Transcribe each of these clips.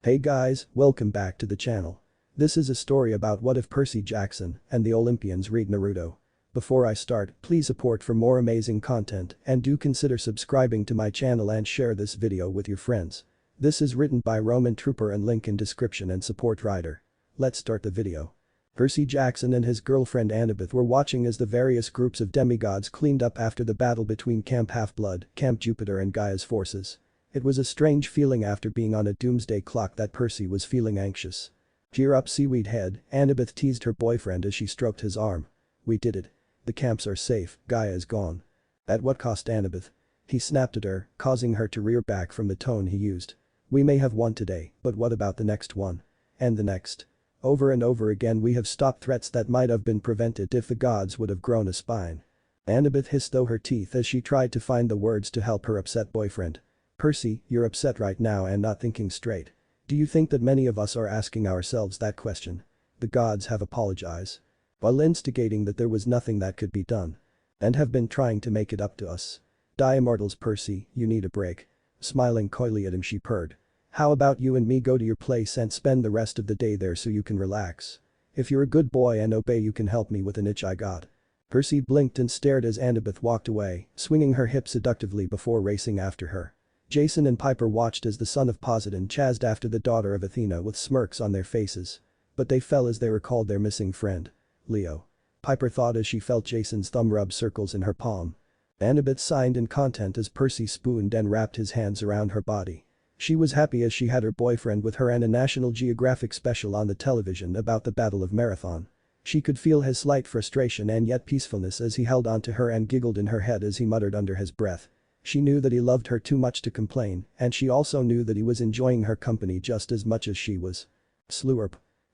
Hey guys, welcome back to the channel. This is a story about what if Percy Jackson and the Olympians read Naruto. Before I start, please support for more amazing content and do consider subscribing to my channel and share this video with your friends. This is written by Roman Trooper and link in description and support writer. Let's start the video. Percy Jackson and his girlfriend Annabeth were watching as the various groups of demigods cleaned up after the battle between Camp Half-Blood, Camp Jupiter and Gaia's forces. It was a strange feeling after being on a doomsday clock that Percy was feeling anxious. Cheer up, seaweed head, Annabeth teased her boyfriend as she stroked his arm. We did it. The camps are safe, Gaia is gone. At what cost, Annabeth? He snapped at her, causing her to rear back from the tone he used. We may have won today, but what about the next one? And the next? Over and over again we have stopped threats that might have been prevented if the gods would have grown a spine. Annabeth hissed through her teeth as she tried to find the words to help her upset boyfriend. Percy, you're upset right now and not thinking straight. Do you think that many of us are asking ourselves that question? The gods have apologized. While instigating that there was nothing that could be done. And have been trying to make it up to us. Die immortals, Percy, you need a break. Smiling coyly at him, she purred. How about you and me go to your place and spend the rest of the day there so you can relax? If you're a good boy and obey, you can help me with an itch I got. Percy blinked and stared as Annabeth walked away, swinging her hips seductively before racing after her. Jason and Piper watched as the son of Poseidon chased after the daughter of Athena with smirks on their faces. But they fell as they recalled their missing friend. Leo. Piper thought as she felt Jason's thumb rub circles in her palm. Annabeth sighed in content as Percy spooned and wrapped his hands around her body. She was happy as she had her boyfriend with her and a National Geographic special on the television about the Battle of Marathon. She could feel his slight frustration and yet peacefulness as he held onto her and giggled in her head as he muttered under his breath. She knew that he loved her too much to complain, and she also knew that he was enjoying her company just as much as she was. Slurp.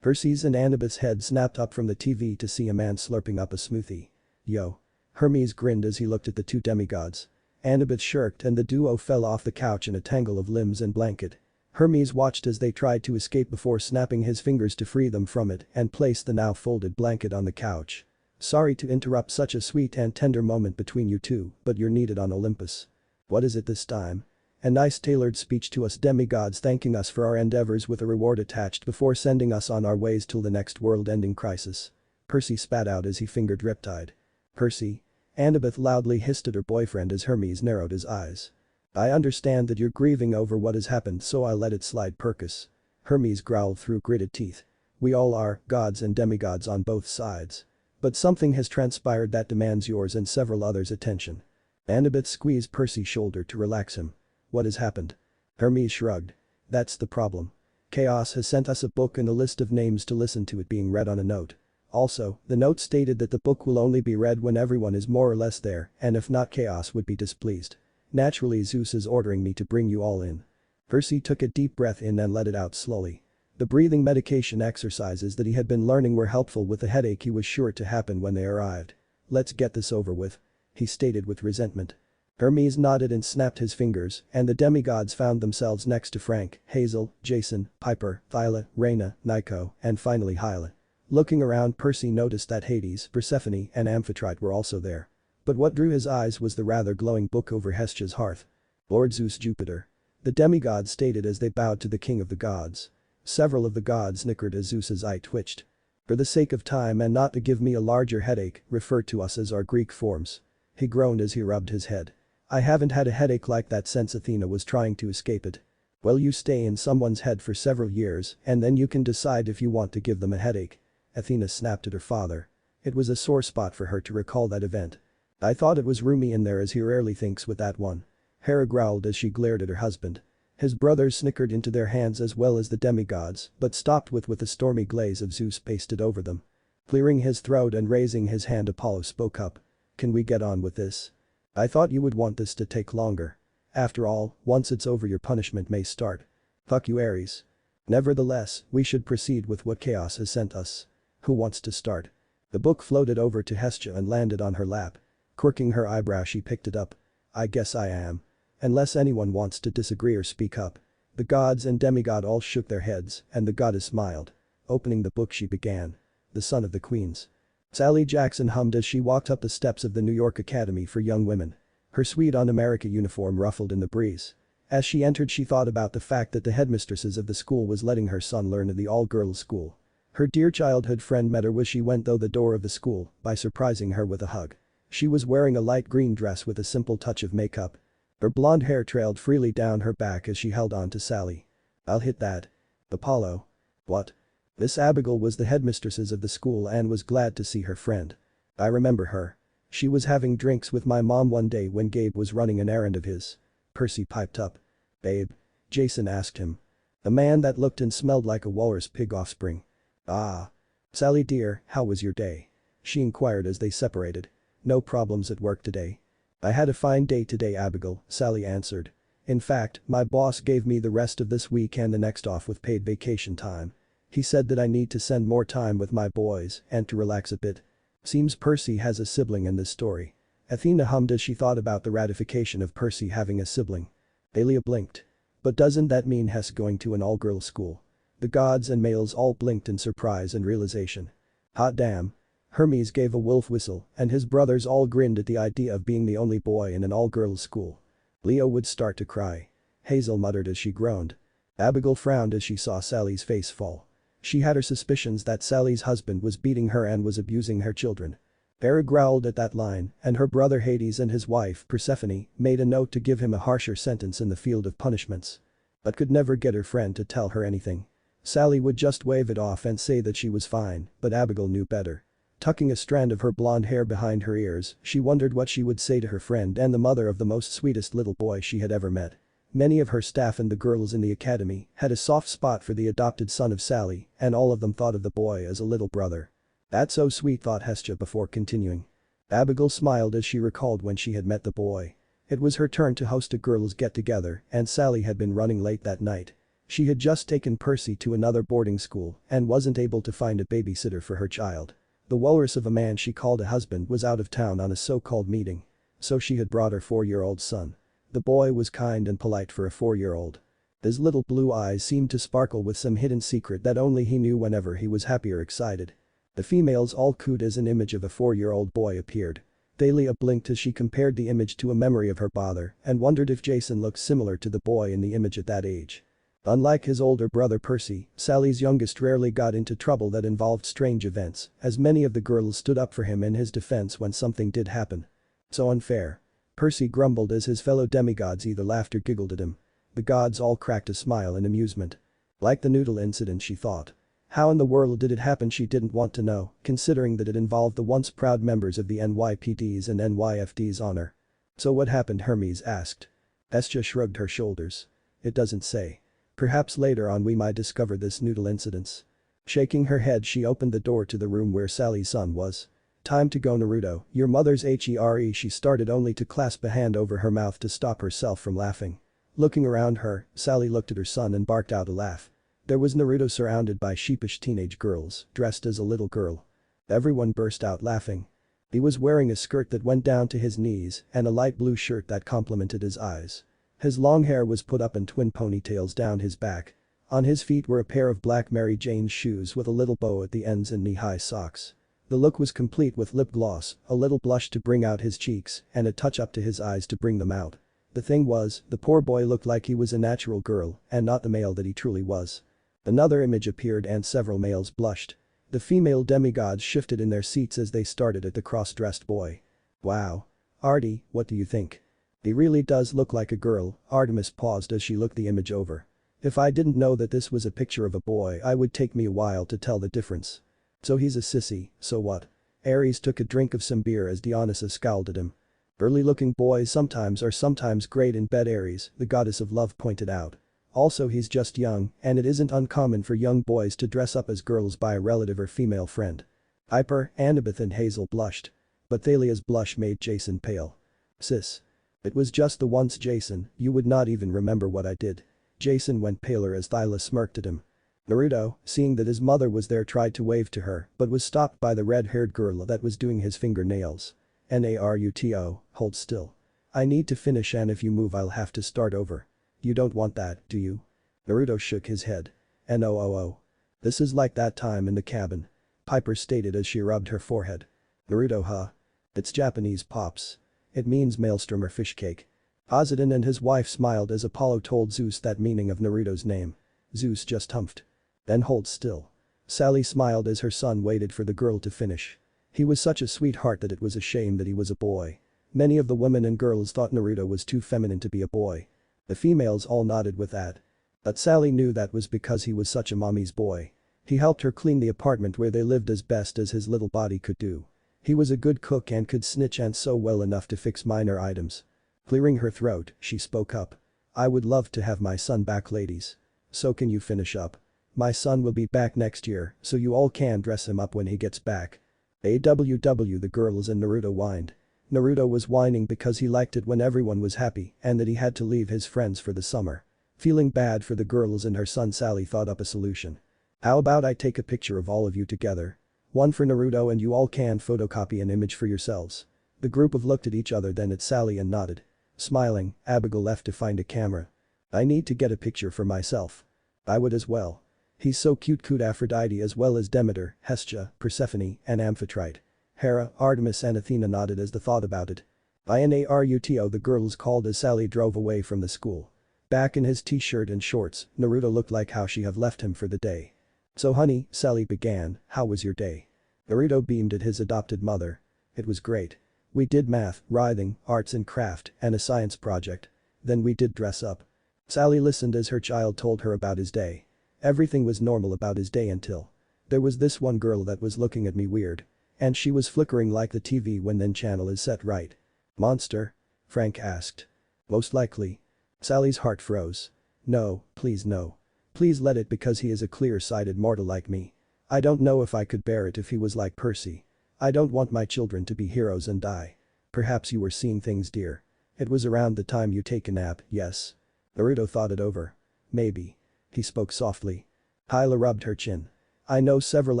Percy's and Annabeth's head snapped up from the TV to see a man slurping up a smoothie. Yo. Hermes grinned as he looked at the two demigods. Annabeth shirked and the duo fell off the couch in a tangle of limbs and blanket. Hermes watched as they tried to escape before snapping his fingers to free them from it and placed the now folded blanket on the couch. Sorry to interrupt such a sweet and tender moment between you two, but you're needed on Olympus. What is it this time? A nice tailored speech to us demigods thanking us for our endeavors with a reward attached before sending us on our ways till the next world-ending crisis. Percy spat out as he fingered Riptide. Percy? Annabeth loudly hissed at her boyfriend as Hermes narrowed his eyes. I understand that you're grieving over what has happened, so I'll let it slide, Percus. Hermes growled through gritted teeth. We all are, gods and demigods on both sides. But something has transpired that demands yours and several others' attention. Annabeth squeezed Percy's shoulder to relax him. What has happened? Hermes shrugged. That's the problem. Chaos has sent us a book and a list of names to listen to it being read on a note. Also, the note stated that the book will only be read when everyone is more or less there, and if not, Chaos would be displeased. Naturally, Zeus is ordering me to bring you all in. Percy took a deep breath in and let it out slowly. The breathing medication exercises that he had been learning were helpful with the headache he was sure to happen when they arrived. Let's get this over with. He stated with resentment. Hermes nodded and snapped his fingers, and the demigods found themselves next to Frank, Hazel, Jason, Piper, Thyla, Reyna, Nico, and finally Hyla. Looking around, Percy noticed that Hades, Persephone, and Amphitrite were also there. But what drew his eyes was the rather glowing book over Hestia's hearth. Lord Zeus Jupiter. The demigods stated as they bowed to the king of the gods. Several of the gods snickered as Zeus's eye twitched. For the sake of time and not to give me a larger headache, refer to us as our Greek forms. He groaned as he rubbed his head. I haven't had a headache like that since Athena was trying to escape it. Well, you stay in someone's head for several years and then you can decide if you want to give them a headache. Athena snapped at her father. It was a sore spot for her to recall that event. I thought it was roomy in there as he rarely thinks with that one. Hera growled as she glared at her husband. His brothers snickered into their hands as well as the demigods, but stopped with the stormy glaze of Zeus pasted over them. Clearing his throat and raising his hand, Apollo spoke up. Can we get on with this? I thought you would want this to take longer. After all, once it's over your punishment may start. Fuck you, Ares. Nevertheless, we should proceed with what Chaos has sent us. Who wants to start? The book floated over to Hestia and landed on her lap. Quirking her eyebrow, she picked it up. I guess I am. Unless anyone wants to disagree or speak up. The gods and demigod all shook their heads and the goddess smiled. Opening the book, she began. The son of the queens. Sally Jackson hummed as she walked up the steps of the New York Academy for Young Women. Her sweet Un-America uniform ruffled in the breeze. As she entered she thought about the fact that the headmistresses of the school was letting her son learn at the all-girls school. Her dear childhood friend met her as she went through the door of the school by surprising her with a hug. She was wearing a light green dress with a simple touch of makeup. Her blonde hair trailed freely down her back as she held on to Sally. "I'll hit that." "Apollo." "What?" Miss Abigail was the headmistresses of the school and was glad to see her friend. "I remember her. She was having drinks with my mom one day when Gabe was running an errand of his." Percy piped up. "Babe?" Jason asked him. "A man that looked and smelled like a walrus pig offspring." "Ah. Sally dear, how was your day?" she inquired as they separated. "No problems at work today?" "I had a fine day today, Abigail," Sally answered. "In fact, my boss gave me the rest of this week and the next off with paid vacation time. He said that I need to spend more time with my boys and to relax a bit." Seems Percy has a sibling in this story. Athena hummed as she thought about the ratification of Percy having a sibling. Aelia blinked. But doesn't that mean Hess going to an all-girls school? The gods and males all blinked in surprise and realization. Hot damn. Hermes gave a wolf whistle and his brothers all grinned at the idea of being the only boy in an all-girls school. Leo would start to cry. Hazel muttered as she groaned. Abigail frowned as she saw Sally's face fall. She had her suspicions that Sally's husband was beating her and was abusing her children. Hera growled at that line and her brother Hades and his wife Persephone made a note to give him a harsher sentence in the field of punishments. But could never get her friend to tell her anything. Sally would just wave it off and say that she was fine, but Abigail knew better. Tucking a strand of her blonde hair behind her ears, she wondered what she would say to her friend and the mother of the most sweetest little boy she had ever met. Many of her staff and the girls in the academy had a soft spot for the adopted son of Sally and all of them thought of the boy as a little brother. "That's so sweet," thought Hestia before continuing. Abigail smiled as she recalled when she had met the boy. It was her turn to host a girls' get-together and Sally had been running late that night. She had just taken Percy to another boarding school and wasn't able to find a babysitter for her child. The walrus of a man she called a husband was out of town on a so-called meeting. So she had brought her 4-year-old son. The boy was kind and polite for a 4-year-old. His little blue eyes seemed to sparkle with some hidden secret that only he knew whenever he was happy or excited. The females all cooed as an image of a 4-year-old boy appeared. Thalia blinked as she compared the image to a memory of her father and wondered if Jason looked similar to the boy in the image at that age. Unlike his older brother Percy, Sally's youngest rarely got into trouble that involved strange events, as many of the girls stood up for him in his defense when something did happen. "So unfair." Percy grumbled as his fellow demigods either laughed or giggled at him. The gods all cracked a smile in amusement. Like the noodle incident, she thought. How in the world did it happen? She didn't want to know, considering that it involved the once proud members of the NYPD's and NYFD's honor. "So what happened?" Hermes asked. Hestia shrugged her shoulders. "It doesn't say. Perhaps later on we might discover this noodle incidents." Shaking her head she opened the door to the room where Sally's son was. "Time to go, Naruto, your mother's here," she started only to clasp a hand over her mouth to stop herself from laughing. Looking around her, Sally looked at her son and barked out a laugh. There was Naruto surrounded by sheepish teenage girls, dressed as a little girl. Everyone burst out laughing. He was wearing a skirt that went down to his knees and a light blue shirt that complemented his eyes. His long hair was put up in twin ponytails down his back. On his feet were a pair of black Mary Jane's shoes with a little bow at the ends and knee-high socks. The look was complete with lip gloss, a little blush to bring out his cheeks, and a touch up to his eyes to bring them out. The thing was, the poor boy looked like he was a natural girl and not the male that he truly was. Another image appeared and several males blushed. The female demigods shifted in their seats as they started at the cross-dressed boy. "Wow. Artie, what do you think? He really does look like a girl." Artemis paused as she looked the image over. "If I didn't know that this was a picture of a boy, I would take me a while to tell the difference." "So he's a sissy, so what?" Ares took a drink of some beer as Dionysus scowled at him. "Burly-looking boys sometimes are sometimes great in bed," Ares, the goddess of love, pointed out. "Also he's just young and it isn't uncommon for young boys to dress up as girls by a relative or female friend." Hyper, Annabeth and Hazel blushed. But Thalia's blush made Jason pale. "Sis. It was just the once, Jason, you would not even remember what I did." Jason went paler as Thyla smirked at him. Naruto, seeing that his mother was there, tried to wave to her but was stopped by the red-haired girl that was doing his fingernails. "Naruto, hold still. I need to finish and if you move I'll have to start over. You don't want that, do you?" Naruto shook his head. "No. This is like that time in the cabin," Piper stated as she rubbed her forehead. "Naruto, huh? It's Japanese, pops. It means maelstrom or fish cake." Poseidon and his wife smiled as Apollo told Zeus that meaning of Naruto's name. Zeus just humphed. Then hold still. Sally smiled as her son waited for the girl to finish. He was such a sweetheart that it was a shame that he was a boy. Many of the women and girls thought Naruto was too feminine to be a boy. The females all nodded with that. But Sally knew that was because he was such a mommy's boy. He helped her clean the apartment where they lived as best as his little body could do. He was a good cook and could snitch and sew well enough to fix minor items. Clearing her throat, she spoke up. I would love to have my son back, ladies. So can you finish up? My son will be back next year, so you all can dress him up when he gets back. AWW, the girls and Naruto whined. Naruto was whining because he liked it when everyone was happy and that he had to leave his friends for the summer. Feeling bad for the girls and her son, Sally thought up a solution. How about I take a picture of all of you together? One for Naruto and you all can photocopy an image for yourselves. The group of looked at each other, then at Sally, and nodded. Smiling, Abigail left to find a camera. I need to get a picture for myself. I would as well. He's so cute. Aphrodite as well as Demeter, Hestia, Persephone, and Amphitrite. Hera, Artemis and Athena nodded as they thought about it. Naruto, the girls called as Sally drove away from the school. Back in his t-shirt and shorts, Naruto looked like how she have left him for the day. So honey, Sally began, how was your day? Naruto beamed at his adopted mother. It was great. We did math, writing, arts and craft, and a science project. Then we did dress up. Sally listened as her child told her about his day. Everything was normal about his day until there was this one girl that was looking at me weird. And she was flickering like the TV when then channel is set right. Monster? Frank asked. Most likely. Sally's heart froze. No, please no. Please let it, because he is a clear-sighted mortal like me. I don't know if I could bear it if he was like Percy. I don't want my children to be heroes and die. Perhaps you were seeing things, dear. It was around the time you take a nap, yes? Naruto thought it over. Maybe. He spoke softly. Hyla rubbed her chin. I know several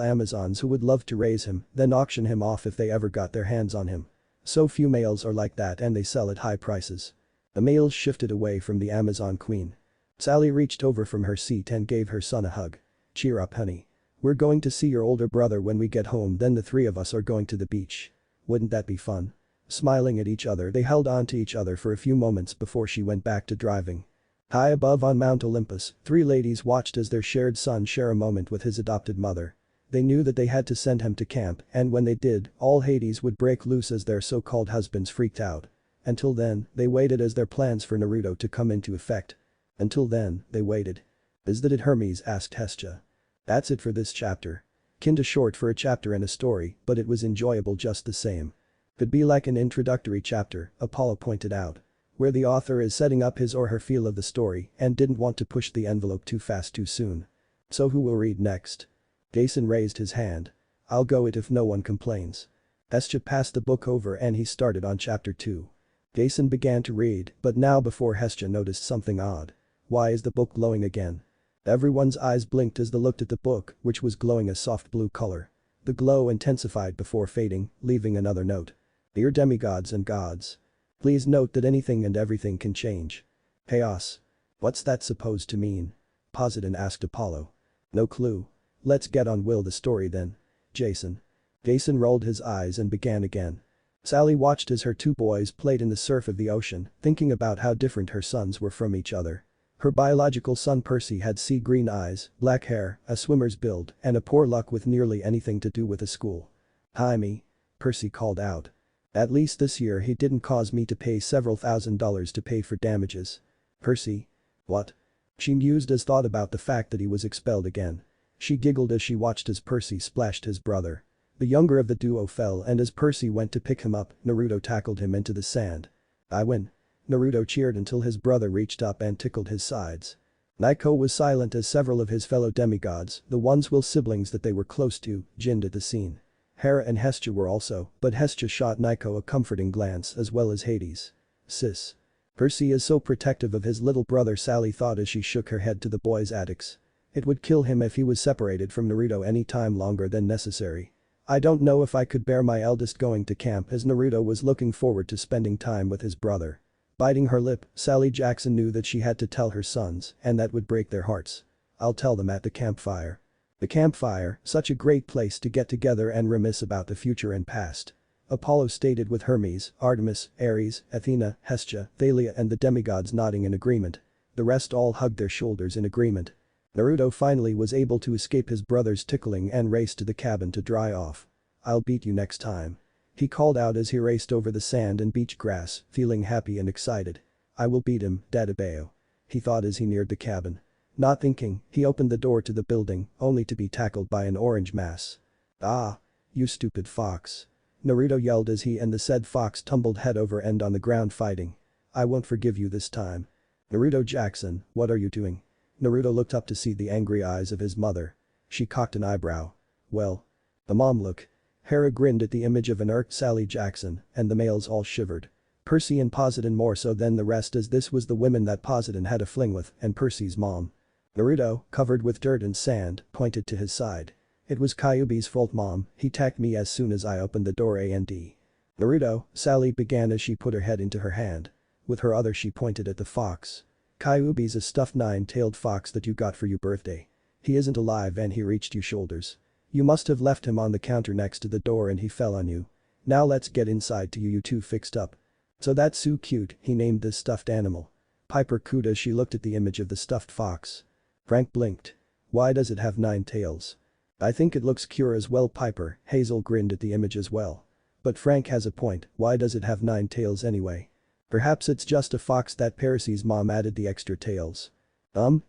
Amazons who would love to raise him, then auction him off if they ever got their hands on him. So few males are like that and they sell at high prices. The males shifted away from the Amazon queen. Sally reached over from her seat and gave her son a hug. Cheer up, honey. We're going to see your older brother when we get home, then the three of us are going to the beach. Wouldn't that be fun? Smiling at each other, they held on to each other for a few moments before she went back to driving. High above on Mount Olympus, three ladies watched as their shared son share a moment with his adopted mother. They knew that they had to send him to camp, and when they did, all Hades would break loose as their so-called husbands freaked out. Until then, they waited as their plans for Naruto to come into effect. Until then, they waited. Is that it, Hermes asked Hestia. That's it for this chapter. Kinda short for a chapter in a story, but it was enjoyable just the same. Could be like an introductory chapter, Apollo pointed out. Where the author is setting up his or her feel of the story and didn't want to push the envelope too fast too soon. So who will read next? Jason raised his hand. I'll go it if no one complains. Hestia passed the book over and he started on chapter 2. Jason began to read, but now before Hestia noticed something odd. Why is the book glowing again? Everyone's eyes blinked as they looked at the book, which was glowing a soft blue color. The glow intensified before fading, leaving another note. Dear demigods and gods. Please note that anything and everything can change. Chaos. What's that supposed to mean? Poseidon asked Apollo. No clue. Let's get on with the story then. Jason. Jason rolled his eyes and began again. Sally watched as her two boys played in the surf of the ocean, thinking about how different her sons were from each other. Her biological son Percy had sea green eyes, black hair, a swimmer's build, and a poor luck with nearly anything to do with a school. Hi me. Percy called out. At least this year he didn't cause me to pay several $1,000s to pay for damages. Percy? What? She mused as thought about the fact that he was expelled again. She giggled as she watched as Percy splashed his brother. The younger of the duo fell, and as Percy went to pick him up, Naruto tackled him into the sand. I win. Naruto cheered until his brother reached up and tickled his sides. Naiko was silent as several of his fellow demigods, the ones with siblings that they were close to, ginned at the scene. Hera and Hestia were also, but Hestia shot Naiko a comforting glance as well as Hades. Sis. Percy is so protective of his little brother, Sally thought as she shook her head to the boy's attics. It would kill him if he was separated from Naruto any time longer than necessary. I don't know if I could bear my eldest going to camp, as Naruto was looking forward to spending time with his brother. Biting her lip, Sally Jackson knew that she had to tell her sons, and that would break their hearts. I'll tell them at the campfire. The campfire, such a great place to get together and reminisce about the future and past. Apollo stated with Hermes, Artemis, Ares, Athena, Hestia, Thalia and the demigods nodding in agreement. The rest all hugged their shoulders in agreement. Naruto finally was able to escape his brother's tickling and raced to the cabin to dry off. "I'll beat you next time," he called out as he raced over the sand and beach grass, feeling happy and excited. "I will beat him, Dadabeo," he thought as he neared the cabin. Not thinking, he opened the door to the building, only to be tackled by an orange mass. "Ah! You stupid fox," Naruto yelled as he and the said fox tumbled head over end on the ground fighting. "I won't forgive you this time." "Naruto Jackson, what are you doing?" Naruto looked up to see the angry eyes of his mother. She cocked an eyebrow. "Well. The mom look." Hera grinned at the image of an irked Sally Jackson, and the males all shivered. Percy and Poseidon more so than the rest as this was the women that Poseidon had a fling with and Percy's mom. Naruto, covered with dirt and sand, pointed to his side. "It was Cailloubi's fault mom, he attacked me as soon as I opened the door and." "Naruto," Sally began as she put her head into her hand. With her other she pointed at the fox. "Cailloubi's a stuffed nine-tailed fox that you got for your birthday. He isn't alive and he reached you shoulders. You must have left him on the counter next to the door and he fell on you. Now let's get inside to you two fixed up." "So that's so cute," he named this stuffed animal. Piper cooed as she looked at the image of the stuffed fox. Frank blinked. "Why does it have 9 tails?" "I think it looks cute as well, Piper." Hazel grinned at the image as well. "But Frank has a point, why does it have 9 tails anyway?" "Perhaps it's just a fox that Percy's mom added the extra tails."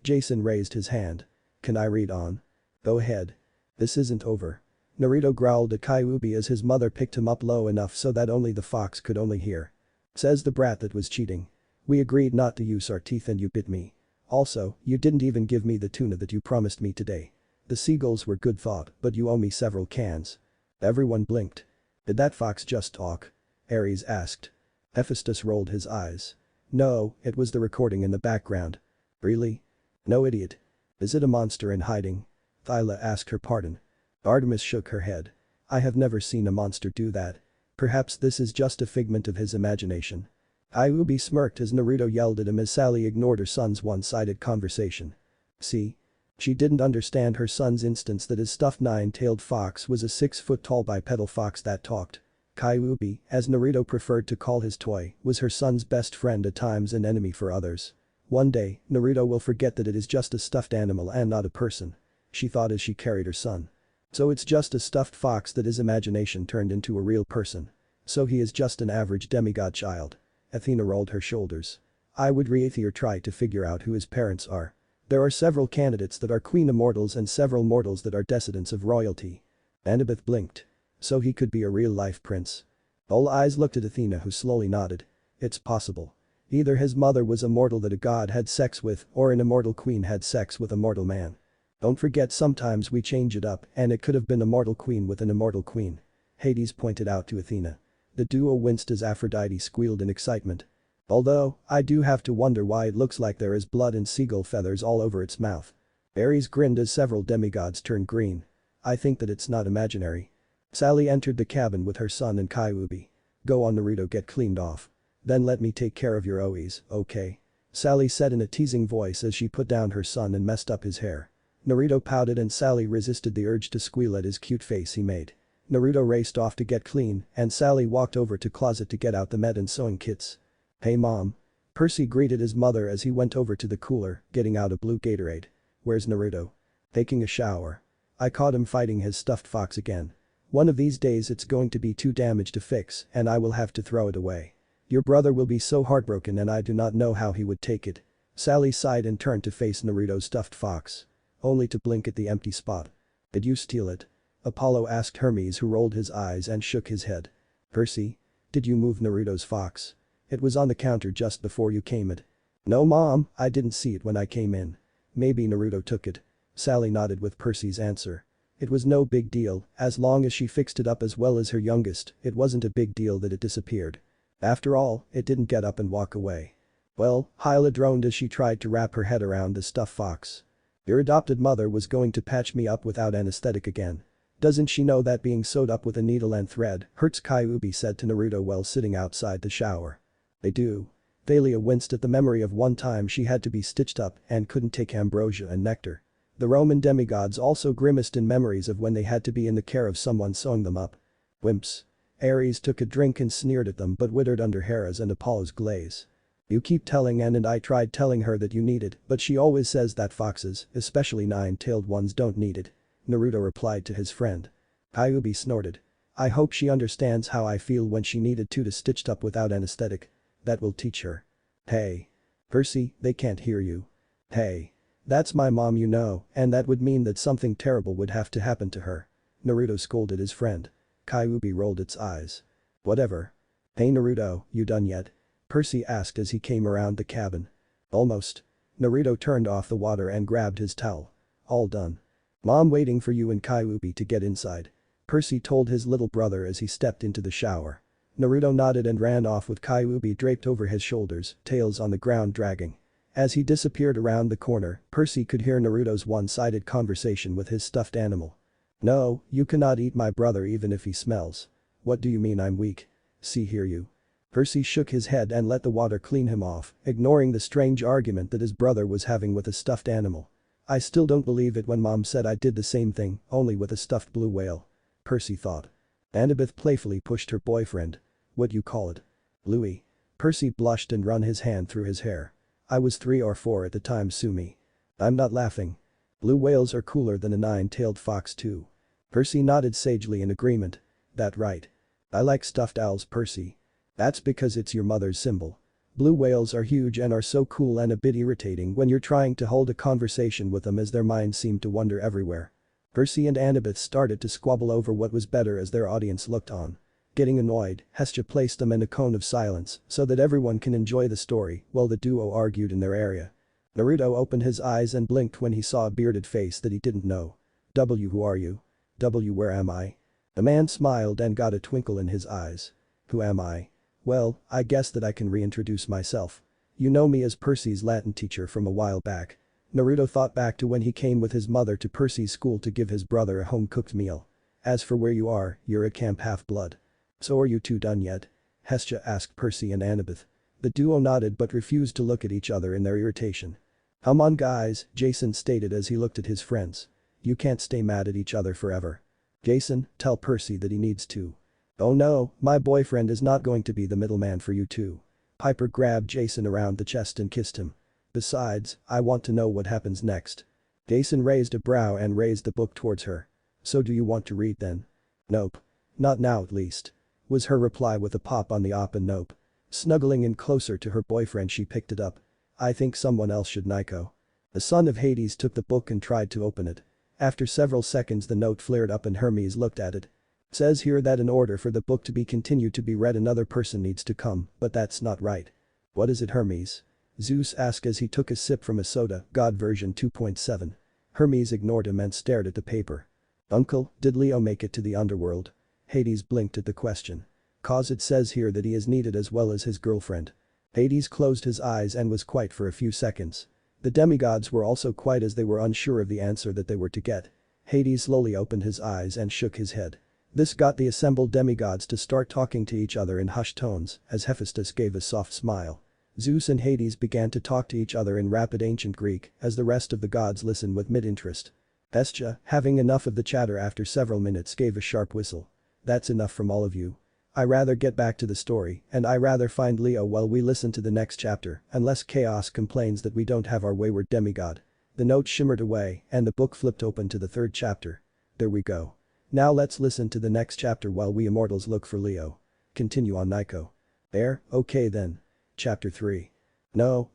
Jason raised his hand. "Can I read on?" "Go ahead." "This isn't over." Naruto growled at Cailloubi as his mother picked him up low enough so that only the fox could only hear. "Says the brat that was cheating. We agreed not to use our teeth and you bit me. Also, you didn't even give me the tuna that you promised me today. The seagulls were good thought, but you owe me several cans." Everyone blinked. "Did that fox just talk?" Ares asked. Hephaestus rolled his eyes. "No, it was the recording in the background." "Really?" "No, idiot. Is it a monster in hiding?" Thyla asked her pardon. Artemis shook her head. "I have never seen a monster do that. Perhaps this is just a figment of his imagination." Cailloubi smirked as Naruto yelled at him as Sally ignored her son's one-sided conversation. See? She didn't understand her son's instance that his stuffed 9-tailed fox was a 6-foot-tall bipedal fox that talked. Cailloubi, as Naruto preferred to call his toy, was her son's best friend at times and enemy for others. One day, Naruto will forget that it is just a stuffed animal and not a person. She thought as she carried her son. So it's just a stuffed fox that his imagination turned into a real person. So he is just an average demigod child. Athena rolled her shoulders. "I would rather try to figure out who his parents are. There are several candidates that are queen immortals and several mortals that are descendants of royalty." Annabeth blinked. "So he could be a real-life prince." All eyes looked at Athena who slowly nodded. "It's possible. Either his mother was a mortal that a god had sex with or an immortal queen had sex with a mortal man. Don't forget sometimes we change it up and it could have been a mortal queen with an immortal queen." Hades pointed out to Athena. The duo winced as Aphrodite squealed in excitement. "Although, I do have to wonder why it looks like there is blood and seagull feathers all over its mouth." Ares grinned as several demigods turned green. "I think that it's not imaginary." Sally entered the cabin with her son and Cailloubi. "Go on, Naruto, get cleaned off. Then let me take care of your OEs, okay?" Sally said in a teasing voice as she put down her son and messed up his hair. Naruto pouted and Sally resisted the urge to squeal at his cute face he made. Naruto raced off to get clean and Sally walked over to closet to get out the med and sewing kits. "Hey mom." Percy greeted his mother as he went over to the cooler, getting out a blue Gatorade. "Where's Naruto?" "Taking a shower. I caught him fighting his stuffed fox again. One of these days it's going to be too damaged to fix and I will have to throw it away. Your brother will be so heartbroken and I do not know how he would take it." Sally sighed and turned to face Naruto's stuffed fox. Only to blink at the empty spot. "Did you steal it?" Apollo asked Hermes who rolled his eyes and shook his head. "Percy? Did you move Naruto's fox? It was on the counter just before you came in." "No mom, I didn't see it when I came in. Maybe Naruto took it." Sally nodded with Percy's answer. It was no big deal, as long as she fixed it up as well as her youngest, it wasn't a big deal that it disappeared. After all, it didn't get up and walk away. "Well," Hyla droned as she tried to wrap her head around the stuffed fox. "Your adopted mother was going to patch me up without anesthetic again. Doesn't she know that being sewed up with a needle and thread hurts?" Cailloubi said to Naruto while sitting outside the shower. "They do." Thalia winced at the memory of one time she had to be stitched up and couldn't take ambrosia and nectar. The Roman demigods also grimaced in memories of when they had to be in the care of someone sewing them up. "Wimps. Ares took a drink and sneered at them but withered under Hera's and Apollo's glaze. You keep telling Anne and I tried telling her that you need it, but she always says that foxes, especially nine-tailed ones, don't need it. Naruto replied to his friend. Cailloubi snorted. I hope she understands how I feel when she needed to stitched up without anesthetic. That will teach her. Hey. Percy, they can't hear you. Hey. That's my mom, you know, and that would mean that something terrible would have to happen to her. Naruto scolded his friend. Cailloubi rolled its eyes. Whatever. Hey Naruto, you done yet? Percy asked as he came around the cabin. Almost. Naruto turned off the water and grabbed his towel. All done. Mom waiting for you and Cailloubi to get inside. Percy told his little brother as he stepped into the shower. Naruto nodded and ran off with Cailloubi draped over his shoulders, tails on the ground dragging. As he disappeared around the corner, Percy could hear Naruto's one-sided conversation with his stuffed animal. No, you cannot eat my brother even if he smells. What do you mean I'm weak? See here you. Percy shook his head and let the water clean him off, ignoring the strange argument that his brother was having with a stuffed animal. I still don't believe it when Mom said I did the same thing, only with a stuffed blue whale. Percy thought. Annabeth playfully pushed her boyfriend. What you call it? Louis. Percy blushed and run his hand through his hair. I was 3 or 4 at the time, sue me. I'm not laughing. Blue whales are cooler than a nine-tailed fox too. Percy nodded sagely in agreement. That right. I like stuffed owls, Percy. That's because it's your mother's symbol. Blue whales are huge and are so cool and a bit irritating when you're trying to hold a conversation with them as their minds seem to wander everywhere. Percy and Annabeth started to squabble over what was better as their audience looked on. Getting annoyed, Hestia placed them in a cone of silence so that everyone can enjoy the story while the duo argued in their area. Naruto opened his eyes and blinked when he saw a bearded face that he didn't know. W, who are you? W, where am I? The man smiled and got a twinkle in his eyes. Who am I? Well, I guess that I can reintroduce myself. You know me as Percy's Latin teacher from a while back. Naruto thought back to when he came with his mother to Percy's school to give his brother a home-cooked meal. As for where you are, you're a camp half-blood. So are you two done yet? Hestia asked Percy and Annabeth. The duo nodded but refused to look at each other in their irritation. Come on guys, Jason stated as he looked at his friends. You can't stay mad at each other forever. Jason, tell Percy that he needs to. Oh no, my boyfriend is not going to be the middleman for you two. Piper grabbed Jason around the chest and kissed him. Besides, I want to know what happens next. Jason raised a brow and raised the book towards her. So do you want to read then? Nope. Not now at least. Was her reply with a pop on the op and nope. Snuggling in closer to her boyfriend she picked it up. I think someone else should. Nico. The son of Hades took the book and tried to open it. After several seconds the note flared up and Hermes looked at it. Says here that in order for the book to be continued to be read another person needs to come, but that's not right. What is it, Hermes? Zeus asked as he took a sip from a soda, God version 2.7. Hermes ignored him and stared at the paper. Uncle, did Leo make it to the underworld? Hades blinked at the question. Cause it says here that he is needed as well as his girlfriend. Hades closed his eyes and was quiet for a few seconds. The demigods were also quiet as they were unsure of the answer that they were to get. Hades slowly opened his eyes and shook his head. This got the assembled demigods to start talking to each other in hushed tones as Hephaestus gave a soft smile. Zeus and Hades began to talk to each other in rapid ancient Greek as the rest of the gods listened with mid-interest. Hestia, having enough of the chatter after several minutes, gave a sharp whistle. That's enough from all of you. I rather get back to the story and I rather find Leo while we listen to the next chapter unless Chaos complains that we don't have our wayward demigod. The note shimmered away and the book flipped open to the 3rd chapter. There we go. Now let's listen to the next chapter while we immortals look for Leo. Continue on Nico. There, okay then. Chapter 3. No.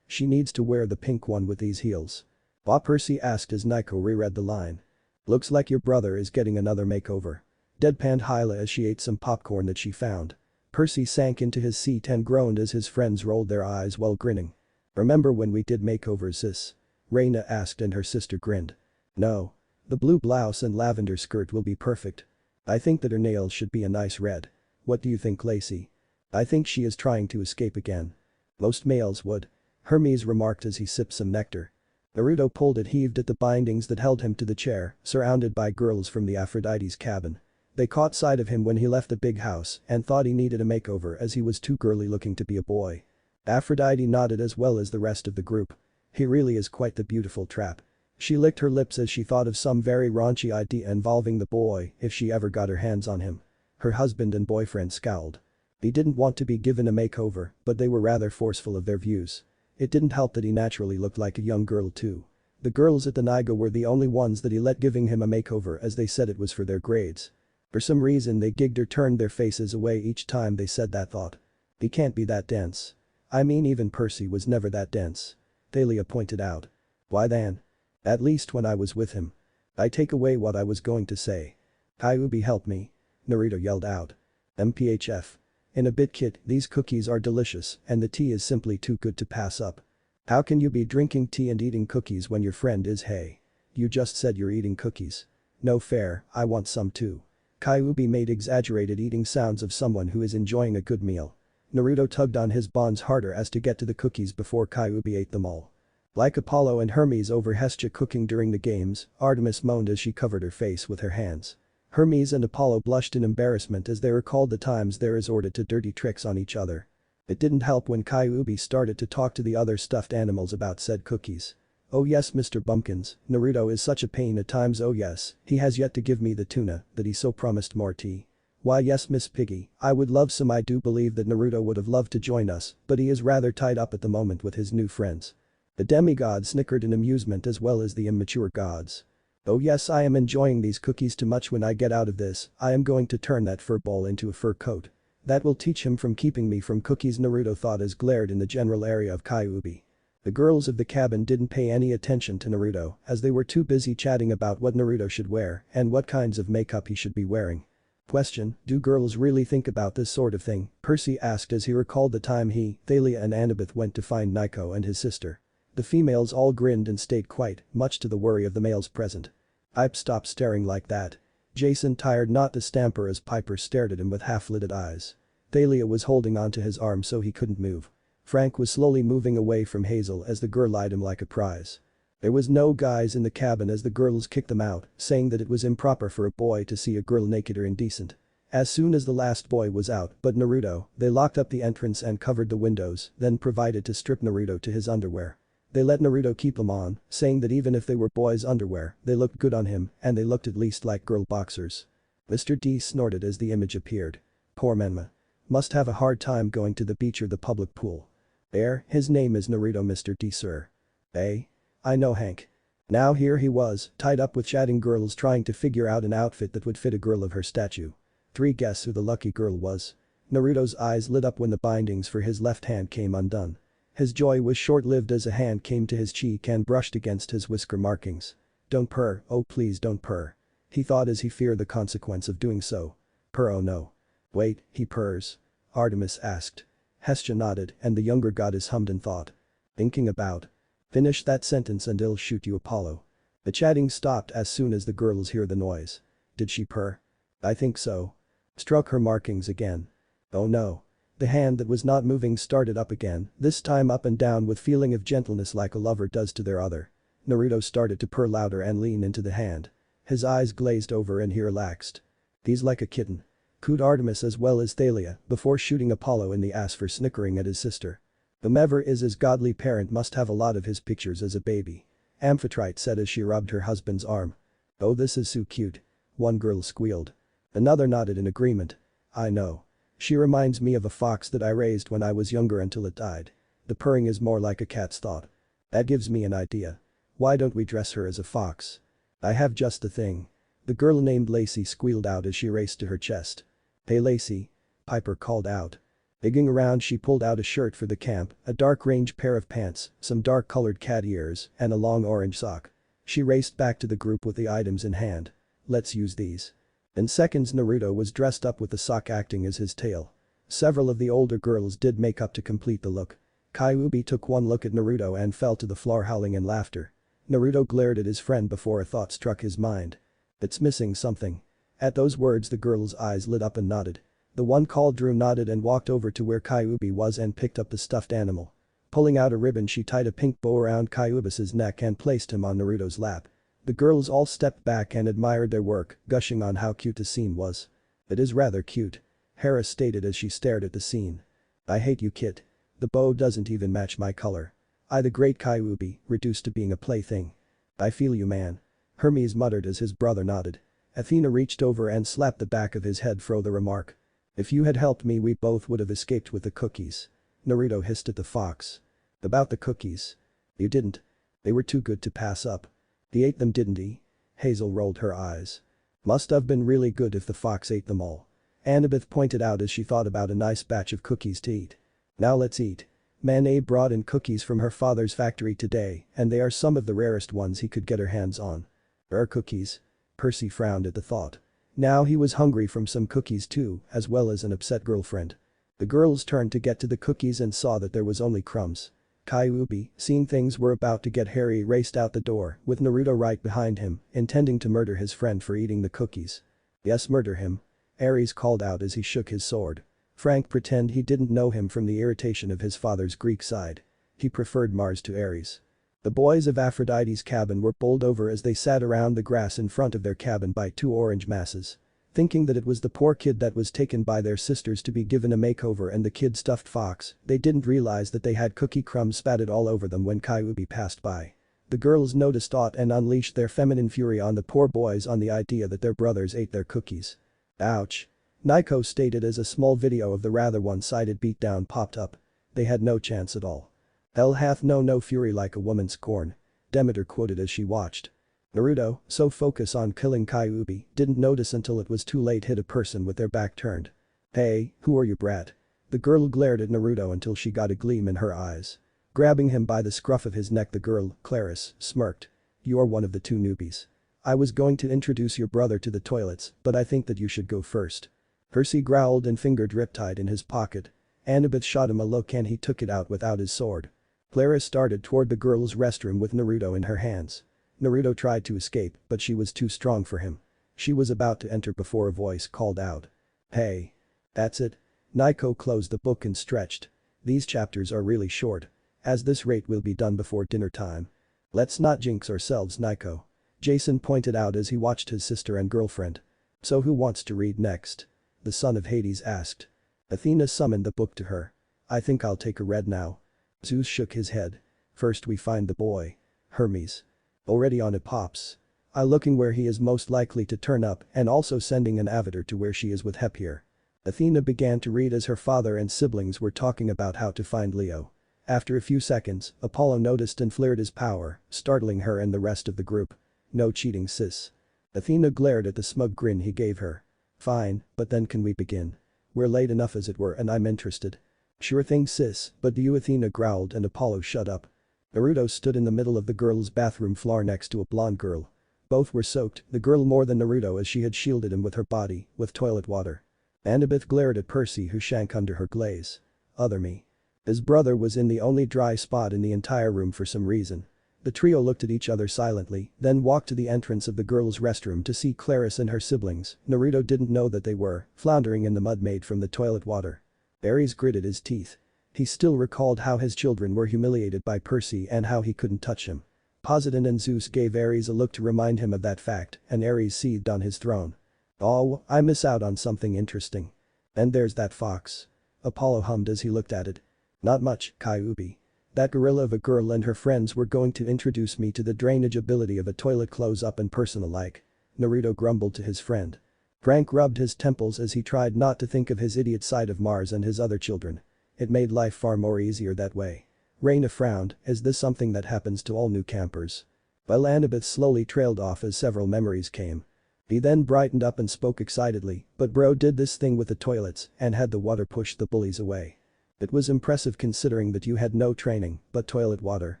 She needs to wear the pink one with these heels. Bob Percy asked as Nico reread the line. Looks like your brother is getting another makeover. Deadpanned Hyla as she ate some popcorn that she found. Percy sank into his seat and groaned as his friends rolled their eyes while grinning. Remember when we did makeovers, sis? Reina asked and her sister grinned. No. The blue blouse and lavender skirt will be perfect. I think that her nails should be a nice red. What do you think, Lacey? I think she is trying to escape again. Most males would. Hermes remarked as he sipped some nectar. Naruto pulled and heaved at the bindings that held him to the chair, surrounded by girls from the Aphrodite's cabin. They caught sight of him when he left the big house and thought he needed a makeover as he was too girly looking to be a boy. Aphrodite nodded as well as the rest of the group. He really is quite the beautiful trap. She licked her lips as she thought of some very raunchy idea involving the boy if she ever got her hands on him. Her husband and boyfriend scowled. He didn't want to be given a makeover, but they were rather forceful of their views. It didn't help that he naturally looked like a young girl too. The girls at the Niga were the only ones that he let giving him a makeover as they said it was for their grades. For some reason they gigged or turned their faces away each time they said that thought. He can't be that dense. I mean even Percy was never that dense. Thalia pointed out. Why then? At least when I was with him. I take away what I was going to say. Cailloubi help me. Naruto yelled out. MPHF. In a bit kid, these cookies are delicious and the tea is simply too good to pass up. How can you be drinking tea and eating cookies when your friend is hey? You just said you're eating cookies. No fair, I want some too. Cailloubi made exaggerated eating sounds of someone who is enjoying a good meal. Naruto tugged on his bonds harder as to get to the cookies before Cailloubi ate them all. Like Apollo and Hermes over Hestia cooking during the games, Artemis moaned as she covered her face with her hands. Hermes and Apollo blushed in embarrassment as they recalled the times they resorted to dirty tricks on each other. It didn't help when Cailloubi started to talk to the other stuffed animals about said cookies. Oh yes Mr. Bumpkins, Naruto is such a pain at times. Oh yes, he has yet to give me the tuna that he so promised more tea. Why yes Miss Piggy, I would love some. I do believe that Naruto would have loved to join us, but he is rather tied up at the moment with his new friends. The demigod snickered in amusement as well as the immature gods. Oh yes, I am enjoying these cookies too much. When I get out of this, I am going to turn that fur ball into a fur coat. That will teach him from keeping me from cookies, Naruto thought as glared in the general area of Cailloubi. The girls of the cabin didn't pay any attention to Naruto as they were too busy chatting about what Naruto should wear and what kinds of makeup he should be wearing. Question, do girls really think about this sort of thing? Percy asked as he recalled the time he, Thalia and Annabeth went to find Nico and his sister. The females all grinned and stayed quiet, much to the worry of the males present. I'd stop staring like that. Jason tired not to stamper as Piper stared at him with half-lidded eyes. Thalia was holding onto his arm so he couldn't move. Frank was slowly moving away from Hazel as the girl eyed him like a prize. There was no guys in the cabin as the girls kicked them out, saying that it was improper for a boy to see a girl naked or indecent. As soon as the last boy was out but Naruto, they locked up the entrance and covered the windows, then provided to strip Naruto to his underwear. They let Naruto keep them on, saying that even if they were boys' underwear, they looked good on him and they looked at least like girl boxers. Mr. D snorted as the image appeared. Poor Menma. Must have a hard time going to the beach or the public pool. His name is Naruto Mr. D sir. I know Hank. Now here he was, tied up with chatting girls trying to figure out an outfit that would fit a girl of her stature. 3 guess who the lucky girl was. Naruto's eyes lit up when the bindings for his left hand came undone. His joy was short-lived as a hand came to his cheek and brushed against his whisker markings. Don't purr, oh please don't purr. He thought as he feared the consequence of doing so. Purr, oh no. Wait, he purrs? Artemis asked. Hestia nodded and the younger goddess hummed in thought. Thinking about. Finish that sentence and I'll shoot you Apollo. The chatting stopped as soon as the girls hear the noise. Did she purr? I think so. Struck her markings again. Oh no. The hand that was not moving started up again, this time up and down with feeling of gentleness like a lover does to their other. Naruto started to purr louder and lean into the hand. His eyes glazed over and he relaxed. He's like a kitten. Cooed Artemis as well as Thalia before shooting Apollo in the ass for snickering at his sister. Whomever is his godly parent must have a lot of his pictures as a baby. Amphitrite said as she rubbed her husband's arm. Oh this is so cute. One girl squealed. Another nodded in agreement. I know. She reminds me of a fox that I raised when I was younger until it died. The purring is more like a cat's thought. That gives me an idea. Why don't we dress her as a fox? I have just the thing. The girl named Lacey squealed out as she raced to her chest. Hey Lacey. Piper called out. Digging around she pulled out a shirt for the camp, a dark range pair of pants, some dark colored cat ears, and a long orange sock. She raced back to the group with the items in hand. Let's use these. In seconds Naruto was dressed up with the sock acting as his tail. Several of the older girls did makeup to complete the look. Cailloubi took one look at Naruto and fell to the floor howling in laughter. Naruto glared at his friend before a thought struck his mind. It's missing something. At those words the girl's eyes lit up and nodded. The one called Drew nodded and walked over to where Cailloubi was and picked up the stuffed animal. Pulling out a ribbon she tied a pink bow around Cailloubis's neck and placed him on Naruto's lap. The girls all stepped back and admired their work, gushing on how cute the scene was. It is rather cute. Hera stated as she stared at the scene. I hate you kid. The bow doesn't even match my color. I the great Cailloubi, reduced to being a plaything. I feel you man. Hermes muttered as his brother nodded. Athena reached over and slapped the back of his head for the remark. If you had helped me we both would have escaped with the cookies. Naruto hissed at the fox. About the cookies. You didn't. They were too good to pass up. He ate them didn't he? Hazel rolled her eyes. Must have been really good if the fox ate them all. Annabeth pointed out as she thought about a nice batch of cookies to eat. Now let's eat. Manae brought in cookies from her father's factory today and they are some of the rarest ones he could get her hands on. Rare cookies? Percy frowned at the thought. Now he was hungry from some cookies too, as well as an upset girlfriend. The girls turned to get to the cookies and saw that there was only crumbs. Cailloubi, seeing things were about to get hairy, raced out the door, with Naruto right behind him, intending to murder his friend for eating the cookies. Yes, murder him. Ares called out as he shook his sword. Frank pretended he didn't know him from the irritation of his father's Greek side. He preferred Mars to Ares. The boys of Aphrodite's cabin were bowled over as they sat around the grass in front of their cabin by two orange masses. Thinking that it was the poor kid that was taken by their sisters to be given a makeover and the kid stuffed fox, they didn't realize that they had cookie crumbs spattered all over them when Cailloubi passed by. The girls noticed it and unleashed their feminine fury on the poor boys on the idea that their brothers ate their cookies. Ouch. Nico stated as a small video of the rather one-sided beatdown popped up. They had no chance at all. Hell hath no fury like a woman's scorn. Demeter quoted as she watched. Naruto, so focused on killing Cailloubi, didn't notice until it was too late hit a person with their back turned. Hey, who are you brat? The girl glared at Naruto until she got a gleam in her eyes. Grabbing him by the scruff of his neck the girl, Claris, smirked. You're one of the two newbies. I was going to introduce your brother to the toilets, but I think that you should go first. Percy growled and fingered Riptide in his pocket. Annabeth shot him a look and he took it out without his sword. Claris started toward the girls' restroom with Naruto in her hands. Naruto tried to escape, but she was too strong for him. She was about to enter before a voice called out. Hey. That's it. Nico closed the book and stretched. These chapters are really short. At this rate we'll be done before dinner time. Let's not jinx ourselves, Nico. Jason pointed out as he watched his sister and girlfriend. So who wants to read next? The son of Hades asked. Athena summoned the book to her. I think I'll take a read now. Zeus shook his head. First we find the boy. Hermes. Already on it pops. I looking where he is most likely to turn up and also sending an avatar to where she is with Hep here. Athena began to read as her father and siblings were talking about how to find Leo. After a few seconds, Apollo noticed and flared his power, startling her and the rest of the group. No cheating sis. Athena glared at the smug grin he gave her. Fine, but then can we begin? We're late enough as it were and I'm interested. Sure thing sis, but do you? Athena growled and Apollo shut up. Naruto stood in the middle of the girls' bathroom floor next to a blonde girl. Both were soaked, the girl more than Naruto as she had shielded him with her body, with toilet water. Annabeth glared at Percy who shrank under her glaze. Other me. His brother was in the only dry spot in the entire room for some reason. The trio looked at each other silently, then walked to the entrance of the girls' restroom to see Claris and her siblings. Naruto didn't know that they were, floundering in the mud made from the toilet water. Ares gritted his teeth. He still recalled how his children were humiliated by Percy and how he couldn't touch him. Poseidon and Zeus gave Ares a look to remind him of that fact, and Ares seethed on his throne. Oh, I miss out on something interesting. And there's that fox. Apollo hummed as he looked at it. Not much, Cailloubi. That gorilla of a girl and her friends were going to introduce me to the drainage ability of a toilet close-up and personal-like. Naruto grumbled to his friend. Frank rubbed his temples as he tried not to think of his idiot side of Mars and his other children. It made life far more easier that way. Reina frowned, is this something that happens to all new campers? While Annabeth slowly trailed off as several memories came. He then brightened up and spoke excitedly, but bro did this thing with the toilets and had the water push the bullies away. It was impressive considering that you had no training, but toilet water.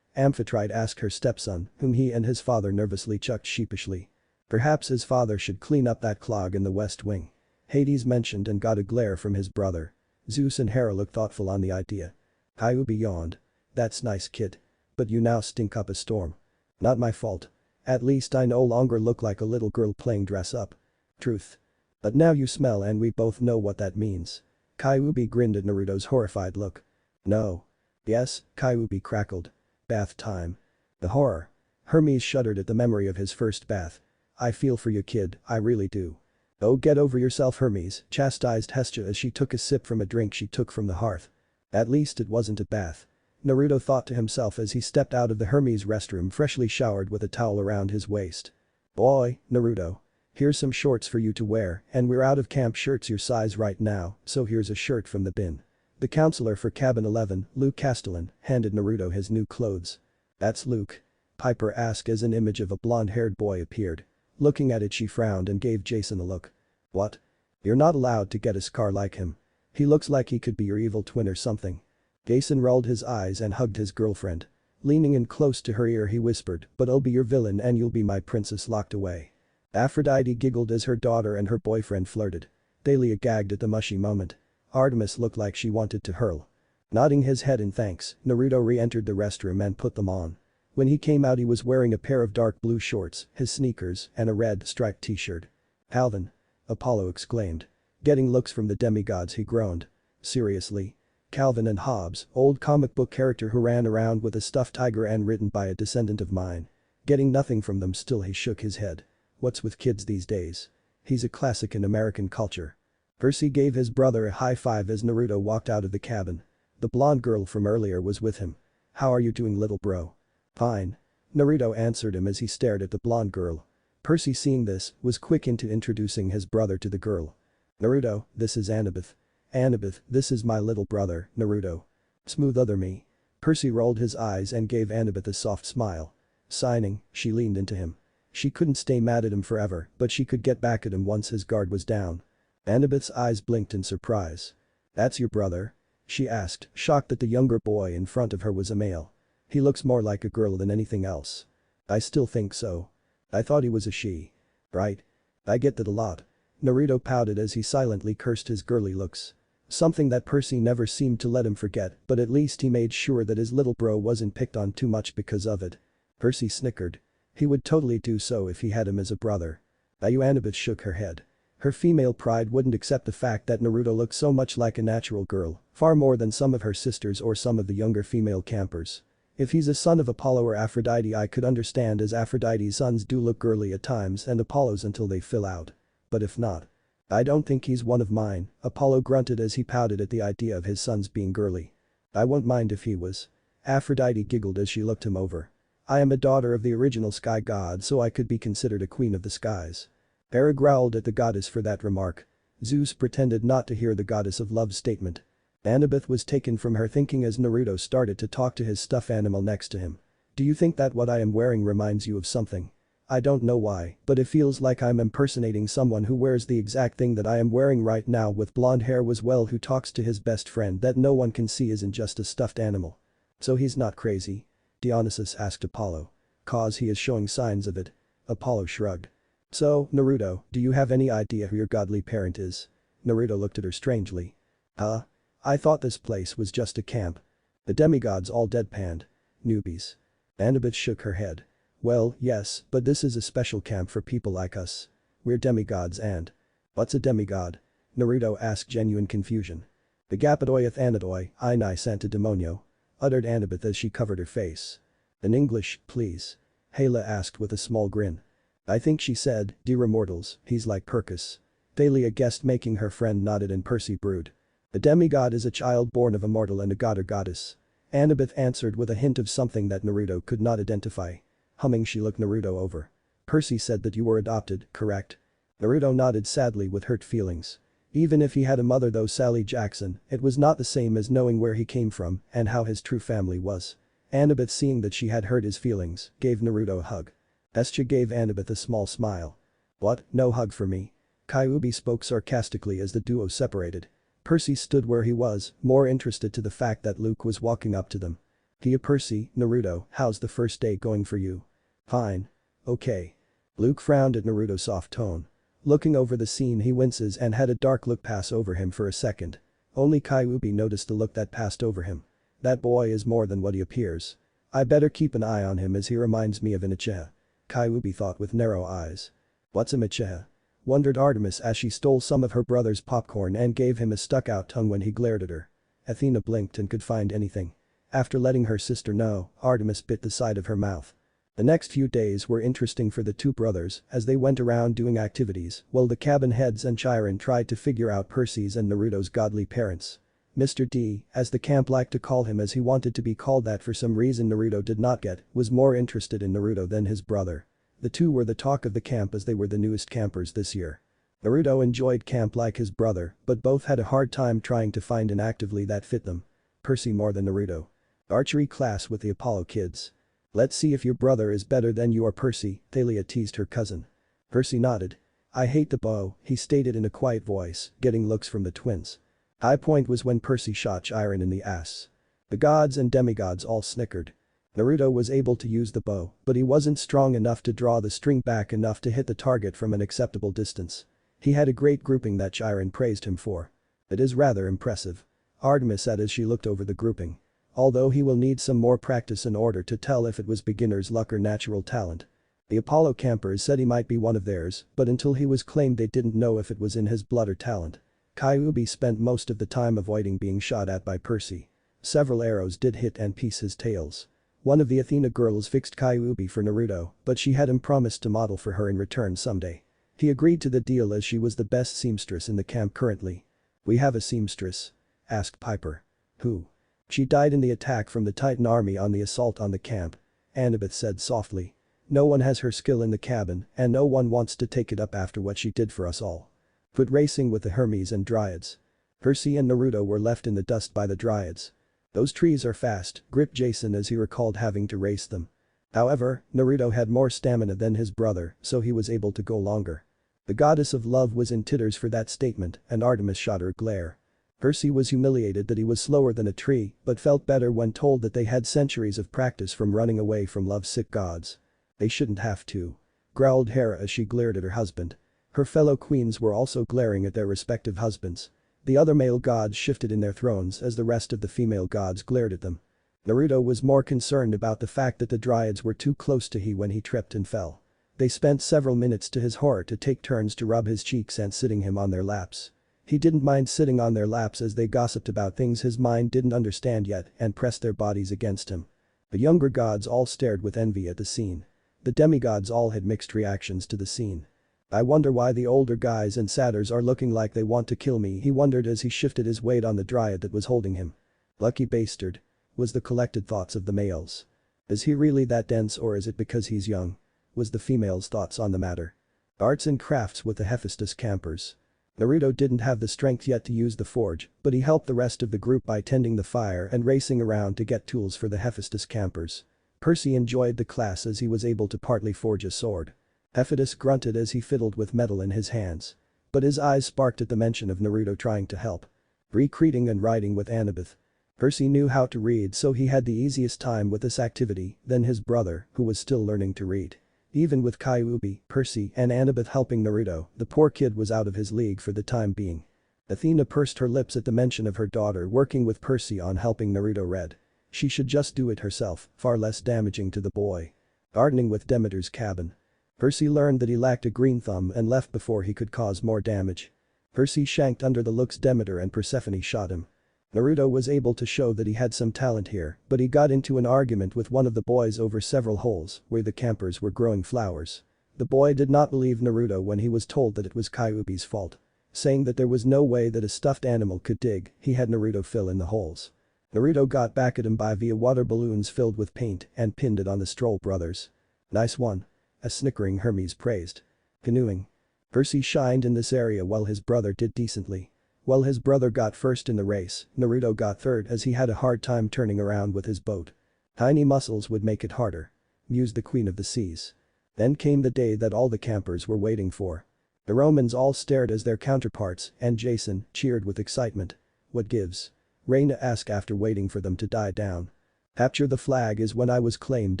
Amphitrite asked her stepson, whom he and his father nervously chucked sheepishly. Perhaps his father should clean up that clog in the West Wing. Hades mentioned and got a glare from his brother. Zeus and Hera looked thoughtful on the idea. Cailloubi yawned. That's nice kid. But you now stink up a storm. Not my fault. At least I no longer look like a little girl playing dress up. Truth. But now you smell and we both know what that means. Cailloubi grinned at Naruto's horrified look. No. Yes, Cailloubi crackled. Bath time. The horror. Hermes shuddered at the memory of his first bath. I feel for you kid, I really do. Oh get over yourself Hermes, chastised Hestia as she took a sip from a drink she took from the hearth. At least it wasn't a bath. Naruto thought to himself as he stepped out of the Hermes restroom freshly showered with a towel around his waist. Boy, Naruto. Here's some shorts for you to wear, and we're out of camp shirts your size right now, so here's a shirt from the bin. The counselor for cabin 11, Luke Castellan, handed Naruto his new clothes. That's Luke? Piper asked as an image of a blonde-haired boy appeared. Looking at it she frowned and gave Jason a look. What? You're not allowed to get a scar like him. He looks like he could be your evil twin or something. Jason rolled his eyes and hugged his girlfriend. Leaning in close to her ear he whispered, but I'll be your villain and you'll be my princess locked away. Aphrodite giggled as her daughter and her boyfriend flirted. Thalia gagged at the mushy moment. Artemis looked like she wanted to hurl. Nodding his head in thanks, Naruto re-entered the restroom and put them on. When he came out he was wearing a pair of dark blue shorts, his sneakers, and a red striped t-shirt. Calvin! Apollo exclaimed. Getting looks from the demigods he groaned. Seriously? Calvin and Hobbes, old comic book character who ran around with a stuffed tiger and written by a descendant of mine. Getting nothing from them still he shook his head. What's with kids these days? He's a classic in American culture. Percy gave his brother a high five as Naruto walked out of the cabin. The blonde girl from earlier was with him. How are you doing little bro? Fine. Naruto answered him as he stared at the blonde girl. Percy seeing this, was quick into introducing his brother to the girl. Naruto, this is Annabeth. Annabeth, this is my little brother, Naruto. Smooth other me. Percy rolled his eyes and gave Annabeth a soft smile. Signing, she leaned into him. She couldn't stay mad at him forever, but she could get back at him once his guard was down. Annabeth's eyes blinked in surprise. That's your brother? She asked, shocked that the younger boy in front of her was a male. He looks more like a girl than anything else. I still think so. I thought he was a she. Right? I get that a lot. Naruto pouted as he silently cursed his girly looks. Something that Percy never seemed to let him forget, but at least he made sure that his little bro wasn't picked on too much because of it. Percy snickered. He would totally do so if he had him as a brother. Annabeth shook her head. Her female pride wouldn't accept the fact that Naruto looked so much like a natural girl, far more than some of her sisters or some of the younger female campers. If he's a son of Apollo or Aphrodite I could understand as Aphrodite's sons do look girly at times and Apollo's until they fill out. But if not. I don't think he's one of mine, Apollo grunted as he pouted at the idea of his sons being girly. I won't mind if he was. Aphrodite giggled as she looked him over. I am a daughter of the original sky god so I could be considered a queen of the skies. Hera growled at the goddess for that remark. Zeus pretended not to hear the goddess of love's statement. Annabeth was taken from her thinking as Naruto started to talk to his stuffed animal next to him. Do you think that what I am wearing reminds you of something? I don't know why, but it feels like I'm impersonating someone who wears the exact thing that I am wearing right now with blonde hair who talks to his best friend that no one can see isn't just a stuffed animal. So he's not crazy? Dionysus asked Apollo. Cause he is showing signs of it. Apollo shrugged. So, Naruto, do you have any idea who your godly parent is? Naruto looked at her strangely. Huh? I thought this place was just a camp. The demigods all deadpanned. Newbies. Annabeth shook her head. Well, yes, but this is a special camp for people like us. We're demigods and… What's a demigod? Naruto asked genuine confusion. The Gapadoyeth Anadoi, Ainai Santa Demonio. Uttered Annabeth as she covered her face. In English, please. Hala asked with a small grin. I think she said, dear immortals, he's like Percus. Thalia guessed making her friend nodded and Percy brewed. A demigod is a child born of a mortal and a god or goddess. Annabeth answered with a hint of something that Naruto could not identify. Humming she looked Naruto over. Percy said that you were adopted, correct? Naruto nodded sadly with hurt feelings. Even if he had a mother though Sally Jackson, it was not the same as knowing where he came from and how his true family was. Annabeth seeing that she had hurt his feelings, gave Naruto a hug. Escha gave Annabeth a small smile. What, no hug for me? Cailloubi spoke sarcastically as the duo separated. Percy stood where he was, more interested to the fact that Luke was walking up to them. Hiya Percy, Naruto, how's the first day going for you? Fine. Okay. Luke frowned at Naruto's soft tone. Looking over the scene he winces and had a dark look pass over him for a second. Only Cailloubi noticed the look that passed over him. That boy is more than what he appears. I better keep an eye on him as he reminds me of an Uchiha. Cailloubi thought with narrow eyes. What's a Uchiha? Wondered Artemis as she stole some of her brother's popcorn and gave him a stuck-out tongue when he glared at her. Athena blinked and could find anything. After letting her sister know, Artemis bit the side of her mouth. The next few days were interesting for the two brothers as they went around doing activities while the cabin heads and Chiron tried to figure out Percy's and Naruto's godly parents. Mr. D, as the camp liked to call him as he wanted to be called that for some reason Naruto did not get, was more interested in Naruto than his brother. The two were the talk of the camp as they were the newest campers this year. Naruto enjoyed camp like his brother, but both had a hard time trying to find an actively that fit them. Percy more than Naruto. Archery class with the Apollo kids. Let's see if your brother is better than you are, Percy, Thalia teased her cousin. Percy nodded. I hate the bow, he stated in a quiet voice, getting looks from the twins. High point was when Percy shot Chiron in the ass. The gods and demigods all snickered. Naruto was able to use the bow, but he wasn't strong enough to draw the string back enough to hit the target from an acceptable distance. He had a great grouping that Chiron praised him for. It is rather impressive. Artemis said as she looked over the grouping. Although he will need some more practice in order to tell if it was beginner's luck or natural talent. The Apollo campers said he might be one of theirs, but until he was claimed they didn't know if it was in his blood or talent. Cailloubi spent most of the time avoiding being shot at by Percy. Several arrows did hit and piece his tails. One of the Athena girls fixed Cailloubi for Naruto, but she had him promised to model for her in return someday. He agreed to the deal as she was the best seamstress in the camp currently. We have a seamstress? Asked Piper. Who? She died in the attack from the Titan army on the assault on the camp. Annabeth said softly. No one has her skill in the cabin and no one wants to take it up after what she did for us all. Foot racing with the Hermes and Dryads. Percy and Naruto were left in the dust by the Dryads. Those trees are fast, gripped Jason as he recalled having to race them. However, Naruto had more stamina than his brother, so he was able to go longer. The goddess of love was in titters for that statement and Artemis shot her glare. Percy was humiliated that he was slower than a tree, but felt better when told that they had centuries of practice from running away from lovesick gods. They shouldn't have to. Growled Hera as she glared at her husband. Her fellow queens were also glaring at their respective husbands. The other male gods shifted in their thrones as the rest of the female gods glared at them. Naruto was more concerned about the fact that the Dryads were too close to he when he tripped and fell. They spent several minutes to his horror to take turns to rub his cheeks and sitting him on their laps. He didn't mind sitting on their laps as they gossiped about things his mind didn't understand yet and pressed their bodies against him. The younger gods all stared with envy at the scene. The demigods all had mixed reactions to the scene. I wonder why the older guys and satyrs are looking like they want to kill me, he wondered as he shifted his weight on the dryad that was holding him. Lucky bastard. Was the collected thoughts of the males. Is he really that dense or is it because he's young? Was the females' thoughts on the matter. Arts and crafts with the Hephaestus campers. Naruto didn't have the strength yet to use the forge, but he helped the rest of the group by tending the fire and racing around to get tools for the Hephaestus campers. Percy enjoyed the class as he was able to partly forge a sword. Hephaestus grunted as he fiddled with metal in his hands. But his eyes sparked at the mention of Naruto trying to help. Recreating and writing with Annabeth. Percy knew how to read so he had the easiest time with this activity than his brother, who was still learning to read. Even with Cailloubi, Percy and Annabeth helping Naruto, the poor kid was out of his league for the time being. Athena pursed her lips at the mention of her daughter working with Percy on helping Naruto read. She should just do it herself, far less damaging to the boy. Gardening with Demeter's cabin. Percy learned that he lacked a green thumb and left before he could cause more damage. Percy shanked under the looks Demeter and Persephone shot him. Naruto was able to show that he had some talent here, but he got into an argument with one of the boys over several holes where the campers were growing flowers. The boy did not believe Naruto when he was told that it was Cailloubi's fault. Saying that there was no way that a stuffed animal could dig, he had Naruto fill in the holes. Naruto got back at him by via water balloons filled with paint and pinned it on the Stroll brothers. Nice one. A snickering Hermes praised. Canoeing. Percy shined in this area while his brother did decently. While his brother got first in the race, Naruto got third as he had a hard time turning around with his boat. Tiny muscles would make it harder. Mused the Queen of the Seas. Then came the day that all the campers were waiting for. The Romans all stared as their counterparts and Jason cheered with excitement. What gives? Reina asked after waiting for them to die down. Capture the flag is when I was claimed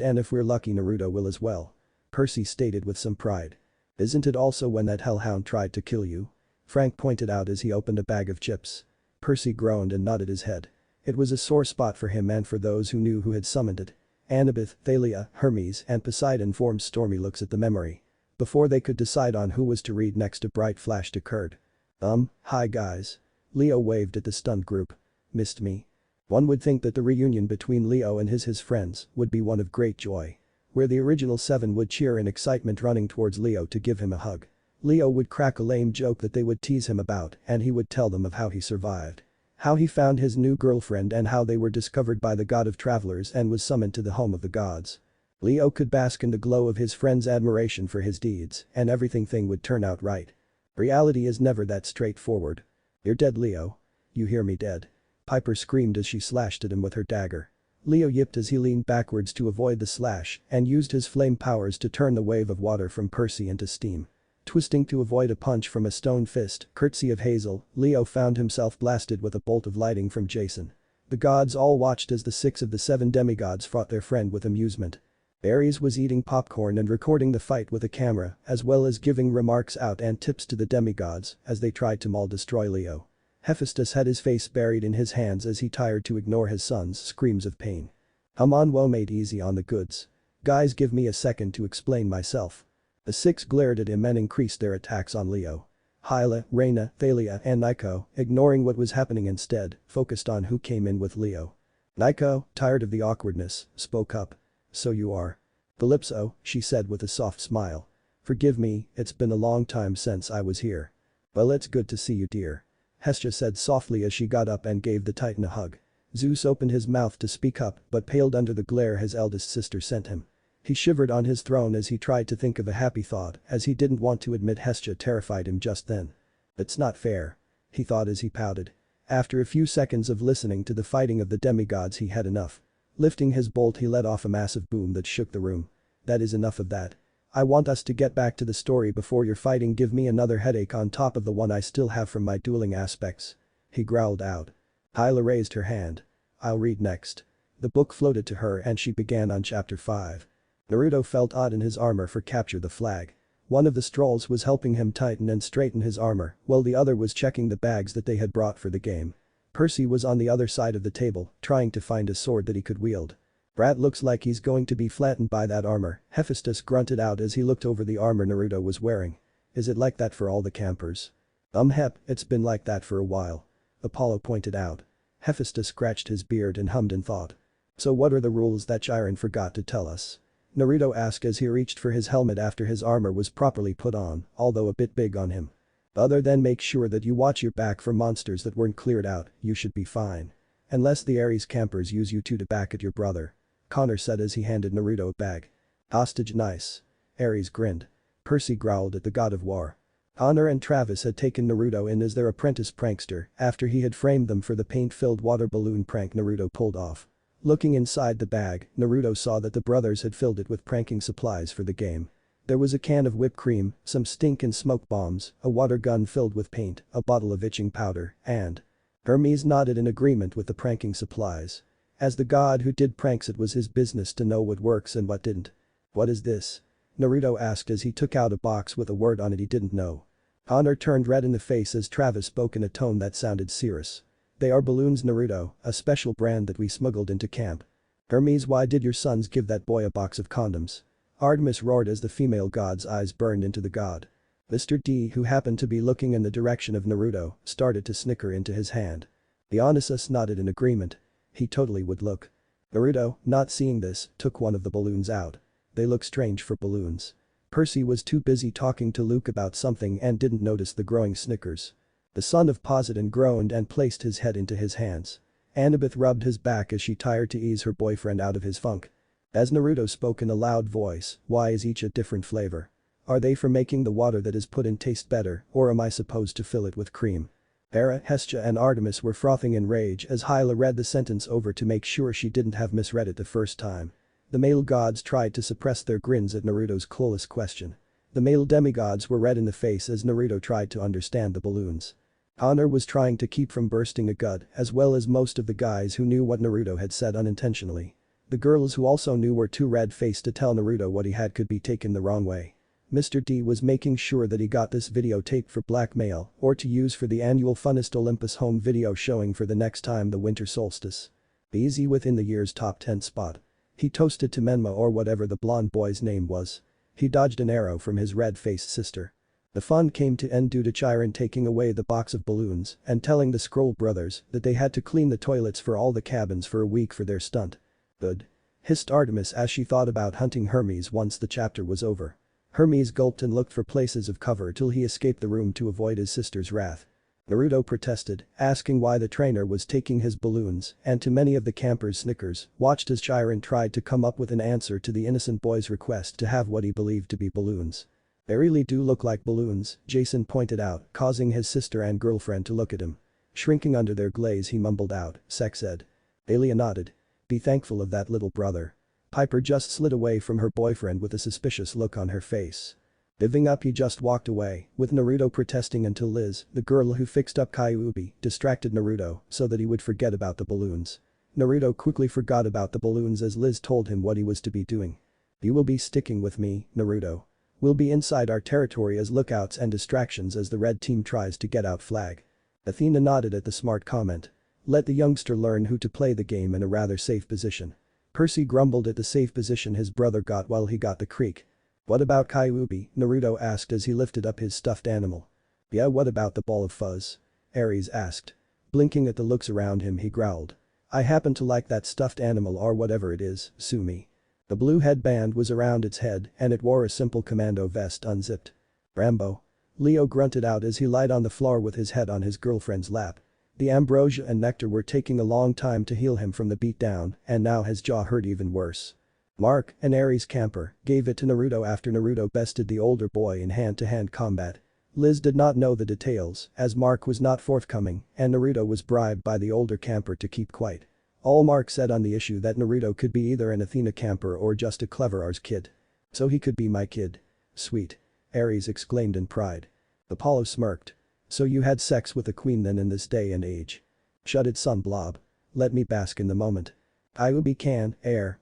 and if we're lucky Naruto will as well. Percy stated with some pride. Isn't it also when that hellhound tried to kill you? Frank pointed out as he opened a bag of chips. Percy groaned and nodded his head. It was a sore spot for him and for those who knew who had summoned it. Annabeth, Thalia, Hermes and Poseidon formed stormy looks at the memory. Before they could decide on who was to read next a bright flash occurred. Hi guys. Leo waved at the stunned group. Missed me? One would think that the reunion between Leo and his friends would be one of great joy. Where the original 7 would cheer in excitement running towards Leo to give him a hug. Leo would crack a lame joke that they would tease him about and he would tell them of how he survived. How he found his new girlfriend and how they were discovered by the god of travelers and was summoned to the home of the gods. Leo could bask in the glow of his friend's admiration for his deeds, and everything would turn out right. Reality is never that straightforward. "You're dead, Leo. You hear me, dead?" Piper screamed as she slashed at him with her dagger. Leo yipped as he leaned backwards to avoid the slash and used his flame powers to turn the wave of water from Percy into steam. Twisting to avoid a punch from a stone fist, courtesy of Hazel, Leo found himself blasted with a bolt of lightning from Jason. The gods all watched as the 6 of the 7 demigods fought their friend with amusement. Ares was eating popcorn and recording the fight with a camera, as well as giving remarks out and tips to the demigods as they tried to maul destroy Leo. Hephaestus had his face buried in his hands as he tired to ignore his son's screams of pain. Woe made easy on the goods. Guys, give me a second to explain myself. The 6 glared at him and increased their attacks on Leo. Hyla, Reyna, Thalia and Nico, ignoring what was happening instead, focused on who came in with Leo. Nico, tired of the awkwardness, spoke up. "So you are Calypso," she said with a soft smile. "Forgive me, it's been a long time since I was here." "Well, it's good to see you, dear," Hestia said softly as she got up and gave the Titan a hug. Zeus opened his mouth to speak up but paled under the glare his eldest sister sent him. He shivered on his throne as he tried to think of a happy thought as he didn't want to admit Hestia terrified him just then. "It's not fair," he thought as he pouted. After a few seconds of listening to the fighting of the demigods he had enough. Lifting his bolt he let off a massive boom that shook the room. "That is enough of that. I want us to get back to the story before your fighting give me another headache on top of the one I still have from my dueling aspects," he growled out. Hyla raised her hand. "I'll read next." The book floated to her and she began on chapter 5. Naruto felt odd in his armor for capture the flag. One of the strolls was helping him tighten and straighten his armor while the other was checking the bags that they had brought for the game. Percy was on the other side of the table, trying to find a sword that he could wield. "Brat looks like he's going to be flattened by that armor," Hephaestus grunted out as he looked over the armor Naruto was wearing. "Is it like that for all the campers?" Hep, it's been like that for a while," Apollo pointed out. Hephaestus scratched his beard and hummed in thought. "So what are the rules that Chiron forgot to tell us?" Naruto asked as he reached for his helmet after his armor was properly put on, although a bit big on him. "Other than make sure that you watch your back for monsters that weren't cleared out, you should be fine. Unless the Ares campers use you two to back at your brother," Connor said as he handed Naruto a bag. "Hostage nice." Ares grinned. Percy growled at the god of war. Connor and Travis had taken Naruto in as their apprentice prankster after he had framed them for the paint-filled water balloon prank Naruto pulled off. Looking inside the bag, Naruto saw that the brothers had filled it with pranking supplies for the game. There was a can of whipped cream, some stink and smoke bombs, a water gun filled with paint, a bottle of itching powder, and… Hermes nodded in agreement with the pranking supplies. As the god who did pranks, it was his business to know what works and what didn't. "What is this?" Naruto asked as he took out a box with a word on it he didn't know. Connor turned red in the face as Travis spoke in a tone that sounded serious. "They are balloons, Naruto, a special brand that we smuggled into camp." "Hermes, why did your sons give that boy a box of condoms?" Artemis roared as the female god's eyes burned into the god. Mr. D, who happened to be looking in the direction of Naruto, started to snicker into his hand. Dionysus nodded in agreement. He totally would look. Naruto, not seeing this, took one of the balloons out. They look strange for balloons. Percy was too busy talking to Luke about something and didn't notice the growing snickers. The son of Poseidon groaned and placed his head into his hands. Annabeth rubbed his back as she tired to ease her boyfriend out of his funk. As Naruto spoke in a loud voice, "Why is each a different flavor? Are they for making the water that is put in taste better, or am I supposed to fill it with cream?" Hera, Hestia and Artemis were frothing in rage as Hyla read the sentence over to make sure she didn't have misread it the first time. The male gods tried to suppress their grins at Naruto's clueless question. The male demigods were red in the face as Naruto tried to understand the balloons. Connor was trying to keep from bursting a gut, as well as most of the guys who knew what Naruto had said unintentionally. The girls who also knew were too red-faced to tell Naruto what he had could be taken the wrong way. Mr. D was making sure that he got this videotape for blackmail or to use for the annual Funnest Olympus home video showing for the next time the winter solstice. Easy within the year's top 10 spot. He toasted to Menma or whatever the blonde boy's name was. He dodged an arrow from his red-faced sister. The fun came to end due to Chiron taking away the box of balloons and telling the Scroll brothers that they had to clean the toilets for all the cabins for a week for their stunt. "Good," hissed Artemis as she thought about hunting Hermes once the chapter was over. Hermes gulped and looked for places of cover till he escaped the room to avoid his sister's wrath. Naruto protested, asking why the trainer was taking his balloons, and to many of the campers' snickers, watched as Jiren tried to come up with an answer to the innocent boy's request to have what he believed to be balloons. "They really do look like balloons," Jason pointed out, causing his sister and girlfriend to look at him. Shrinking under their glaze he mumbled out, "Sex ed." Alia nodded. "Be thankful of that, little brother." Piper just slid away from her boyfriend with a suspicious look on her face. Giving up, he just walked away, with Naruto protesting until Liz, the girl who fixed up Cailloubi, distracted Naruto so that he would forget about the balloons. Naruto quickly forgot about the balloons as Liz told him what he was to be doing. "You will be sticking with me, Naruto. We'll be inside our territory as lookouts and distractions as the red team tries to get out flag." Athena nodded at the smart comment. Let the youngster learn who to play the game in a rather safe position. Percy grumbled at the safe position his brother got while he got the creek. "What about Cailloubi?" Naruto asked as he lifted up his stuffed animal. "Yeah, what about the ball of fuzz?" Ares asked. Blinking at the looks around him he growled. "I happen to like that stuffed animal or whatever it is, sue me." The blue headband was around its head and it wore a simple commando vest unzipped. "Rambo." Leo grunted out as he lied on the floor with his head on his girlfriend's lap. The ambrosia and nectar were taking a long time to heal him from the beatdown and now his jaw hurt even worse. Mark, an Ares camper, gave it to Naruto after Naruto bested the older boy in hand-to-hand combat. Liz did not know the details as Mark was not forthcoming and Naruto was bribed by the older camper to keep quiet. All Mark said on the issue that Naruto could be either an Athena camper or just a clever Ars kid. "So he could be my kid. Sweet." Ares exclaimed in pride. Apollo smirked. "So you had sex with a queen then in this day and age?" "Shut it, son blob. Let me bask in the moment." Cailloubi can,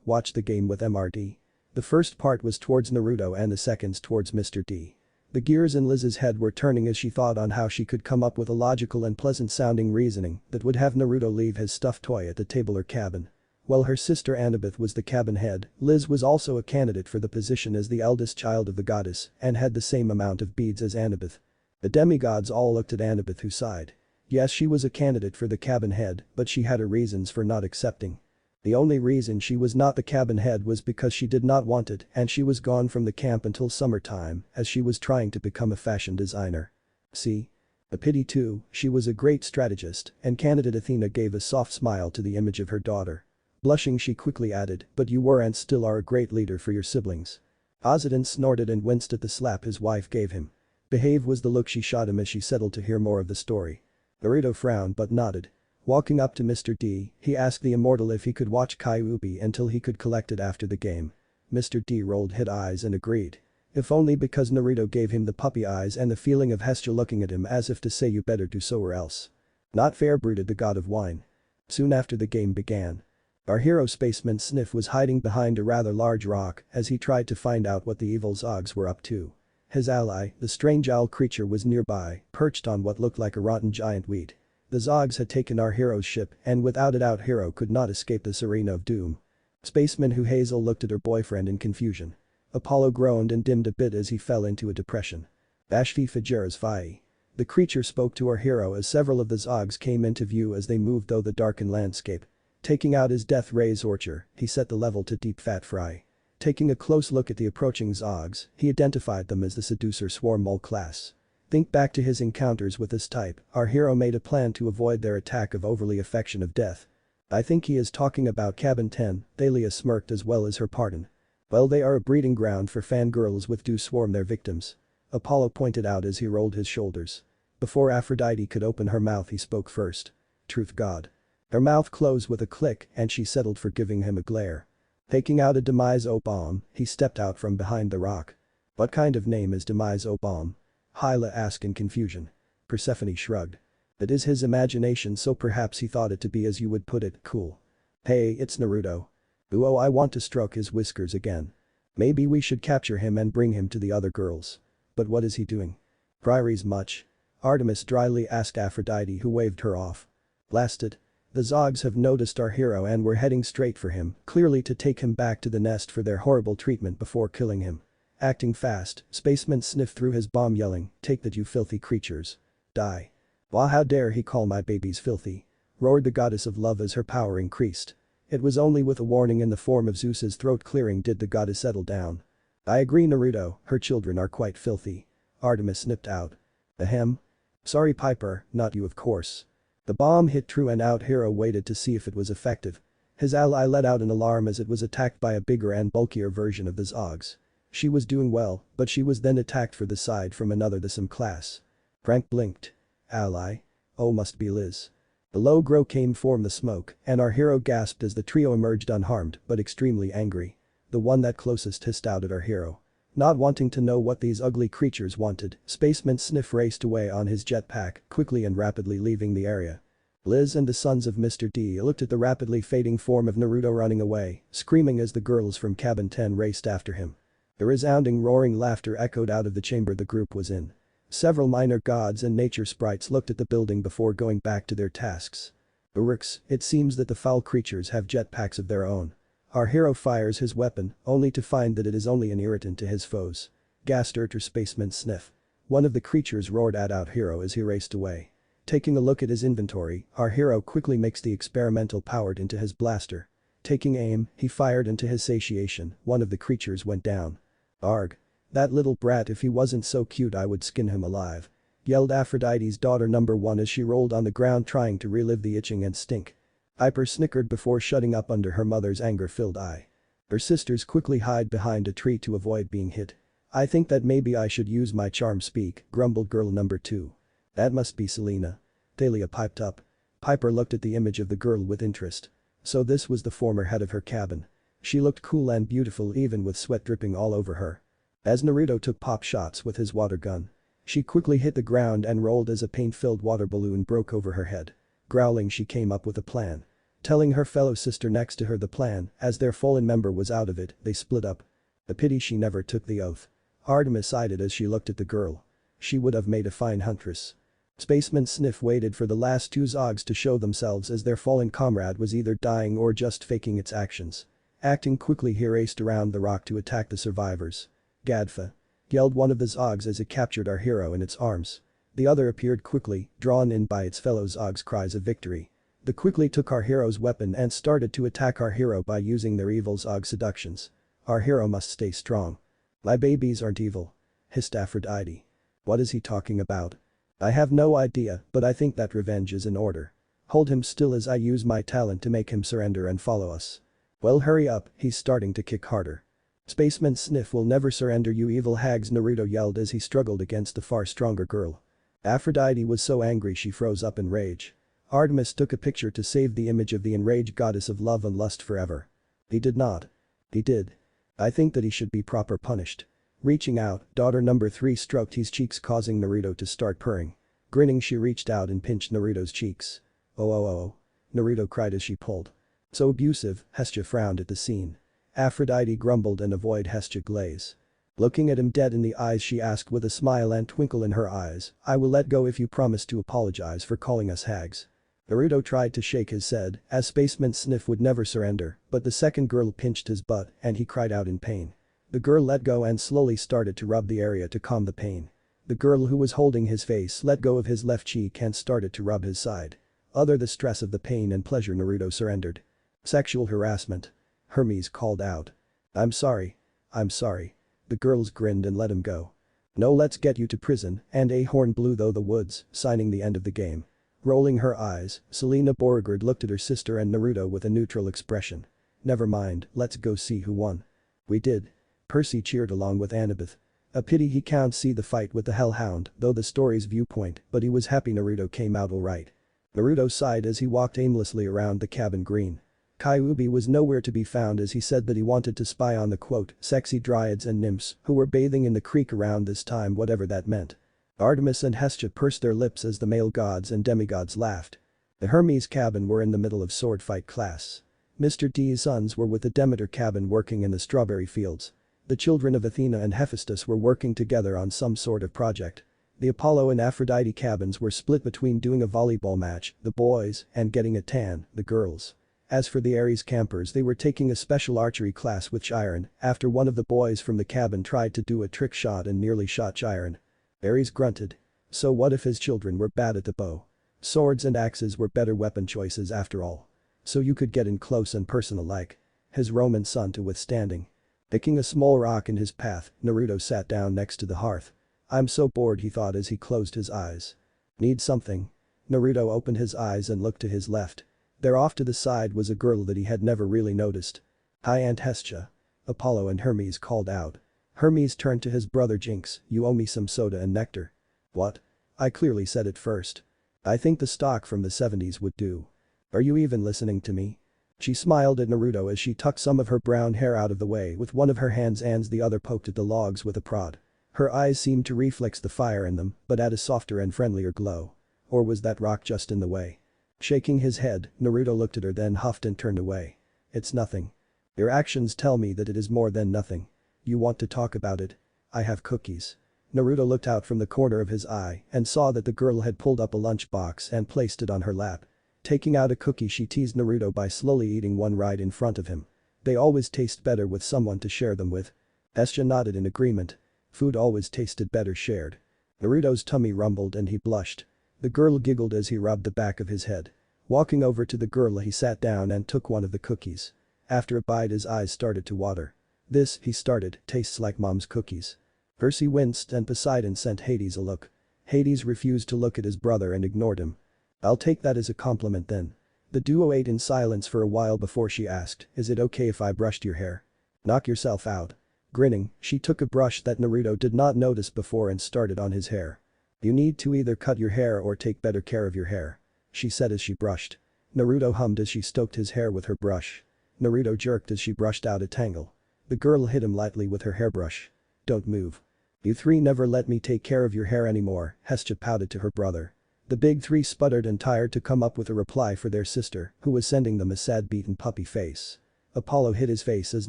watch the game with MRD. The first part was towards Naruto and the seconds towards Mr. D. The gears in Liz's head were turning as she thought on how she could come up with a logical and pleasant-sounding reasoning that would have Naruto leave his stuffed toy at the table or cabin. While her sister Annabeth was the cabin head, Liz was also a candidate for the position as the eldest child of the goddess and had the same amount of beads as Annabeth. The demigods all looked at Annabeth who sighed. Yes, she was a candidate for the cabin head, but she had her reasons for not accepting. The only reason she was not the cabin head was because she did not want it and she was gone from the camp until summertime as she was trying to become a fashion designer. See? A pity too, she was a great strategist and candidate Athena gave a soft smile to the image of her daughter. Blushing she quickly added, "But you were and still are a great leader for your siblings." Ozodin snorted and winced at the slap his wife gave him. "Behave" was the look she shot him as she settled to hear more of the story. Naruto frowned but nodded. Walking up to Mr. D, he asked the immortal if he could watch Cailloubi until he could collect it after the game. Mr. D rolled his eyes and agreed. If only because Naruto gave him the puppy eyes and the feeling of Hestia looking at him as if to say you better do so or else. "Not fair," brooded the god of wine. Soon after the game began. Our hero Spaceman Sniff was hiding behind a rather large rock as he tried to find out what the evil Zogs were up to. His ally, the strange owl creature, was nearby, perched on what looked like a rotten giant weed. The Zogs had taken our hero's ship and without it our hero could not escape this arena of doom. Spaceman Who Hazel looked at her boyfriend in confusion. Apollo groaned and dimmed a bit as he fell into a depression. "Ashfi Fajeras Fai." The creature spoke to our hero as several of the Zogs came into view as they moved through the darkened landscape. Taking out his death ray's orchard, he set the level to deep fat fry. Taking a close look at the approaching Zogs, he identified them as the Seducer Swarm Mole class. Think back to his encounters with this type, our hero made a plan to avoid their attack of overly affection of death. "I think he is talking about Cabin 10, Thalia smirked as well as her pardon. "Well, they are a breeding ground for fangirls with do swarm their victims," Apollo pointed out as he rolled his shoulders. Before Aphrodite could open her mouth he spoke first. "Truth God." Her mouth closed with a click and she settled for giving him a glare. Taking out a Demise O-bomb, he stepped out from behind the rock. "What kind of name is Demise O-bomb?" Hyla asked in confusion. Persephone shrugged. "It is his imagination, so perhaps he thought it to be, as you would put it, cool." "Hey, it's Naruto." "Ooh, oh, I want to stroke his whiskers again." "Maybe we should capture him and bring him to the other girls." "But what is he doing?" "Priories much?" Artemis dryly asked Aphrodite, who waved her off. "Blasted. The Zogs have noticed our hero and were heading straight for him, clearly to take him back to the nest for their horrible treatment before killing him." Acting fast, Spaceman Sniff threw his bomb yelling, "Take that, you filthy creatures. Die." "Wah, how dare he call my babies filthy?" roared the goddess of love as her power increased. It was only with a warning in the form of Zeus's throat clearing did the goddess settle down. "I agree, Naruto, her children are quite filthy." Artemis snipped out. "Ahem." Sorry Piper, not you of course. The bomb hit true and out hero waited to see if it was effective. His ally let out an alarm as it was attacked by a bigger and bulkier version of the Zogs. She was doing well, but she was then attacked from the side from another the Sim class. Frank blinked. Ally? Oh, must be Liz. The low grow came from the smoke, and our hero gasped as the trio emerged unharmed but extremely angry. The one that closest hissed out at our hero. Not wanting to know what these ugly creatures wanted, Spaceman Sniff raced away on his jetpack, quickly and rapidly leaving the area. Liz and the sons of Mr. D looked at the rapidly fading form of Naruto running away, screaming as the girls from cabin 10 raced after him. The resounding roaring laughter echoed out of the chamber the group was in. Several minor gods and nature sprites looked at the building before going back to their tasks. Urks, it seems that the foul creatures have jetpacks of their own. Our hero fires his weapon, only to find that it is only an irritant to his foes. Gasped Spaceman Sniff. One of the creatures roared at our hero as he raced away. Taking a look at his inventory, our hero quickly mixed the experimental powder into his blaster. Taking aim, he fired into his satiation, one of the creatures went down. Arg. That little brat, if he wasn't so cute I would skin him alive. Yelled Aphrodite's daughter number 1 as she rolled on the ground trying to relive the itching and stink. Piper snickered before shutting up under her mother's anger-filled eye. Her sisters quickly hide behind a tree to avoid being hit. I think that maybe I should use my charm speak, grumbled girl number 2. That must be Selena. Thalia piped up. Piper looked at the image of the girl with interest. So this was the former head of her cabin. She looked cool and beautiful even with sweat dripping all over her. As Naruto took pop shots with his water gun. She quickly hit the ground and rolled as a paint-filled water balloon broke over her head. Growling she came up with a plan. Telling her fellow sister next to her the plan, as their fallen member was out of it, they split up. A pity she never took the oath. Artemis sighed as she looked at the girl. She would have made a fine huntress. Spaceman Sniff waited for the last two Zogs to show themselves as their fallen comrade was either dying or just faking its actions. Acting quickly he raced around the rock to attack the survivors. Gadfa. Yelled one of the Zogs as it captured our hero in its arms. The other appeared quickly, drawn in by its fellow Zogs' cries of victory. They quickly took our hero's weapon and started to attack our hero by using their evil Zog seductions. Our hero must stay strong. My babies aren't evil. Hissed Aphrodite. What is he talking about? I have no idea, but I think that revenge is in order. Hold him still as I use my talent to make him surrender and follow us. Well, hurry up, he's starting to kick harder. Spaceman Sniff will never surrender, you evil hags, Naruto yelled as he struggled against the far stronger girl. Aphrodite was so angry she froze up in rage. Artemis took a picture to save the image of the enraged goddess of love and lust forever. He did not. He did. I think that he should be proper punished. Reaching out, daughter number 3 stroked his cheeks causing Naruto to start purring. Grinning she reached out and pinched Naruto's cheeks. Oh. Naruto cried as she pulled. So abusive, Hestia frowned at the scene. Aphrodite grumbled and avoided Hestia glaze. Looking at him dead in the eyes she asked with a smile and twinkle in her eyes, I will let go if you promise to apologize for calling us hags. Naruto tried to shake his head, as Spaceman Sniff would never surrender, but the second girl pinched his butt and he cried out in pain. The girl let go and slowly started to rub the area to calm the pain. The girl who was holding his face let go of his left cheek and started to rub his side. Under the stress of the pain and pleasure Naruto surrendered. Sexual harassment. Hermes called out. I'm sorry. The girls grinned and let him go. No, let's get you to prison, and a horn blew through the woods, signing the end of the game. Rolling her eyes, Selena Beauregard looked at her sister and Naruto with a neutral expression. Never mind, let's go see who won. We did. Percy cheered along with Annabeth. A pity he can't see the fight with the Hellhound, though the story's viewpoint, but he was happy Naruto came out alright. Naruto sighed as he walked aimlessly around the cabin green. Cailloubi was nowhere to be found as he said that he wanted to spy on the quote, sexy dryads and nymphs who were bathing in the creek around this time, whatever that meant. Artemis and Hestia pursed their lips as the male gods and demigods laughed. The Hermes cabin were in the middle of sword fight class. Mr. D's sons were with the Demeter cabin working in the strawberry fields. The children of Athena and Hephaestus were working together on some sort of project. The Apollo and Aphrodite cabins were split between doing a volleyball match, the boys, and getting a tan, the girls. As for the Ares campers, they were taking a special archery class with Chiron after one of the boys from the cabin tried to do a trick shot and nearly shot Chiron. Ares grunted. So what if his children were bad at the bow? Swords and axes were better weapon choices after all. So you could get in close and personal like his Roman son to withstanding. Picking a small rock in his path, Naruto sat down next to the hearth. I'm so bored, he thought as he closed his eyes. Need something? Naruto opened his eyes and looked to his left. There off to the side was a girl that he had never really noticed. "Hi Aunt Hestia." Apollo and Hermes called out. Hermes turned to his brother Jinx, "You owe me some soda and nectar." "What? I clearly said it first. I think the stock from the 70s would do. Are you even listening to me?" She smiled at Naruto as she tucked some of her brown hair out of the way with one of her hands and the other poked at the logs with a prod. Her eyes seemed to reflex the fire in them but add a softer and friendlier glow. Or was that rock just in the way? Shaking his head, Naruto looked at her then huffed and turned away. "It's nothing." "Your actions tell me that it is more than nothing. You want to talk about it? I have cookies." Naruto looked out from the corner of his eye and saw that the girl had pulled up a lunchbox and placed it on her lap. Taking out a cookie she teased Naruto by slowly eating one right in front of him. They always taste better with someone to share them with. Hestia nodded in agreement. Food always tasted better shared. Naruto's tummy rumbled and he blushed. The girl giggled as he rubbed the back of his head. Walking over to the girl he sat down and took one of the cookies. After a bite his eyes started to water. "This," he started, "tastes like mom's cookies." Percy winced and Poseidon sent Hades a look. Hades refused to look at his brother and ignored him. "I'll take that as a compliment then." The duo ate in silence for a while before she asked, "Is it okay if I brushed your hair?" "Knock yourself out." Grinning, she took a brush that Naruto did not notice before and started on his hair. "You need to either cut your hair or take better care of your hair," she said as she brushed. Naruto hummed as she stroked his hair with her brush. Naruto jerked as she brushed out a tangle. The girl hit him lightly with her hairbrush. "Don't move. You three never let me take care of your hair anymore," Hestia pouted to her brother. The big three sputtered and tired to come up with a reply for their sister, who was sending them a sad beaten puppy face. Apollo hid his face as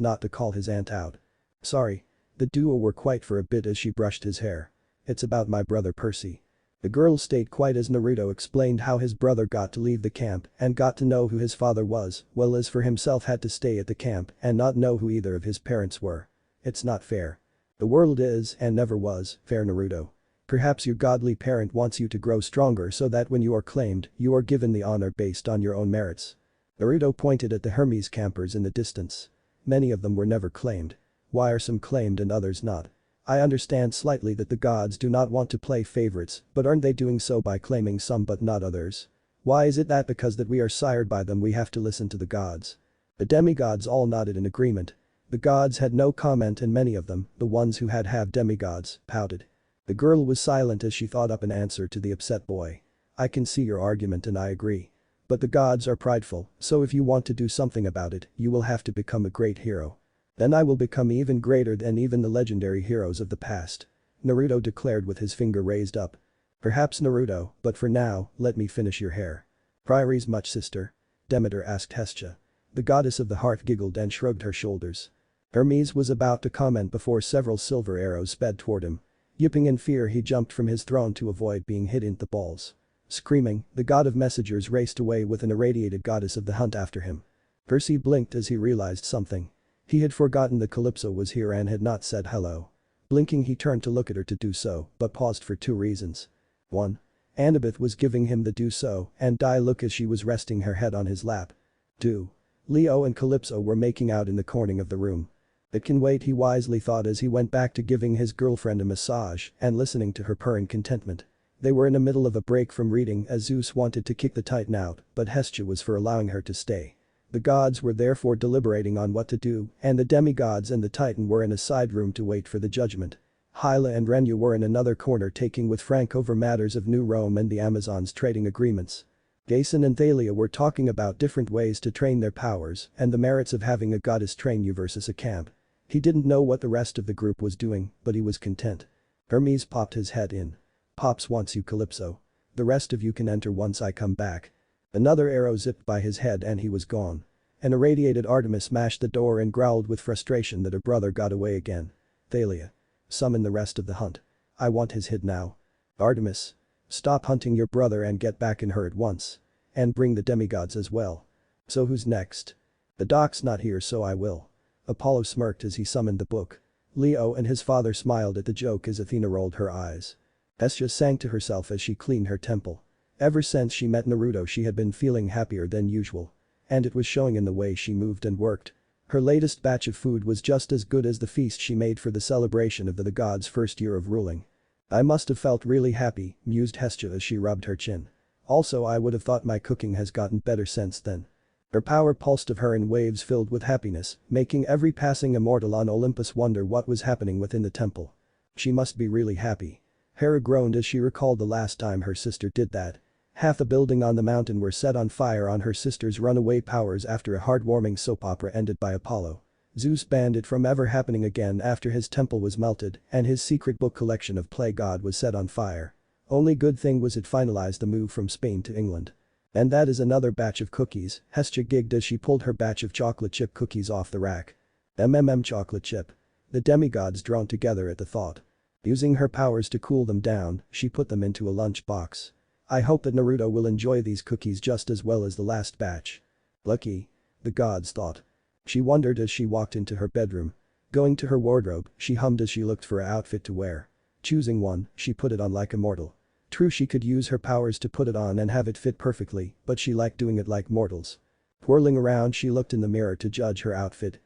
not to call his aunt out. "Sorry." The duo were quiet for a bit as she brushed his hair. "It's about my brother Percy." The girls stayed quiet as Naruto explained how his brother got to leave the camp and got to know who his father was, while as for himself had to stay at the camp and not know who either of his parents were. "It's not fair. The world is, and never was, fair, Naruto. Perhaps your godly parent wants you to grow stronger so that when you are claimed, you are given the honor based on your own merits." Naruto pointed at the Hermes campers in the distance. Many of them were never claimed. Why are some claimed and others not? I understand slightly that the gods do not want to play favorites, but aren't they doing so by claiming some but not others? Why is it that because that we are sired by them we have to listen to the gods? The demigods all nodded in agreement. The gods had no comment and many of them, the ones who had have demigods, pouted. The girl was silent as she thought up an answer to the upset boy. "I can see your argument and I agree. But the gods are prideful, so if you want to do something about it, you will have to become a great hero. Then I will become even greater than even the legendary heroes of the past," Naruto declared with his finger raised up. "Perhaps Naruto, but for now, let me finish your hair." "Priorities much sister?" Demeter asked Hestia. The goddess of the heart giggled and shrugged her shoulders. Hermes was about to comment before several silver arrows sped toward him. Yipping in fear he jumped from his throne to avoid being hit in the balls. Screaming, the god of messengers raced away with an irradiated goddess of the hunt after him. Percy blinked as he realized something. He had forgotten that Calypso was here and had not said hello. Blinking he turned to look at her to do so, but paused for 2 reasons. 1. Annabeth was giving him the do so and die look as she was resting her head on his lap. 2. Leo and Calypso were making out in the corner of the room. "It can wait," he wisely thought as he went back to giving his girlfriend a massage and listening to her purr in contentment. They were in the middle of a break from reading as Zeus wanted to kick the Titan out, but Hestia was for allowing her to stay. The gods were therefore deliberating on what to do, and the demigods and the Titan were in a side room to wait for the judgment. Hyla and Renu were in another corner taking with Frank over matters of New Rome and the Amazons' trading agreements. Jason and Thalia were talking about different ways to train their powers and the merits of having a goddess train you versus a camp. He didn't know what the rest of the group was doing, but he was content. Hermes popped his head in. "Pops wants you, Calypso. The rest of you can enter once I come back." Another arrow zipped by his head and he was gone. An irradiated Artemis smashed the door and growled with frustration that her brother got away again. "Thalia. Summon the rest of the hunt. I want his hit now." "Artemis. Stop hunting your brother and get back in her at once. And bring the demigods as well." "So who's next?" "The doc's not here so I will." Apollo smirked as he summoned the book. Leo and his father smiled at the joke as Athena rolled her eyes. Hestia sang to herself as she cleaned her temple. Ever since she met Naruto she had been feeling happier than usual. And it was showing in the way she moved and worked. Her latest batch of food was just as good as the feast she made for the celebration of the gods' first year of ruling. I must have felt really happy, mused Hestia as she rubbed her chin. Also I would have thought my cooking has gotten better since then. Her power pulsed of her in waves filled with happiness, making every passing immortal on Olympus wonder what was happening within the temple. She must be really happy. Hera groaned as she recalled the last time her sister did that. Half the building on the mountain were set on fire on her sister's runaway powers after a heartwarming soap opera ended by Apollo. Zeus banned it from ever happening again after his temple was melted and his secret book collection of Play God was set on fire. Only good thing was it finalized the move from Spain to England. And that is another batch of cookies, Hestia gigged as she pulled her batch of chocolate chip cookies off the rack. Chocolate chip. The demigods droned together at the thought. Using her powers to cool them down, she put them into a lunch box. I hope that Naruto will enjoy these cookies just as well as the last batch. Lucky. The gods thought. She wondered as she walked into her bedroom. Going to her wardrobe, she hummed as she looked for an outfit to wear. Choosing one, she put it on like a mortal. True, she could use her powers to put it on and have it fit perfectly, but she liked doing it like mortals. Whirling around, she looked in the mirror to judge her outfit.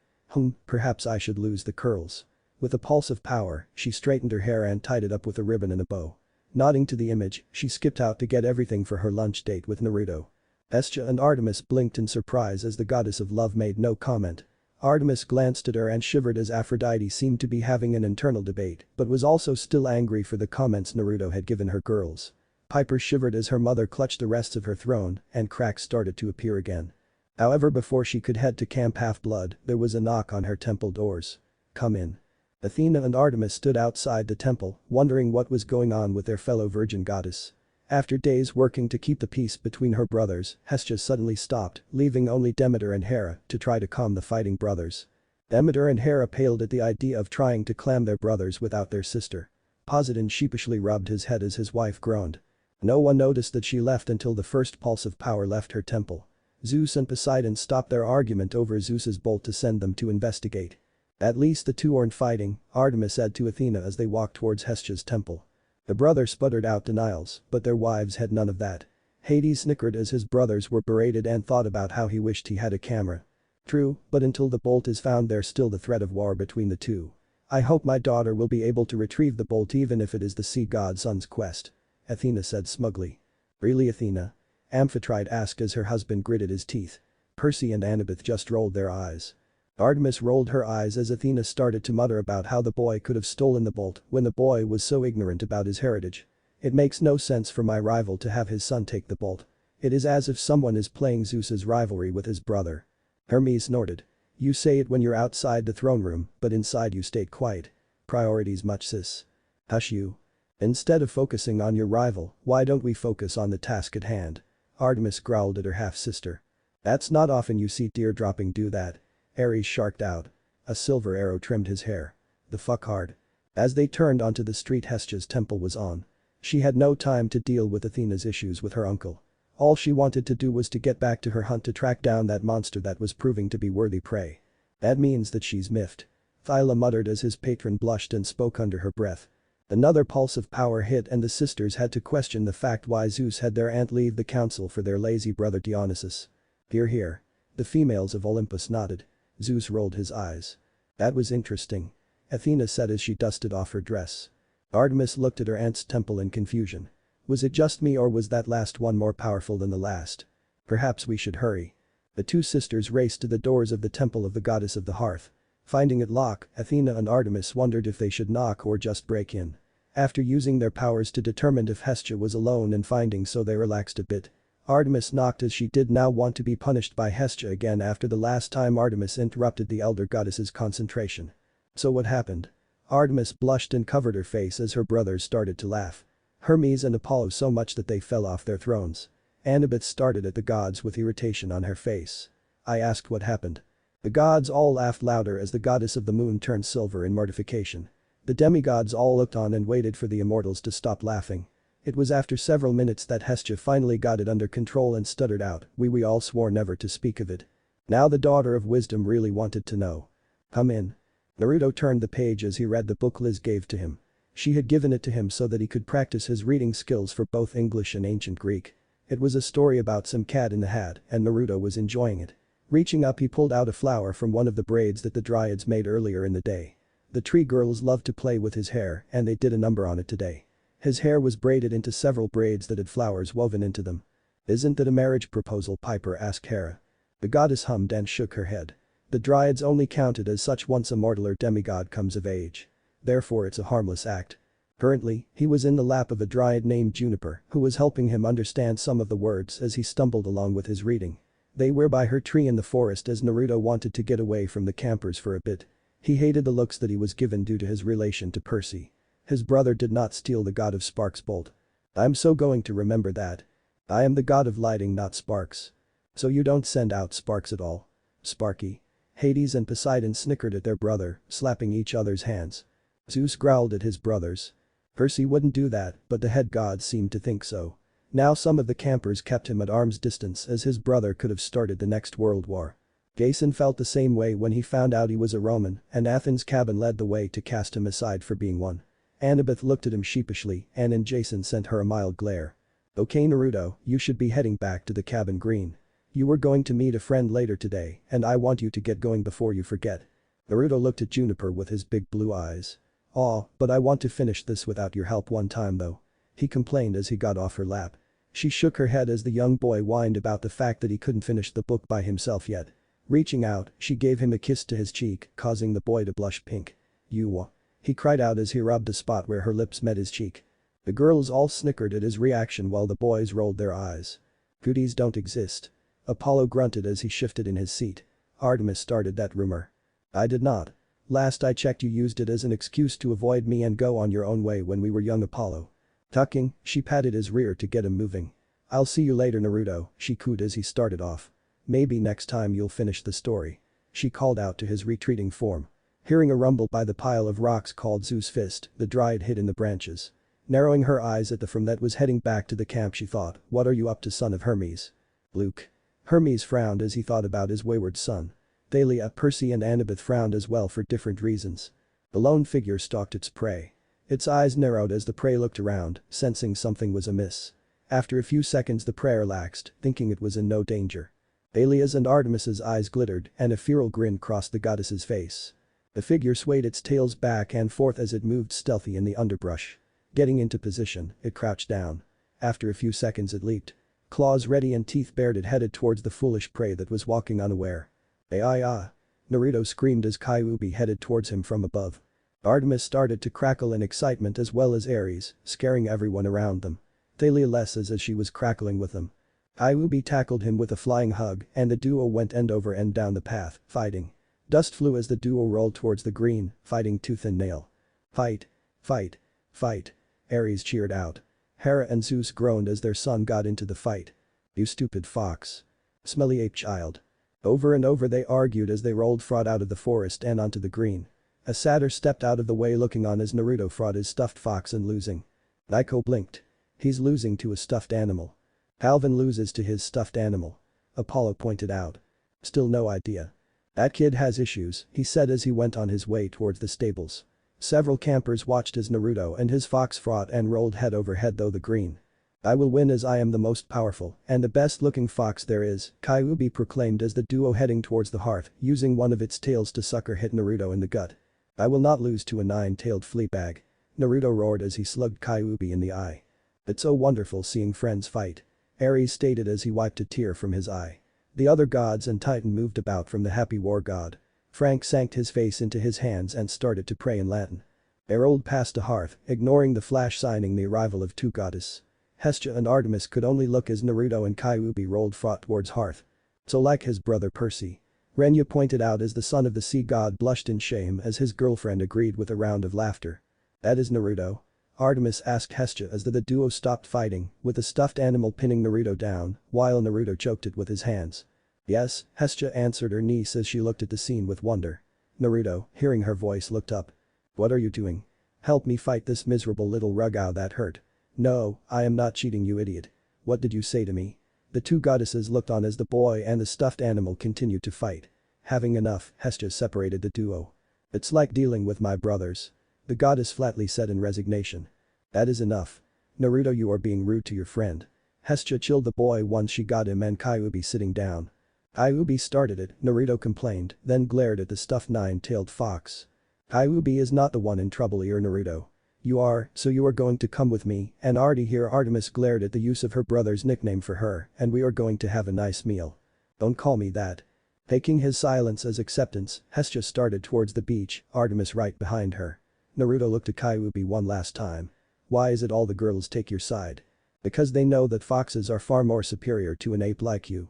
Perhaps I should lose the curls. With a pulse of power, she straightened her hair and tied it up with a ribbon and a bow. Nodding to the image, she skipped out to get everything for her lunch date with Naruto. Hestia and Artemis blinked in surprise as the goddess of love made no comment. Artemis glanced at her and shivered as Aphrodite seemed to be having an internal debate but was also still angry for the comments Naruto had given her girls. Piper shivered as her mother clutched the rests of her throne and cracks started to appear again. However, before she could head to Camp Half-Blood, there was a knock on her temple doors. Come in. Athena and Artemis stood outside the temple, wondering what was going on with their fellow virgin goddess. After days working to keep the peace between her brothers, Hestia suddenly stopped, leaving only Demeter and Hera to try to calm the fighting brothers. Demeter and Hera paled at the idea of trying to calm their brothers without their sister. Poseidon sheepishly rubbed his head as his wife groaned. No one noticed that she left until the first pulse of power left her temple. Zeus and Poseidon stopped their argument over Zeus's bolt to send them to investigate. At least the two aren't fighting, Artemis said to Athena as they walked towards Hestia's temple. The brother sputtered out denials, but their wives had none of that. Hades snickered as his brothers were berated and thought about how he wished he had a camera. True, but until the bolt is found there's still the threat of war between the two. I hope my daughter will be able to retrieve the bolt even if it is the sea god son's quest. Athena said smugly. Really, Athena? Amphitrite asked as her husband gritted his teeth. Percy and Annabeth just rolled their eyes. Artemis rolled her eyes as Athena started to mutter about how the boy could have stolen the bolt when the boy was so ignorant about his heritage. It makes no sense for my rival to have his son take the bolt. It is as if someone is playing Zeus's rivalry with his brother. Hermes snorted. You say it when you're outside the throne room, but inside you stayed quiet. Priorities much sis. Hush you. Instead of focusing on your rival, why don't we focus on the task at hand? Artemis growled at her half-sister. That's not often you see teardropping do that. Ares sharked out. A silver arrow trimmed his hair. The fuck hard. As they turned onto the street, Hestia's temple was on. She had no time to deal with Athena's issues with her uncle. All she wanted to do was to get back to her hunt to track down that monster that was proving to be worthy prey. That means that she's miffed. Thyla muttered as his patron blushed and spoke under her breath. Another pulse of power hit and the sisters had to question the fact why Zeus had their aunt leave the council for their lazy brother Dionysus. Hear, hear. The females of Olympus nodded. Zeus rolled his eyes. That was interesting. Athena said as she dusted off her dress. Artemis looked at her aunt's temple in confusion. Was it just me or was that last one more powerful than the last? Perhaps we should hurry. The two sisters raced to the doors of the temple of the goddess of the hearth. Finding it locked, Athena and Artemis wondered if they should knock or just break in. After using their powers to determine if Hestia was alone and finding so they relaxed a bit. Artemis knocked as she did now want to be punished by Hestia again after the last time Artemis interrupted the elder goddess's concentration. So what happened? Artemis blushed and covered her face as her brothers started to laugh. Hermes and Apollo so much that they fell off their thrones. Annabeth started at the gods with irritation on her face. I asked what happened. The gods all laughed louder as the goddess of the moon turned silver in mortification. The demigods all looked on and waited for the immortals to stop laughing. It was after several minutes that Hestia finally got it under control and stuttered out, we all swore never to speak of it. Now the daughter of wisdom really wanted to know. Come in. Naruto turned the page as he read the book Liz gave to him. She had given it to him so that he could practice his reading skills for both English and ancient Greek. It was a story about some cat in the hat and Naruto was enjoying it. Reaching up, he pulled out a flower from one of the braids that the dryads made earlier in the day. The tree girls loved to play with his hair and they did a number on it today. His hair was braided into several braids that had flowers woven into them. "Isn't that a marriage proposal?" Piper asked Hera. The goddess hummed and shook her head. "The Dryads only counted as such once a mortal or demigod comes of age. Therefore it's a harmless act." Currently, he was in the lap of a Dryad named Juniper who was helping him understand some of the words as he stumbled along with his reading. They were by her tree in the forest as Naruto wanted to get away from the campers for a bit. He hated the looks that he was given due to his relation to Percy. His brother did not steal the god of sparks bolt. "I'm so going to remember that. I am the god of lighting, not sparks. So you don't send out sparks at all? Sparky." Hades and Poseidon snickered at their brother, slapping each other's hands. Zeus growled at his brothers. Percy wouldn't do that, but the head gods seemed to think so. Now some of the campers kept him at arm's distance as his brother could have started the next world war. Jason felt the same way when he found out he was a Roman, and Athens' cabin led the way to cast him aside for being one. Annabeth looked at him sheepishly, and in Jason sent her a mild glare. "Okay Naruto, you should be heading back to the cabin green. You were going to meet a friend later today and I want you to get going before you forget." Naruto looked at Juniper with his big blue eyes. "Aw, but I want to finish this without your help one time though," he complained as he got off her lap. She shook her head as the young boy whined about the fact that he couldn't finish the book by himself yet. Reaching out, she gave him a kiss to his cheek, causing the boy to blush pink. "You," he cried out as he rubbed the spot where her lips met his cheek. The girls all snickered at his reaction while the boys rolled their eyes. "Cooties don't exist." Apollo grunted as he shifted in his seat. "Artemis started that rumor." "I did not. Last I checked you used it as an excuse to avoid me and go on your own way when we were young Apollo." Tucking, she patted his rear to get him moving. "I'll see you later Naruto," she cooed as he started off. "Maybe next time you'll finish the story," she called out to his retreating form. Hearing a rumble by the pile of rocks called Zeus' fist, the Dryad hid in the branches. Narrowing her eyes at the form that was heading back to the camp she thought, "What are you up to son of Hermes?" "Luke." Hermes frowned as he thought about his wayward son. Thalia, Percy and Annabeth frowned as well for different reasons. The lone figure stalked its prey. Its eyes narrowed as the prey looked around, sensing something was amiss. After a few seconds the prey relaxed, thinking it was in no danger. Thalia's and Artemis's eyes glittered and a feral grin crossed the goddess's face. The figure swayed its tails back and forth as it moved stealthy in the underbrush. Getting into position, it crouched down. After a few seconds it leaped. Claws ready and teeth bared it headed towards the foolish prey that was walking unaware. "Ah!" Naruto screamed as Cailloubi headed towards him from above. Artemis started to crackle in excitement as well as Ares, scaring everyone around them. Thalia less as she was crackling with them. Cailloubi tackled him with a flying hug and the duo went end over end down the path, fighting. Dust flew as the duo rolled towards the green, fighting tooth and nail. "Fight! Fight! Fight!" Ares cheered out. Hera and Zeus groaned as their son got into the fight. "You stupid fox. Smelly ape child." Over and over they argued as they rolled Fraud out of the forest and onto the green. A satyr stepped out of the way looking on as Naruto fought his stuffed fox and losing. Naiko blinked. "He's losing to a stuffed animal." "Calvin loses to his stuffed animal," Apollo pointed out. "Still no idea. That kid has issues," he said as he went on his way towards the stables. Several campers watched as Naruto and his fox fought and rolled head over head though the green. "I will win as I am the most powerful and the best looking fox there is," Cailloubi proclaimed as the duo heading towards the hearth, using one of its tails to sucker hit Naruto in the gut. "I will not lose to a nine-tailed fleabag," Naruto roared as he slugged Cailloubi in the eye. "It's so wonderful seeing friends fight," Ares stated as he wiped a tear from his eye. The other gods and Titan moved about from the happy war god. Frank sank his face into his hands and started to pray in Latin. They rolled past the hearth, ignoring the flash signing the arrival of two goddesses. Hestia and Artemis could only look as Naruto and Cailloubi rolled fought towards hearth. "So like his brother Percy," Renya pointed out as the son of the sea god blushed in shame as his girlfriend agreed with a round of laughter. "That is Naruto?" Artemis asked Hestia as the duo stopped fighting, with the stuffed animal pinning Naruto down, while Naruto choked it with his hands. "Yes," Hestia answered her niece as she looked at the scene with wonder. Naruto, hearing her voice, looked up. "What are you doing? Help me fight this miserable little rugao that hurt." "No, I am not cheating you idiot. What did you say to me?" The two goddesses looked on as the boy and the stuffed animal continued to fight. Having enough, Hestia separated the duo. "It's like dealing with my brothers," the goddess flatly said in resignation. "That is enough. Naruto, you are being rude to your friend." Hestia chilled the boy once she got him and Cailloubi sitting down. "Cailloubi started it," Naruto complained, then glared at the stuffed nine-tailed fox. "Cailloubi is not the one in trouble here Naruto. You are, so you are going to come with me, and Artie here. Artemis glared at the use of her brother's nickname for her, and we are going to have a nice meal. Don't call me that. Taking his silence as acceptance, Hestia started towards the beach, Artemis right behind her. Naruto looked at Cailloubi one last time. Why is it all the girls take your side? Because they know that foxes are far more superior to an ape like you.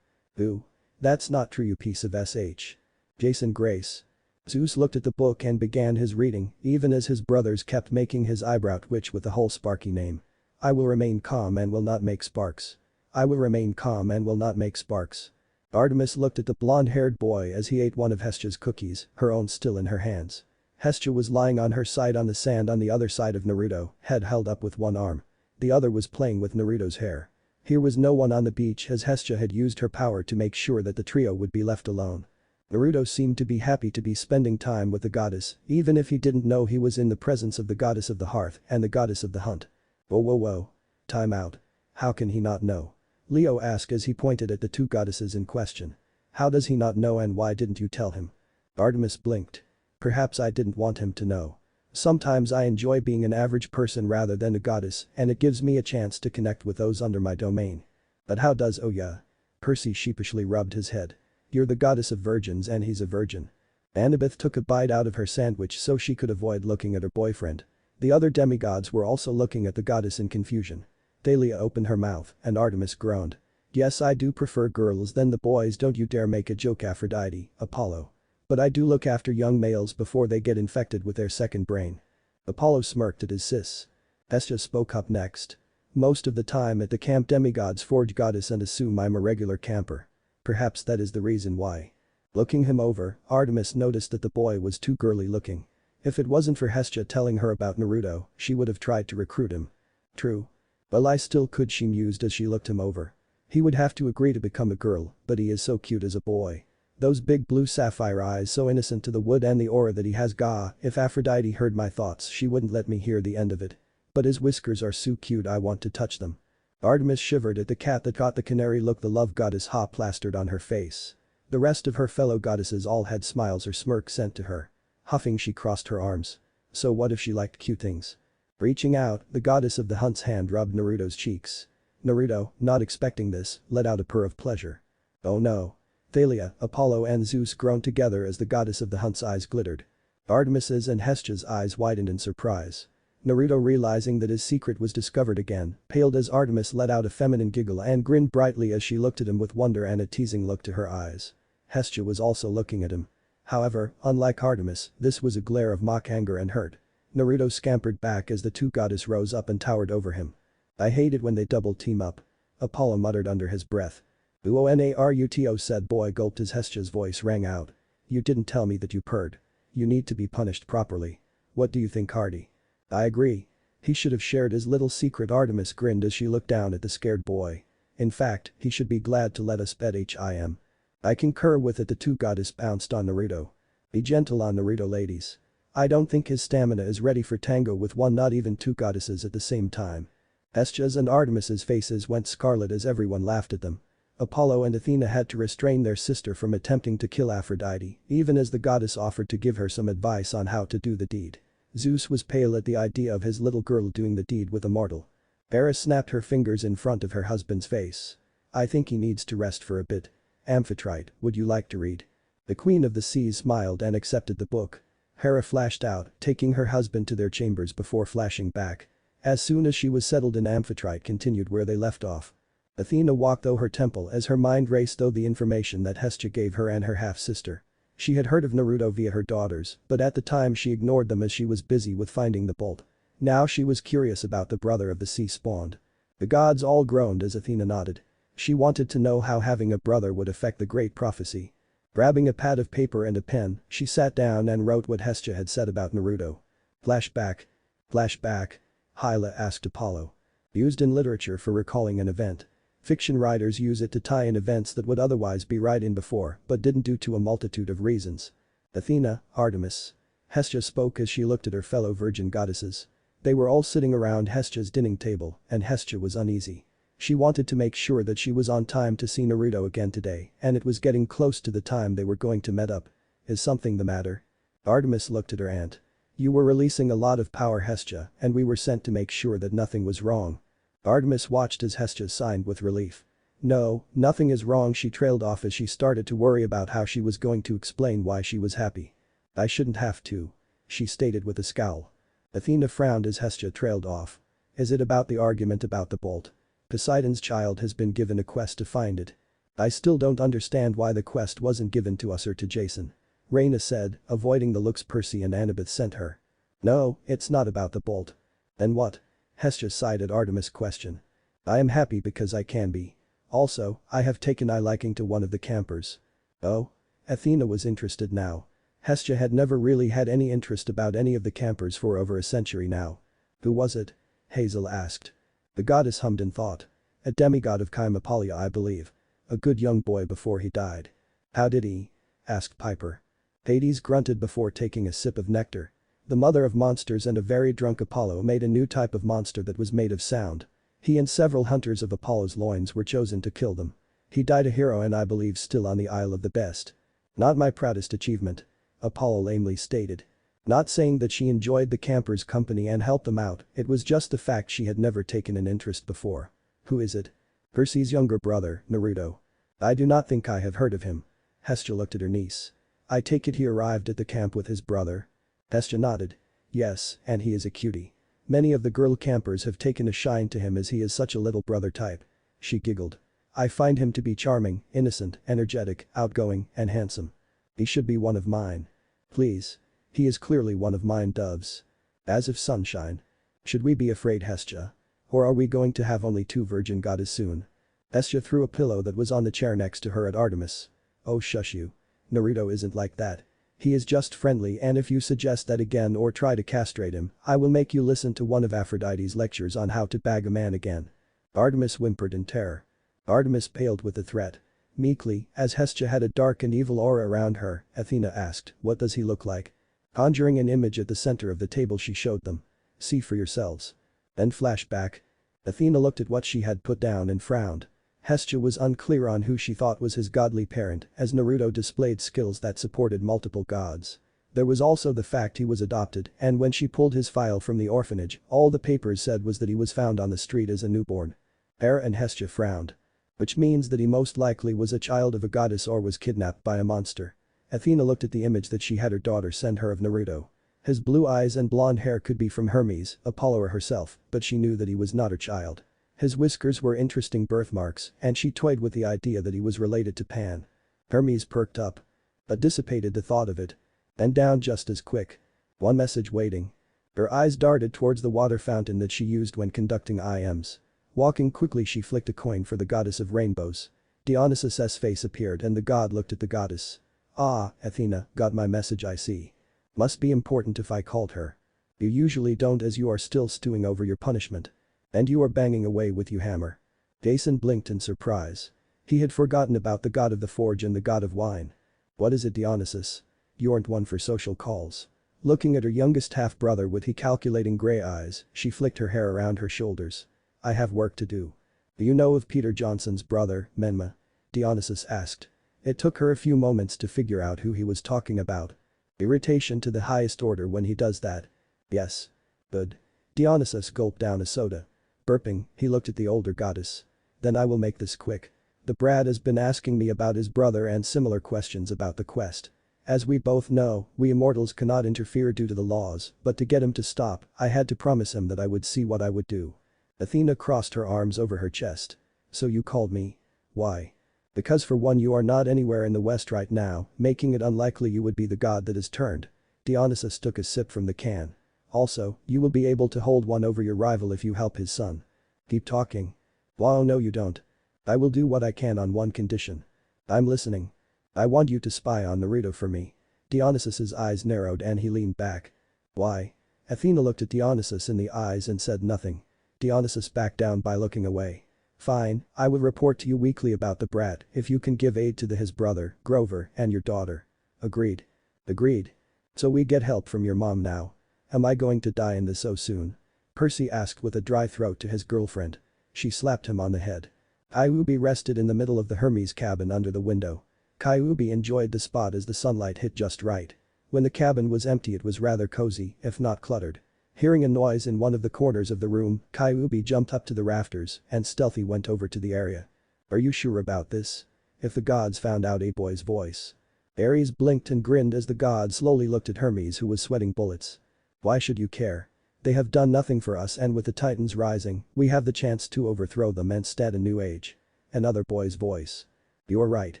Ooh. That's not true, you piece of sh. Jason Grace. Zeus looked at the book and began his reading, even as his brothers kept making his eyebrow twitch with the whole Sparky name. I will remain calm and will not make sparks. I will remain calm and will not make sparks. Artemis looked at the blonde-haired boy as he ate one of Hestia's cookies, her own still in her hands. Hestia was lying on her side on the sand on the other side of Naruto, head held up with one arm. The other was playing with Naruto's hair. Here was no one on the beach as Hestia had used her power to make sure that the trio would be left alone. Naruto seemed to be happy to be spending time with the goddess, even if he didn't know he was in the presence of the goddess of the hearth and the goddess of the hunt. Whoa whoa whoa. Time out. How can he not know? Leo asked as he pointed at the two goddesses in question. How does he not know, and why didn't you tell him? Artemis blinked. Perhaps I didn't want him to know. Sometimes I enjoy being an average person rather than a goddess, and it gives me a chance to connect with those under my domain. But how does oh yeah? Percy sheepishly rubbed his head. You're the goddess of virgins and he's a virgin. Annabeth took a bite out of her sandwich so she could avoid looking at her boyfriend. The other demigods were also looking at the goddess in confusion. Thalia opened her mouth and Artemis groaned. Yes, I do prefer girls than the boys. Don't you dare make a joke, Aphrodite, Apollo. But I do look after young males before they get infected with their second brain. Apollo smirked at his sis. Hestia spoke up next. Most of the time at the camp demigods forge goddess and assume I'm a regular camper. Perhaps that is the reason why. Looking him over, Artemis noticed that the boy was too girly looking. If it wasn't for Hestia telling her about Naruto, she would have tried to recruit him. True. Well, I still could, she mused as she looked him over. He would have to agree to become a girl, but he is so cute as a boy. Those big blue sapphire eyes, so innocent to the wood, and the aura that he has. Gah, if Aphrodite heard my thoughts she wouldn't let me hear the end of it. But his whiskers are so cute, I want to touch them. Artemis shivered at the cat that caught the canary look. The love goddess ha plastered on her face. The rest of her fellow goddesses all had smiles or smirks sent to her. Huffing, she crossed her arms. So what if she liked cute things? Reaching out, the goddess of the hunt's hand rubbed Naruto's cheeks. Naruto, not expecting this, let out a purr of pleasure. Oh no. Thalia, Apollo and Zeus groaned together as the goddess of the hunt's eyes glittered. Artemis's and Hestia's eyes widened in surprise. Naruto, realizing that his secret was discovered again, paled as Artemis let out a feminine giggle and grinned brightly as she looked at him with wonder and a teasing look to her eyes. Hestia was also looking at him. However, unlike Artemis, this was a glare of mock anger and hurt. Naruto scampered back as the two goddesses rose up and towered over him. I hate it when they double team up. Apollo muttered under his breath. Naruto, said boy gulped as Hestia's voice rang out. You didn't tell me that you purred. You need to be punished properly. What do you think, Hardy? I agree. He should have shared his little secret. Artemis grinned as she looked down at the scared boy. In fact, he should be glad to let us bet him. I concur with it. The two goddesses bounced on Naruto. Be gentle on Naruto, ladies. I don't think his stamina is ready for tango with one, not even two goddesses at the same time. Hestia's and Artemis's faces went scarlet as everyone laughed at them. Apollo and Athena had to restrain their sister from attempting to kill Aphrodite, even as the goddess offered to give her some advice on how to do the deed. Zeus was pale at the idea of his little girl doing the deed with a mortal. Eris snapped her fingers in front of her husband's face. I think he needs to rest for a bit. Amphitrite, would you like to read? The Queen of the Seas smiled and accepted the book. Hera flashed out, taking her husband to their chambers before flashing back. As soon as she was settled in, Amphitrite continued where they left off. Athena walked through her temple as her mind raced through the information that Hestia gave her and her half-sister. She had heard of Naruto via her daughters, but at the time she ignored them as she was busy with finding the bolt. Now she was curious about the brother of the sea spawned. The gods all groaned as Athena nodded. She wanted to know how having a brother would affect the great prophecy. Grabbing a pad of paper and a pen, she sat down and wrote what Hestia had said about Naruto. Flashback. Flashback? Hyla asked Apollo. Used in literature for recalling an event. Fiction writers use it to tie in events that would otherwise be right in before but didn't due to a multitude of reasons. Athena, Artemis. Hestia spoke as she looked at her fellow virgin goddesses. They were all sitting around Hestia's dining table and Hestia was uneasy. She wanted to make sure that she was on time to see Naruto again today, and it was getting close to the time they were going to meet up. Is something the matter? Artemis looked at her aunt. You were releasing a lot of power, Hestia, and we were sent to make sure that nothing was wrong. Artemis watched as Hestia sighed with relief. No, nothing is wrong, she trailed off as she started to worry about how she was going to explain why she was happy. I shouldn't have to. She stated with a scowl. Athena frowned as Hestia trailed off. Is it about the argument about the bolt? Poseidon's child has been given a quest to find it. I still don't understand why the quest wasn't given to us or to Jason. Reyna said, avoiding the looks Percy and Annabeth sent her. No, it's not about the bolt. Then what? Hestia sighed at Artemis' question. I am happy because I can be. Also, I have taken a liking to one of the campers. Oh? Athena was interested now. Hestia had never really had any interest about any of the campers for over a century now. Who was it? Hazel asked. The goddess hummed in thought. A demigod of Chimapolia, I believe. A good young boy before he died. How did he? Asked Piper. Hades grunted before taking a sip of nectar. The mother of monsters and a very drunk Apollo made a new type of monster that was made of sound. He and several hunters of Apollo's loins were chosen to kill them. He died a hero and I believe still on the Isle of the Best. Not my proudest achievement. Apollo lamely stated. Not saying that she enjoyed the campers' company and helped them out, it was just the fact she had never taken an interest before. Who is it? Percy's younger brother, Naruto. I do not think I have heard of him. Hestia looked at her niece. I take it he arrived at the camp with his brother. Hestia nodded. Yes, and he is a cutie. Many of the girl campers have taken a shine to him as he is such a little brother type. She giggled. I find him to be charming, innocent, energetic, outgoing, and handsome. He should be one of mine. Please. He is clearly one of mine doves. As if sunshine. Should we be afraid, Hestia? Or are we going to have only 2 virgin goddesses soon? Hestia threw a pillow that was on the chair next to her at Artemis. Oh shush you. Naruto isn't like that. He is just friendly and if you suggest that again or try to castrate him, I will make you listen to one of Aphrodite's lectures on how to bag a man again. Artemis whimpered in terror. Artemis paled with the threat. Meekly, as Hestia had a dark and evil aura around her, Athena asked, what does he look like? Conjuring an image at the center of the table she showed them. See for yourselves. Then flashback. Athena looked at what she had put down and frowned. Hestia was unclear on who she thought was his godly parent as Naruto displayed skills that supported multiple gods. There was also the fact he was adopted and when she pulled his file from the orphanage, all the papers said was that he was found on the street as a newborn. Hera and Hestia frowned. Which means that he most likely was a child of a goddess or was kidnapped by a monster. Athena looked at the image that she had her daughter send her of Naruto. His blue eyes and blonde hair could be from Hermes, Apollo or herself, but she knew that he was not her child. His whiskers were interesting birthmarks and she toyed with the idea that he was related to Pan. Hermes perked up. But dissipated the thought of it. And down just as quick. One message waiting. Her eyes darted towards the water fountain that she used when conducting IMs. Walking quickly she flicked a coin for the goddess of rainbows. Dionysus' face appeared and the god looked at the goddess. Ah, Athena, got my message I see. Must be important if I called her. You usually don't as you are still stewing over your punishment. And you are banging away with your hammer. Jason blinked in surprise. He had forgotten about the god of the forge and the god of wine. What is it, Dionysus? You aren't one for social calls. Looking at her youngest half-brother with calculating gray eyes, she flicked her hair around her shoulders. I have work to do. Do you know of Peter Johnson's brother, Menma? Dionysus asked. It took her a few moments to figure out who he was talking about. Irritation to the highest order when he does that. Yes. Good. Dionysus gulped down a soda. Burping, he looked at the older goddess. Then I will make this quick. The brat has been asking me about his brother and similar questions about the quest. As we both know, we immortals cannot interfere due to the laws, but to get him to stop, I had to promise him that I would see what I would do. Athena crossed her arms over her chest. So you called me? Why? Because for one you are not anywhere in the west right now, making it unlikely you would be the god that is turned. Dionysus took a sip from the can. Also, you will be able to hold one over your rival if you help his son. Keep talking. Wow, no you don't. I will do what I can on one condition. I'm listening. I want you to spy on Naruto for me. Dionysus's eyes narrowed and he leaned back. Why? Athena looked at Dionysus in the eyes and said nothing. Dionysus backed down by looking away. Fine, I will report to you weekly about the brat if you can give aid to his brother, Grover, and your daughter. Agreed. Agreed. So we get help from your mom now. Am I going to die in this so soon? Percy asked with a dry throat to his girlfriend. She slapped him on the head. Cailloubi rested in the middle of the Hermes cabin under the window. Cailloubi enjoyed the spot as the sunlight hit just right. When the cabin was empty it was rather cozy, if not cluttered. Hearing a noise in one of the corners of the room, Cailloubi jumped up to the rafters and stealthily went over to the area. "Are you sure about this? If the gods found out," a boy's voice. Ares blinked and grinned as the god slowly looked at Hermes, who was sweating bullets. "Why should you care? They have done nothing for us, and with the Titans rising, we have the chance to overthrow them and start a new age." Another boy's voice. "You're right.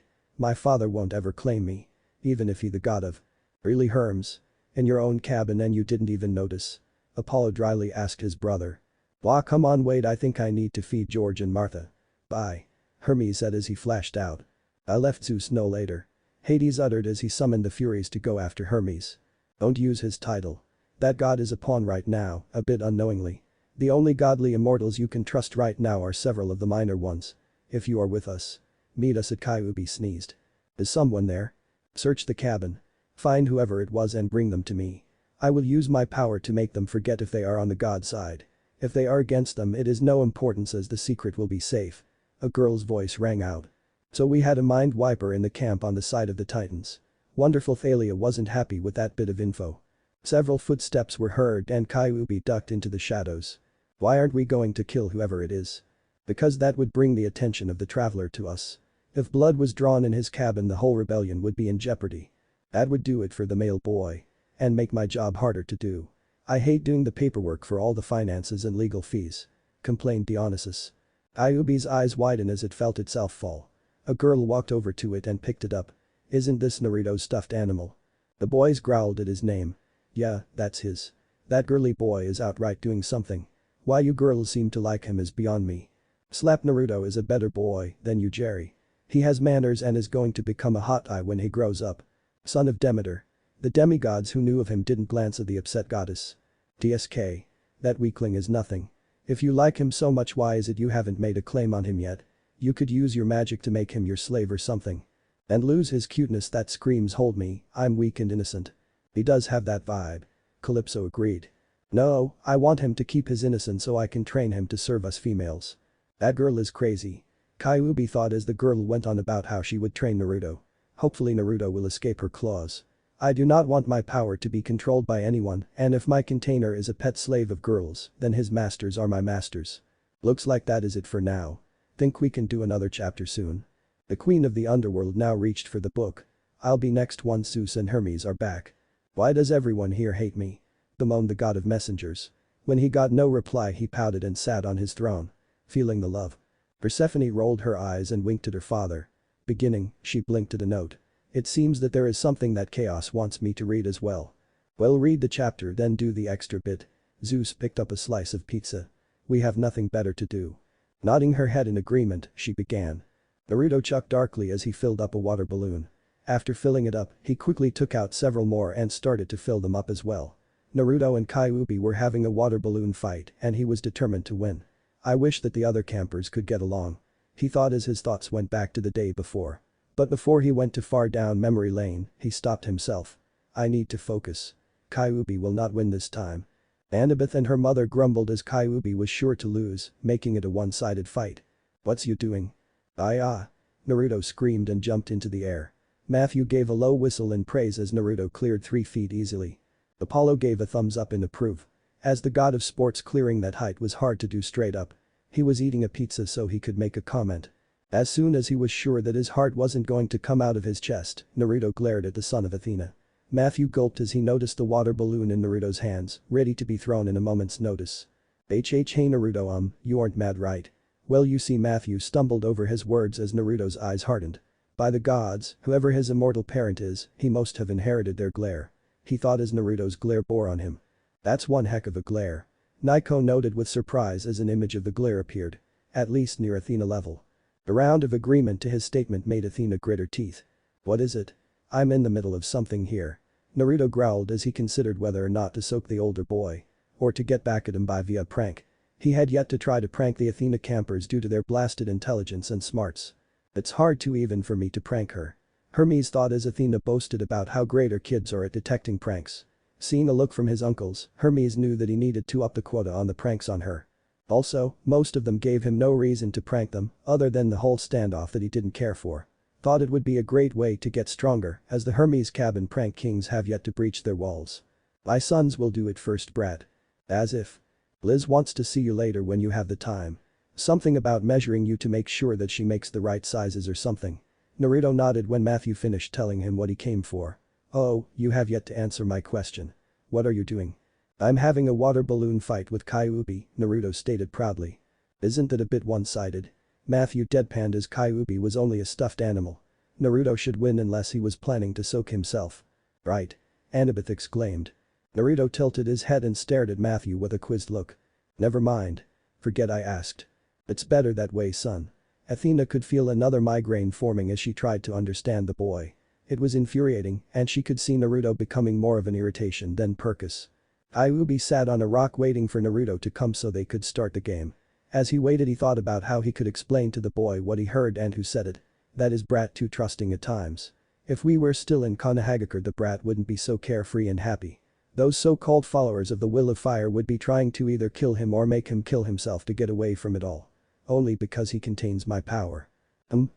My father won't ever claim me. Even if he the god of..." "Really, Hermes? In your own cabin and you didn't even notice?" Apollo dryly asked his brother. "Wah, come on, wait, I think I need to feed George and Martha." "Bye," Hermes said as he flashed out. "I left Zeus no later," Hades uttered as he summoned the Furies to go after Hermes. "Don't use his title. That god is a pawn right now," a bit unknowingly. "The only godly immortals you can trust right now are several of the minor ones. If you are with us, meet us at Cailloubi." Sneezed. "Is someone there? Search the cabin. Find whoever it was and bring them to me. I will use my power to make them forget if they are on the god side. If they are against them, it is no importance as the secret will be safe." A girl's voice rang out. "So we had a mind wiper in the camp on the side of the Titans. Wonderful." Thalia wasn't happy with that bit of info. Several footsteps were heard and Cailloubi ducked into the shadows. "Why aren't we going to kill whoever it is? Because that would bring the attention of the traveler to us. If blood was drawn in his cabin, the whole rebellion would be in jeopardy. That would do it for the male boy. And make my job harder to do. I hate doing the paperwork for all the finances and legal fees," complained Dionysus. Cailloubi's eyes widened as it felt itself fall. A girl walked over to it and picked it up. "Isn't this Naruto's stuffed animal?" The boys growled at his name. "Yeah, that's his. That girly boy is outright doing something. Why you girls seem to like him is beyond me. Slap, Naruto is a better boy than you, Jerry. He has manners and is going to become a hot eye when he grows up. Son of Demeter." The demigods who knew of him didn't glance at the upset goddess. "TSK. That weakling is nothing. If you like him so much, why is it you haven't made a claim on him yet? You could use your magic to make him your slave or something. And lose his cuteness that screams hold me, I'm weak and innocent." "He does have that vibe." Calypso agreed. "No, I want him to keep his innocence so I can train him to serve us females." "That girl is crazy." Cailloubi thought as the girl went on about how she would train Naruto. "Hopefully Naruto will escape her claws. I do not want my power to be controlled by anyone, and if my container is a pet slave of girls, then his masters are my masters." "Looks like that is it for now. Think we can do another chapter soon?" The queen of the underworld now reached for the book. "I'll be next once Zeus and Hermes are back." "Why does everyone here hate me?" bemoaned the god of messengers. When he got no reply, he pouted and sat on his throne. Feeling the love. Persephone rolled her eyes and winked at her father. Beginning, she blinked at a note. "It seems that there is something that Chaos wants me to read as well." "Well, read the chapter then do the extra bit." Zeus picked up a slice of pizza. "We have nothing better to do." Nodding her head in agreement, she began. Naruto chuckled darkly as he filled up a water balloon. After filling it up, he quickly took out several more and started to fill them up as well. Naruto and Cailloubi were having a water balloon fight and he was determined to win. I wish that the other campers could get along. He thought as his thoughts went back to the day before. But before he went too far down memory lane, he stopped himself. "I need to focus. Cailloubi will not win this time." Annabeth and her mother grumbled as Cailloubi was sure to lose, making it a one-sided fight. "What's you doing?" Naruto screamed and jumped into the air. Matthew gave a low whistle in praise as Naruto cleared 3 feet easily. Apollo gave a thumbs up in approve. As the god of sports, clearing that height was hard to do straight up. He was eating a pizza so he could make a comment. As soon as he was sure that his heart wasn't going to come out of his chest, Naruto glared at the son of Athena. Matthew gulped as he noticed the water balloon in Naruto's hands, ready to be thrown in a moment's notice. Hey Naruto, you aren't mad, right?" "Well, you see," Matthew stumbled over his words as Naruto's eyes hardened. By the gods, whoever his immortal parent is, he must have inherited their glare. He thought as Naruto's glare bore on him. "That's one heck of a glare." Naiko noted with surprise as an image of the glare appeared. At least near Athena level. A round of agreement to his statement made Athena grit her teeth. "What is it?" "I'm in the middle of something here." Naruto growled as he considered whether or not to soak the older boy. Or to get back at him by via prank. He had yet to try to prank the Athena campers due to their blasted intelligence and smarts. "It's hard to even for me to prank her." Hermes thought as Athena boasted about how great her kids are at detecting pranks. Seeing a look from his uncles, Hermes knew that he needed to up the quota on the pranks on her. Also, most of them gave him no reason to prank them, other than the whole standoff that he didn't care for. Thought it would be a great way to get stronger as the Hermes cabin prank kings have yet to breach their walls. My sons will do it first, brat. As if. Liz wants to see you later when you have the time. Something about measuring you to make sure that she makes the right sizes or something. Naruto nodded when Matthew finished telling him what he came for. Oh, you have yet to answer my question. What are you doing? I'm having a water balloon fight with Cailloubi, Naruto stated proudly. Isn't it a bit one-sided? Matthew deadpanned as Cailloubi was only a stuffed animal. Naruto should win unless he was planning to soak himself. Right. Annabeth exclaimed. Naruto tilted his head and stared at Matthew with a quizzed look. Never mind. Forget I asked. It's better that way, son. Athena could feel another migraine forming as she tried to understand the boy. It was infuriating and she could see Naruto becoming more of an irritation than Percus. Cailloubi sat on a rock waiting for Naruto to come so they could start the game. As he waited he thought about how he could explain to the boy what he heard and who said it. That is brat too trusting at times. If we were still in Konohagakure the brat wouldn't be so carefree and happy. Those so-called followers of the Will of Fire would be trying to either kill him or make him kill himself to get away from it all. Only because he contains my power.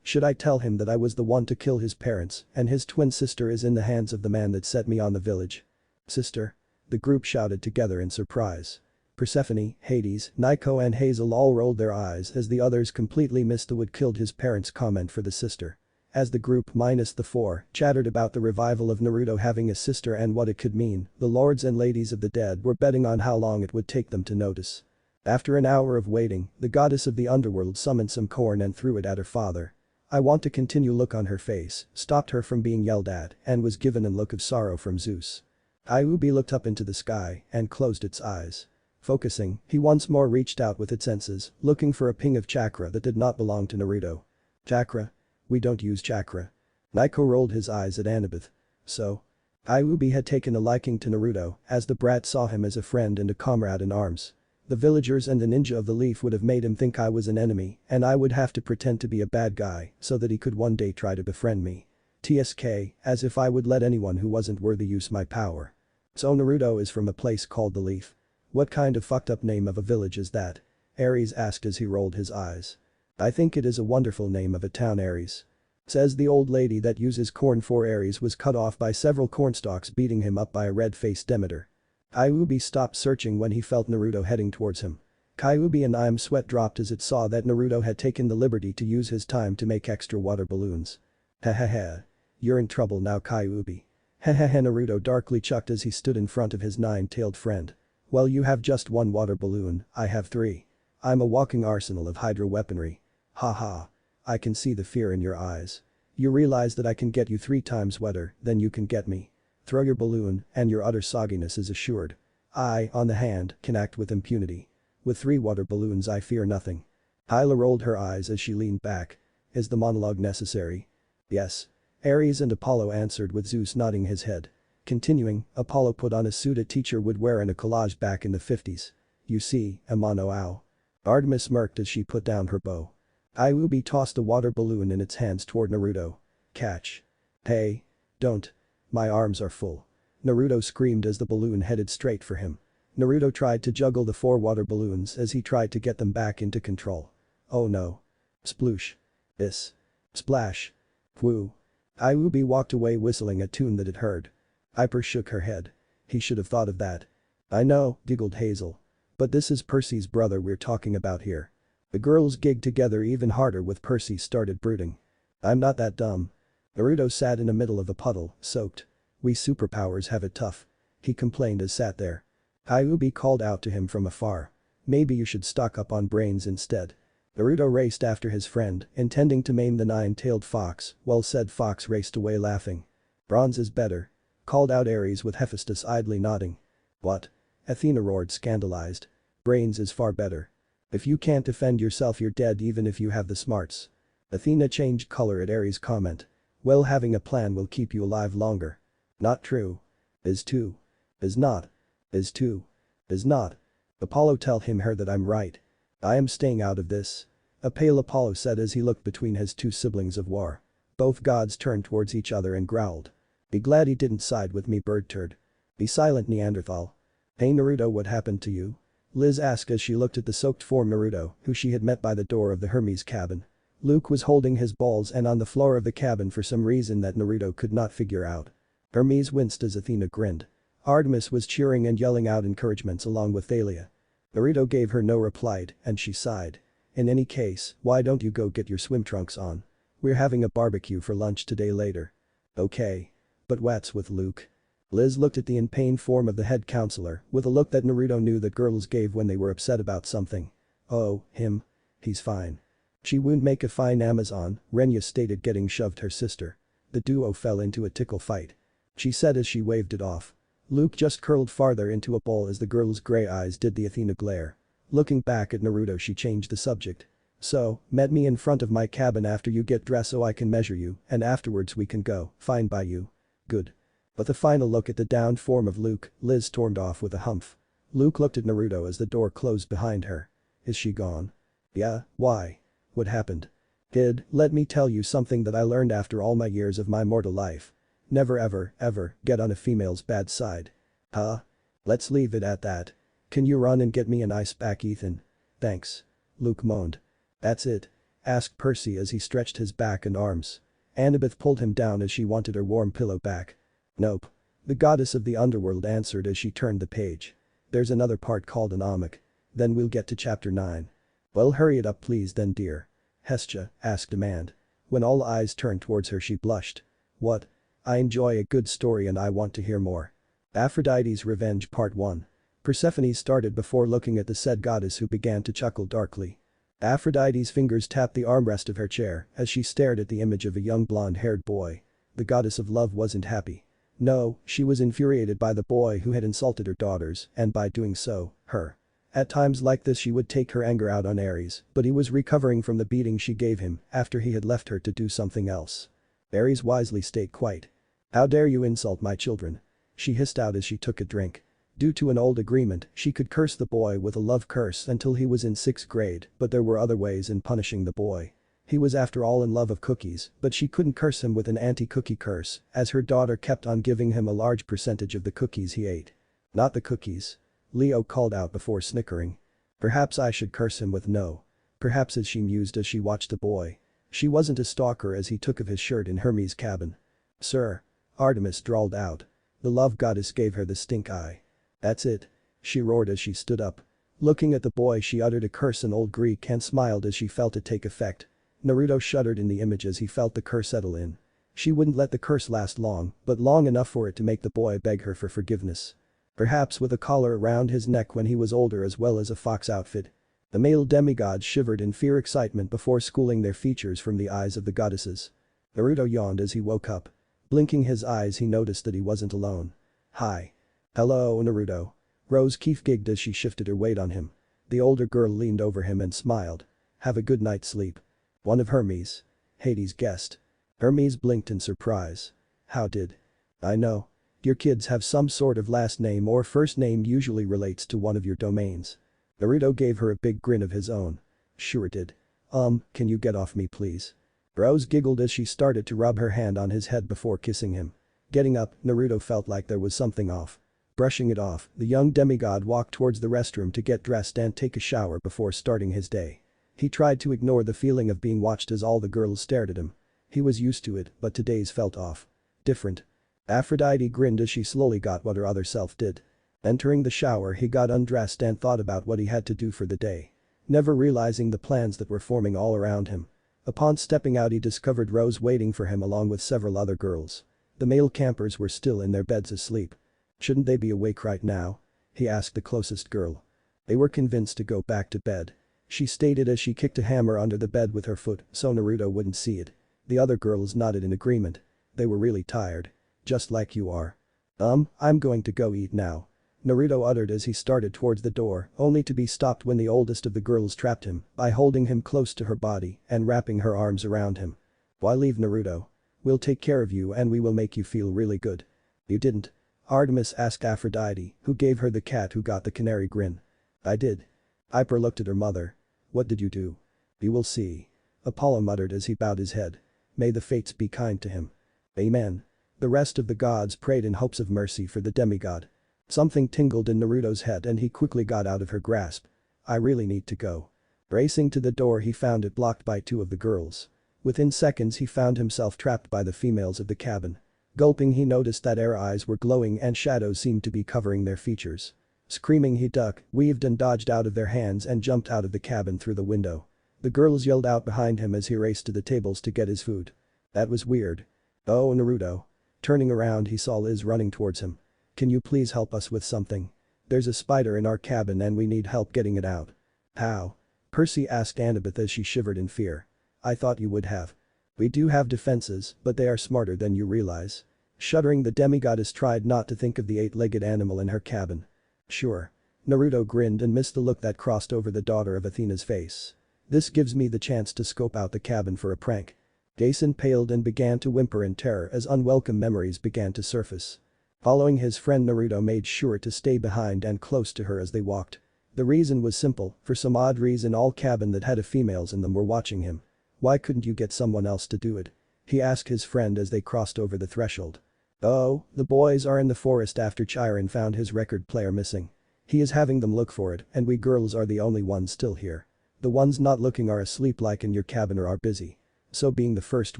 Should I tell him that I was the one to kill his parents and his twin sister is in the hands of the man that set me on the village? Sister? The group shouted together in surprise. Persephone, Hades, Nico and Hazel all rolled their eyes as the others completely missed the "would killed his parents" comment for the sister. As the group minus the four chattered about the revival of Naruto having a sister and what it could mean, the lords and ladies of the dead were betting on how long it would take them to notice. After an hour of waiting, the goddess of the underworld summoned some corn and threw it at her father. I want to continue look on her face, stopped her from being yelled at, and was given a look of sorrow from Zeus. Cailloubi looked up into the sky and closed its eyes. Focusing, he once more reached out with its senses, looking for a ping of chakra that did not belong to Naruto. Chakra? We don't use chakra. Nico rolled his eyes at Annabeth. So? Cailloubi had taken a liking to Naruto as the brat saw him as a friend and a comrade in arms. The villagers and the ninja of the leaf would have made him think I was an enemy and I would have to pretend to be a bad guy so that he could one day try to befriend me. TSK, as if I would let anyone who wasn't worthy use my power. So Naruto is from a place called the Leaf. What kind of fucked up name of a village is that? Ares asked as he rolled his eyes. I think it is a wonderful name of a town, Ares. Says the old lady that uses corn for Ares was cut off by several cornstalks beating him up by a red-faced Demeter. Cailloubi stopped searching when he felt Naruto heading towards him. Cailloubi and I's sweat dropped as it saw that Naruto had taken the liberty to use his time to make extra water balloons. Hehehe. You're in trouble now, Cailloubi. Hehehe. Naruto darkly chuckled as he stood in front of his nine-tailed friend. Well, you have just one water balloon, I have three. I'm a walking arsenal of hydro weaponry. Haha. I can see the fear in your eyes. You realize that I can get you 3 times wetter than you can get me. Throw your balloon and your utter sogginess is assured. I, on the hand, can act with impunity. With 3 water balloons I fear nothing. Hyla rolled her eyes as she leaned back. Is the monologue necessary? Yes. Ares and Apollo answered with Zeus nodding his head. Continuing, Apollo put on a suit a teacher would wear in a collage back in the 50s. You see, Amano ow. Artemis smirked as she put down her bow. Cailloubi tossed a water balloon in its hands toward Naruto. Catch. Hey. Don't. My arms are full. Naruto screamed as the balloon headed straight for him. Naruto tried to juggle the 4 water balloons as he tried to get them back into control. Oh no. Sploosh. Hiss. Splash. Whoo. Cailloubi walked away whistling a tune that it heard. Hyper shook her head. He should have thought of that. I know, giggled Hazel. But this is Percy's brother we're talking about here. The girls gigged together even harder with Percy started brooding. I'm not that dumb. Naruto sat in the middle of a puddle, soaked. We superpowers have it tough. He complained as sat there. Cailloubi called out to him from afar. Maybe you should stock up on brains instead. Naruto raced after his friend, intending to maim the 9-tailed fox, while said fox raced away laughing. Bronze is better. Called out Ares with Hephaestus idly nodding. What? Athena roared scandalized. Brains is far better. If you can't defend yourself you're dead even if you have the smarts. Athena changed color at Ares' comment. Well, having a plan will keep you alive longer. Not true. Is too. Is not. Is too. Is not. Apollo tell him her that I'm right. I am staying out of this. A pale Apollo said as he looked between his 2 siblings of war. Both gods turned towards each other and growled. Be glad he didn't side with me, bird turd. Be silent, Neanderthal. Hey Naruto, what happened to you? Liz asked as she looked at the soaked form Naruto, who she had met by the door of the Hermes cabin. Luke was holding his balls and on the floor of the cabin for some reason that Naruto could not figure out. Hermes winced as Athena grinned. Artemis was cheering and yelling out encouragements along with Thalia. Naruto gave her no reply and she sighed. In any case, why don't you go get your swim trunks on? We're having a barbecue for lunch today later. Okay. But what's with Luke? Liz looked at the in pain form of the head counselor with a look that Naruto knew that girls gave when they were upset about something. Oh, him. He's fine. She won't make a fine Amazon, Renya stated, getting shoved her sister. The duo fell into a tickle fight. She said as she waved it off. Luke just curled farther into a ball as the girl's gray eyes did the Athena glare. Looking back at Naruto, she changed the subject. So, met me in front of my cabin after you get dressed so I can measure you and afterwards we can go, fine by you. Good. But the final look at the downed form of Luke, Liz stormed off with a humph. Luke looked at Naruto as the door closed behind her. Is she gone? Yeah, why? What happened? Kid, let me tell you something that I learned after all my years of my mortal life. Never ever, ever, get on a female's bad side. Huh? Let's leave it at that. Can you run and get me an ice pack, Ethan? Thanks. Luke moaned. That's it? Asked Percy as he stretched his back and arms. Annabeth pulled him down as she wanted her warm pillow back. Nope. The goddess of the underworld answered as she turned the page. There's another part called an omic. Then we'll get to chapter 9. Well, hurry it up please then, dear. Hestia, asked Amand. When all eyes turned towards her she blushed. What? I enjoy a good story and I want to hear more. Aphrodite's Revenge Part 1. Persephone started before looking at the said goddess, who began to chuckle darkly. Aphrodite's fingers tapped the armrest of her chair as she stared at the image of a young blonde-haired boy. The goddess of love wasn't happy. No, she was infuriated by the boy who had insulted her daughters and by doing so, her. At times like this she would take her anger out on Ares, but he was recovering from the beating she gave him after he had left her to do something else. Ares wisely stayed quiet. How dare you insult my children? She hissed out as she took a drink. Due to an old agreement, she could curse the boy with a love curse until he was in 6th grade, but there were other ways in punishing the boy. He was after all in love of cookies, but she couldn't curse him with an anti-cookie curse, as her daughter kept on giving him a large percentage of the cookies he ate. Not the cookies. Leo called out before snickering. Perhaps I should curse him with no. Perhaps, as she mused as she watched the boy. She wasn't a stalker as he took of his shirt in Hermes' cabin. Sir. Artemis drawled out. The love goddess gave her the stink eye. That's it. She roared as she stood up. Looking at the boy she uttered a curse in Old Greek and smiled as she felt it take effect. Naruto shuddered in the image as he felt the curse settle in. She wouldn't let the curse last long, but long enough for it to make the boy beg her for forgiveness. Perhaps with a collar around his neck when he was older as well as a fox outfit. The male demigods shivered in fear excitement before schooling their features from the eyes of the goddesses. Naruto yawned as he woke up. Blinking his eyes he noticed that he wasn't alone. Hi. Hello, Naruto. Rose Keefe gigged as she shifted her weight on him. The older girl leaned over him and smiled. Have a good night's sleep. One of Hermes. Hades guessed. Hermes blinked in surprise. How did? I know. Your kids have some sort of last name or first name usually relates to one of your domains. Naruto gave her a big grin of his own. Sure it did. Can you get off me please? Rose giggled as she started to rub her hand on his head before kissing him. Getting up, Naruto felt like there was something off. Brushing it off, the young demigod walked towards the restroom to get dressed and take a shower before starting his day. He tried to ignore the feeling of being watched as all the girls stared at him. He was used to it, but today's felt off. Different. Aphrodite grinned as she slowly got what her other self did. Entering the shower he got undressed and thought about what he had to do for the day. Never realizing the plans that were forming all around him. Upon stepping out he discovered Rose waiting for him along with several other girls. The male campers were still in their beds asleep. Shouldn't they be awake right now? He asked the closest girl. They were convinced to go back to bed. She stated as she kicked a hammer under the bed with her foot so Naruto wouldn't see it. The other girls nodded in agreement. They were really tired. Just like you are. I'm going to go eat now. Naruto uttered as he started towards the door, only to be stopped when the oldest of the girls trapped him by holding him close to her body and wrapping her arms around him. Why leave, Naruto? We'll take care of you and we will make you feel really good. You didn't? Artemis asked Aphrodite, who gave her the cat who got the canary grin. I did. Hyper looked at her mother. What did you do? You will see. Apollo muttered as he bowed his head. May the fates be kind to him. Amen. The rest of the gods prayed in hopes of mercy for the demigod. Something tingled in Naruto's head and he quickly got out of her grasp. I really need to go. Racing to the door he found it blocked by two of the girls. Within seconds he found himself trapped by the females of the cabin. Gulping he noticed that their eyes were glowing and shadows seemed to be covering their features. Screaming he ducked, weaved and dodged out of their hands and jumped out of the cabin through the window. The girls yelled out behind him as he raced to the tables to get his food. That was weird. Oh Naruto. Turning around he saw Liz running towards him. Can you please help us with something? There's a spider in our cabin and we need help getting it out. How? Percy asked Annabeth as she shivered in fear. I thought you would have. We do have defenses, but they are smarter than you realize. Shuddering the demigoddess tried not to think of the eight-legged animal in her cabin. Sure. Naruto grinned and missed the look that crossed over the daughter of Athena's face. This gives me the chance to scope out the cabin for a prank. Jason paled and began to whimper in terror as unwelcome memories began to surface. Following his friend Naruto made sure to stay behind and close to her as they walked. The reason was simple, for some odd reason all cabin that had a females in them were watching him. Why couldn't you get someone else to do it? He asked his friend as they crossed over the threshold. Oh, the boys are in the forest after Chiron found his record player missing. He is having them look for it and we girls are the only ones still here. The ones not looking are asleep like in your cabin or are busy. So being the first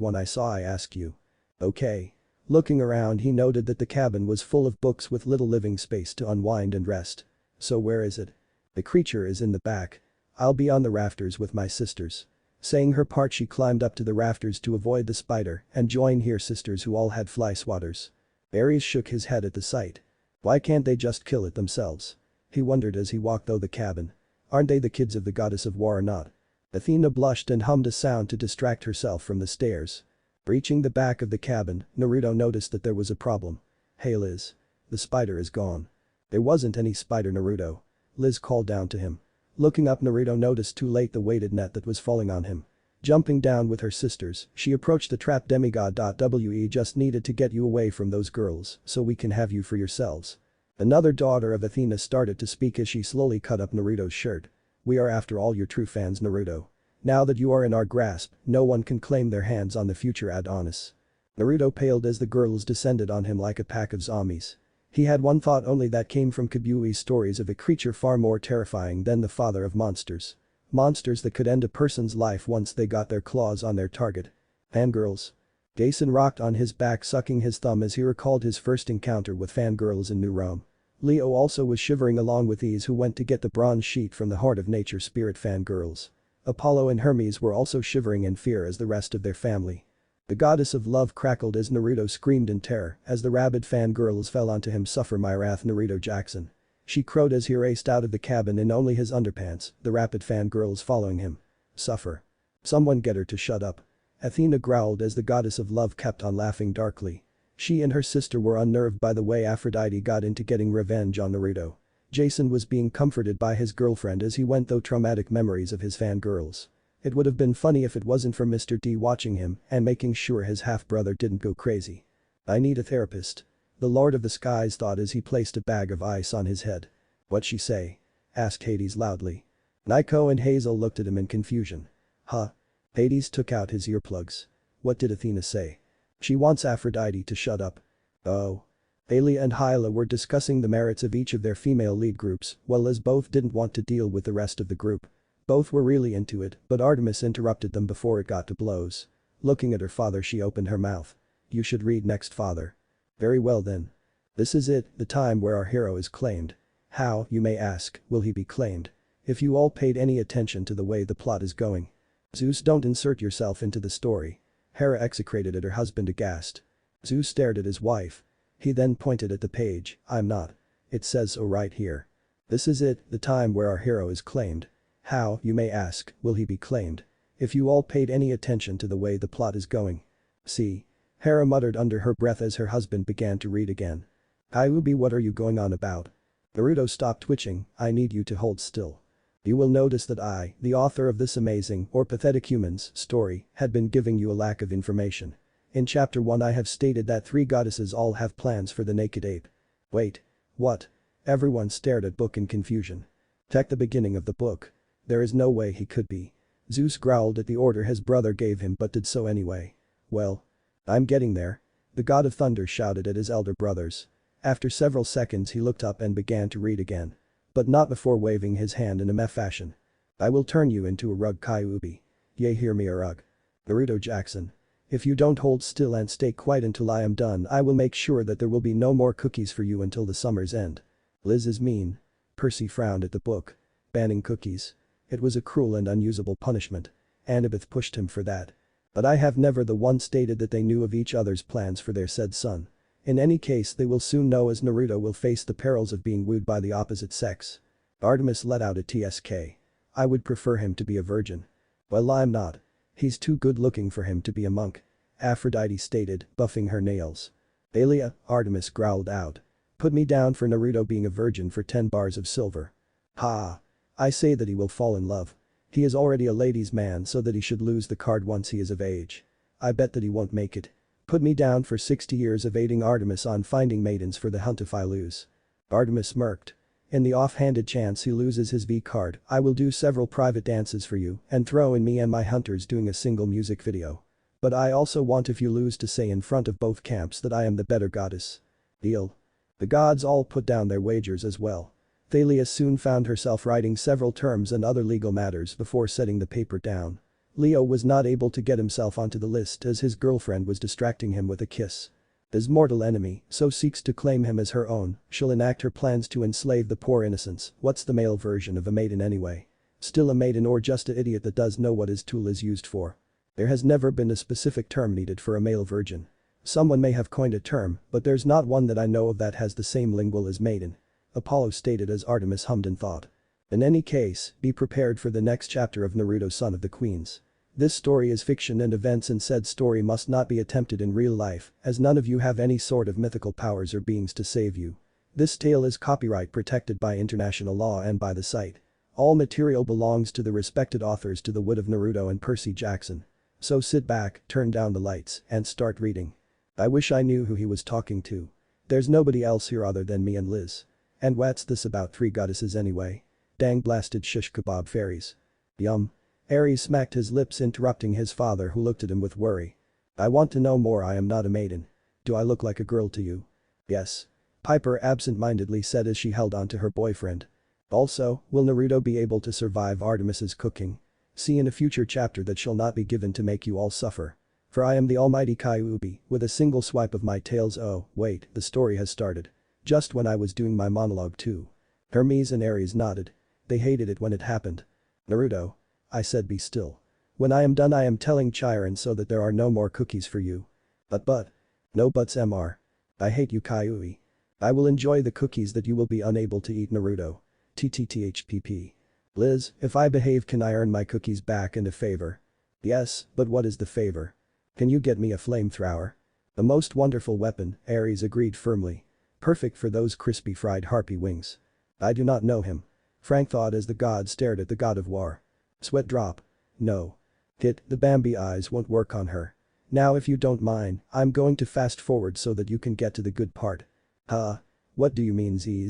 one I saw I asked you. Okay. Looking around he noted that the cabin was full of books with little living space to unwind and rest. So where is it? The creature is in the back. I'll be on the rafters with my sisters. Saying her part she climbed up to the rafters to avoid the spider and join her sisters who all had fly swatters. Ares shook his head at the sight. Why can't they just kill it themselves? He wondered as he walked through the cabin. Aren't they the kids of the goddess of war or not? Athena blushed and hummed a sound to distract herself from the stairs. Reaching the back of the cabin, Naruto noticed that there was a problem. Hey Liz. The spider is gone. There wasn't any spider Naruto. Liz called down to him. Looking up Naruto noticed too late the weighted net that was falling on him. Jumping down with her sisters, she approached the trapped demigod. We just needed to get you away from those girls so we can have you for yourselves. Another daughter of Athena started to speak as she slowly cut up Naruto's shirt. We are after all your true fans Naruto. Now that you are in our grasp, no one can claim their hands on the future Adonis. Naruto paled as the girls descended on him like a pack of zombies. He had one thought only that came from Cailloubi's stories of a creature far more terrifying than the father of monsters. Monsters that could end a person's life once they got their claws on their target. Fangirls. Jason rocked on his back sucking his thumb as he recalled his first encounter with fangirls in New Rome. Leo also was shivering along with these who went to get the bronze sheet from the Heart of Nature spirit fangirls. Apollo and Hermes were also shivering in fear as the rest of their family. The goddess of love crackled as Naruto screamed in terror as the rabid fangirls fell onto him. Suffer my wrath Naruto Jackson. She crowed as he raced out of the cabin in only his underpants, the rapid fangirls following him. Suffer. Someone get her to shut up. Athena growled as the goddess of love kept on laughing darkly. She and her sister were unnerved by the way Aphrodite got into getting revenge on Naruto. Jason was being comforted by his girlfriend as he went through traumatic memories of his fangirls. It would have been funny if it wasn't for Mr. D watching him and making sure his half-brother didn't go crazy. I need a therapist. The Lord of the Skies thought as he placed a bag of ice on his head. What'd she say? Asked Hades loudly. Nico and Hazel looked at him in confusion. Huh? Hades took out his earplugs. What did Athena say? She wants Aphrodite to shut up. Oh. Aelia and Hyla were discussing the merits of each of their female lead groups, while as both didn't want to deal with the rest of the group. Both were really into it, but Artemis interrupted them before it got to blows. Looking at her father she opened her mouth. You should read next father. Very well then. This is it, the time where our hero is claimed. How, you may ask, will he be claimed? If you all paid any attention to the way the plot is going. Zeus, don't insert yourself into the story. Hera execrated at her husband aghast. Zeus stared at his wife. He then pointed at the page. I'm not. It says so right here. This is it, the time where our hero is claimed. How, you may ask, will he be claimed? If you all paid any attention to the way the plot is going. See. Hera muttered under her breath as her husband began to read again. Cailloubi, what are you going on about? Naruto stopped twitching. I need you to hold still. You will notice that I, the author of this amazing or pathetic humans story, had been giving you a lack of information. In chapter 1 I have stated that 3 goddesses all have plans for the naked ape. Wait. What? Everyone stared at book in confusion. Check the beginning of the book. There is no way he could be. Zeus growled at the order his brother gave him but did so anyway. Well. I'm getting there. The god of thunder shouted at his elder brothers. After several seconds he looked up and began to read again. But not before waving his hand in a meh fashion. I will turn you into a rug Cailloubi. Yea, hear me a rug. Naruto Jackson. If you don't hold still and stay quiet until I am done, I will make sure that there will be no more cookies for you until the summer's end. Liz is mean. Percy frowned at the book. Banning cookies. It was a cruel and unusable punishment. Annabeth pushed him for that. But I have never the one stated that they knew of each other's plans for their said son. In any case, they will soon know, as Naruto will face the perils of being wooed by the opposite sex. Artemis let out a TSK. I would prefer him to be a virgin. Well, I'm not. He's too good looking for him to be a monk. Aphrodite stated, buffing her nails. Alia, Artemis growled out. Put me down for Naruto being a virgin for 10 bars of silver. Ha! I say that he will fall in love. He is already a ladies' man, so that he should lose the card once he is of age. I bet that he won't make it. Put me down for 60 years of aiding Artemis on finding maidens for the hunt if I lose. Artemis smirked. In the offhanded chance he loses his V card, I will do several private dances for you and throw in me and my hunters doing a single music video. But I also want, if you lose, to say in front of both camps that I am the better goddess. Deal. The gods all put down their wagers as well. Thalia soon found herself writing several terms and other legal matters before setting the paper down. Leo was not able to get himself onto the list as his girlfriend was distracting him with a kiss. His mortal enemy, so seeks to claim him as her own, she'll enact her plans to enslave the poor innocents. What's the male version of a maiden anyway? Still a maiden, or just an idiot that does know what his tool is used for? There has never been a specific term needed for a male virgin. Someone may have coined a term, but there's not one that I know of that has the same lingual as maiden. Apollo stated as Artemis hummed in thought. In any case, be prepared for the next chapter of Naruto, Son of the Queens. This story is fiction, and events in said story must not be attempted in real life, as none of you have any sort of mythical powers or beings to save you. This tale is copyright protected by international law and by the site. All material belongs to the respected authors, to the wit of Naruto and Percy Jackson. So sit back, turn down the lights, and start reading. I wish I knew who he was talking to. There's nobody else here other than me and Liz. And what's this about 3 goddesses anyway? Dang blasted shish kebab fairies. Yum. Aries smacked his lips, interrupting his father, who looked at him with worry. I want to know more. I am not a maiden. Do I look like a girl to you? Yes. Piper absent-mindedly said as she held on to her boyfriend. Also, will Naruto be able to survive Artemis's cooking? See in a future chapter that shall not be given to make you all suffer. For I am the almighty Cailloubi, with a single swipe of my tails. Oh, wait, the story has started. Just when I was doing my monologue too. Hermes and Aries nodded. They hated it when it happened. Naruto. I said be still. When I am done I am telling Chiron so that there are no more cookies for you. But. No buts, Mr. I hate you, Cailloubi. I will enjoy the cookies that you will be unable to eat, Naruto. TTTHPP. Liz, if I behave, can I earn my cookies back and a favor? Yes, but what is the favor? Can you get me a flamethrower? A most wonderful weapon, Aries agreed firmly. Perfect for those crispy fried harpy wings. I do not know him. Frank thought as the god stared at the god of war. Sweat drop. No. Hit, the Bambi eyes won't work on her. Now if you don't mind, I'm going to fast forward so that you can get to the good part. Huh? What do you mean z.